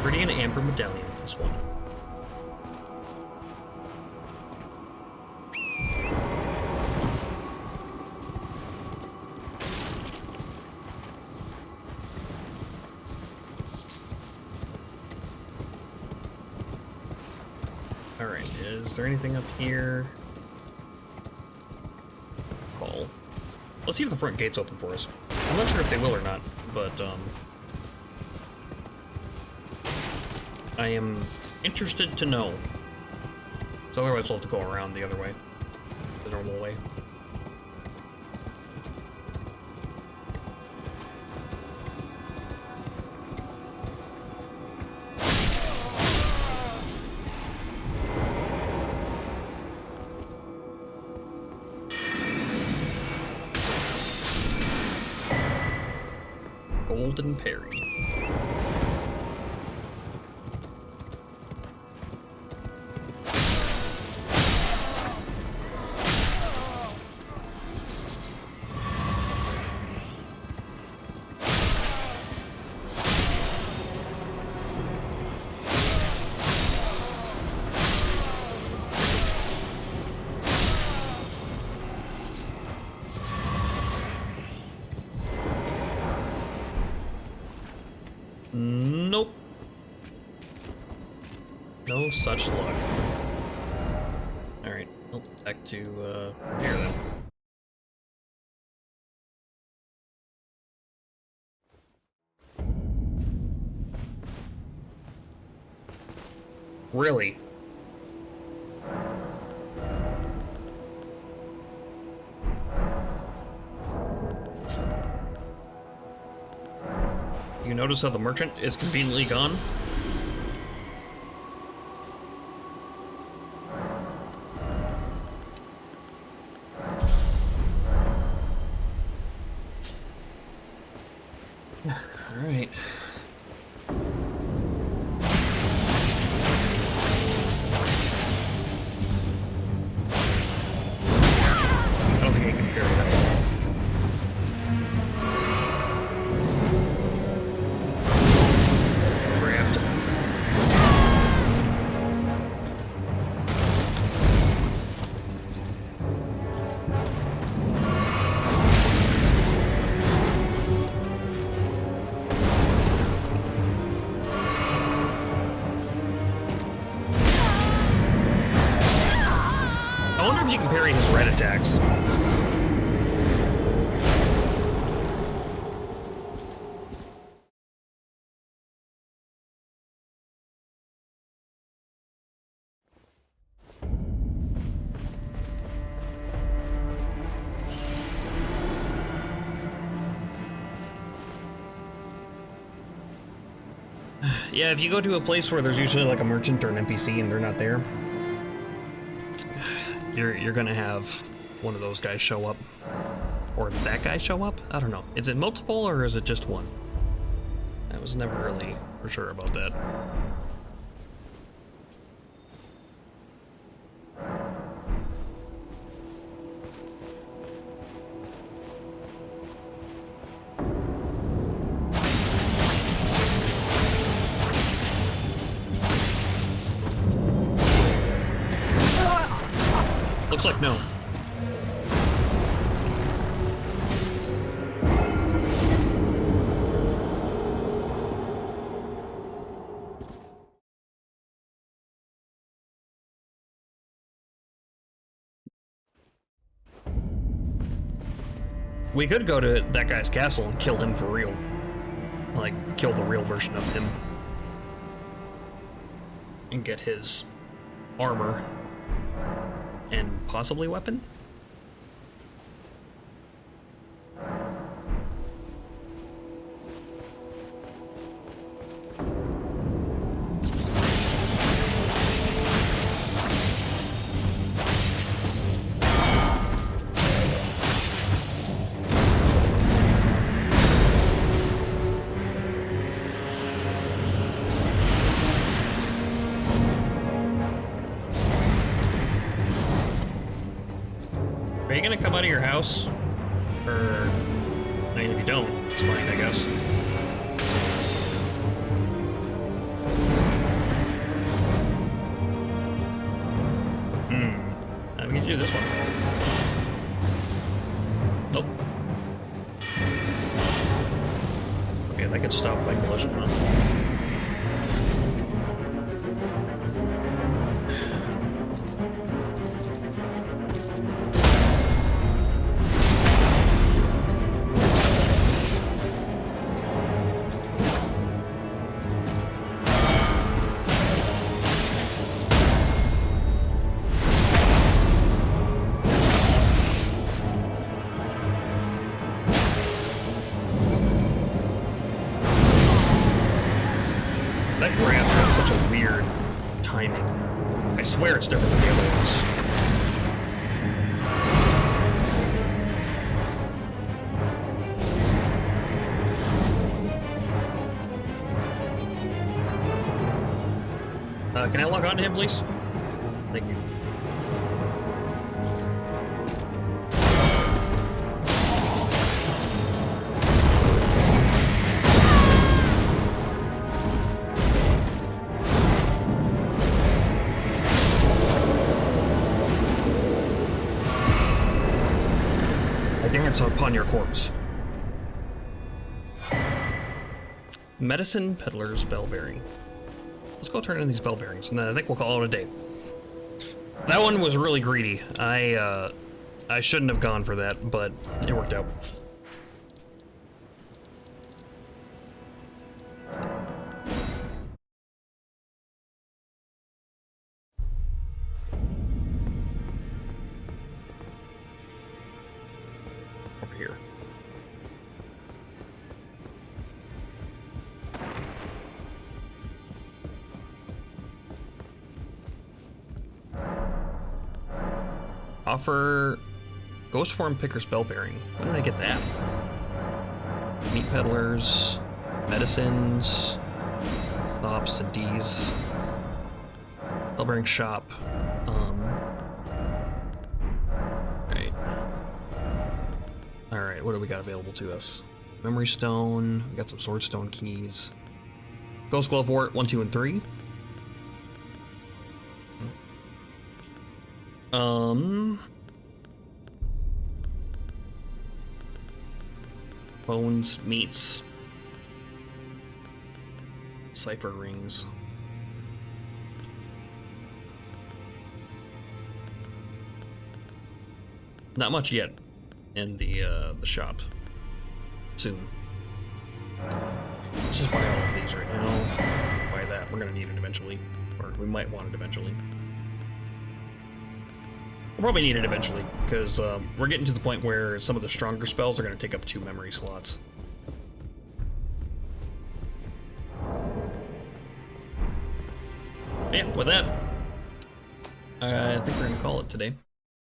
S1: Pretty and amber medallion with this one. Alright, is there anything up here? Call. Let's see if the front gate's open for us. I'm not sure if they will or not, but, I am interested to know. So otherwise we'll have to go around the other way. The normal way. Golden parry. Nope. No such luck. Alright, well, back to here then. Really? You notice how the merchant is conveniently gone? All right. I don't think I can carry that. Grabbed. I wonder if you can parry his red attacks. Yeah, if you go to a place where there's usually like a merchant or an NPC and they're not there, you're gonna have one of those guys show up. Or that guy show up? I don't know. Is it multiple or is it just one? I was never really for sure about that. Looks like no. We could go to that guy's castle and kill him for real. Like, kill the real version of him. And get his armor. And possibly weapon? Are you gonna come out of your house? Or, I mean, if you don't, it's fine, I guess. I'm gonna do this one. Nope. Okay, that could stop by collision, huh? That grab's got such a weird timing. I swear it's different than the other ones. Can I log on to him, please? Thank you. Dance upon your corpse. Medicine Peddler's Bell Bearing. Let's go turn in these bell bearings, and then I think we'll call it a day. That one was really greedy. I shouldn't have gone for that, but it worked out. Offer Ghost Form Picker Spell Bearing. When did I get that? Meat Peddlers, Medicines, Ops and D's. Spell Bearing Shop. Alright, what do we got available to us? Memory Stone, we got some Sword Stone keys. Ghost Glove Wart 1, 2, and 3. Bones, meats. Cipher rings. Not much yet in the shop. Soon. Let's just buy all of these right now. Buy that. We're gonna need it eventually. Or we might want it eventually. We'll probably need it eventually, because we're getting to the point where some of the stronger spells are gonna take up 2 memory slots. Yeah, with that, I think we're gonna call it today.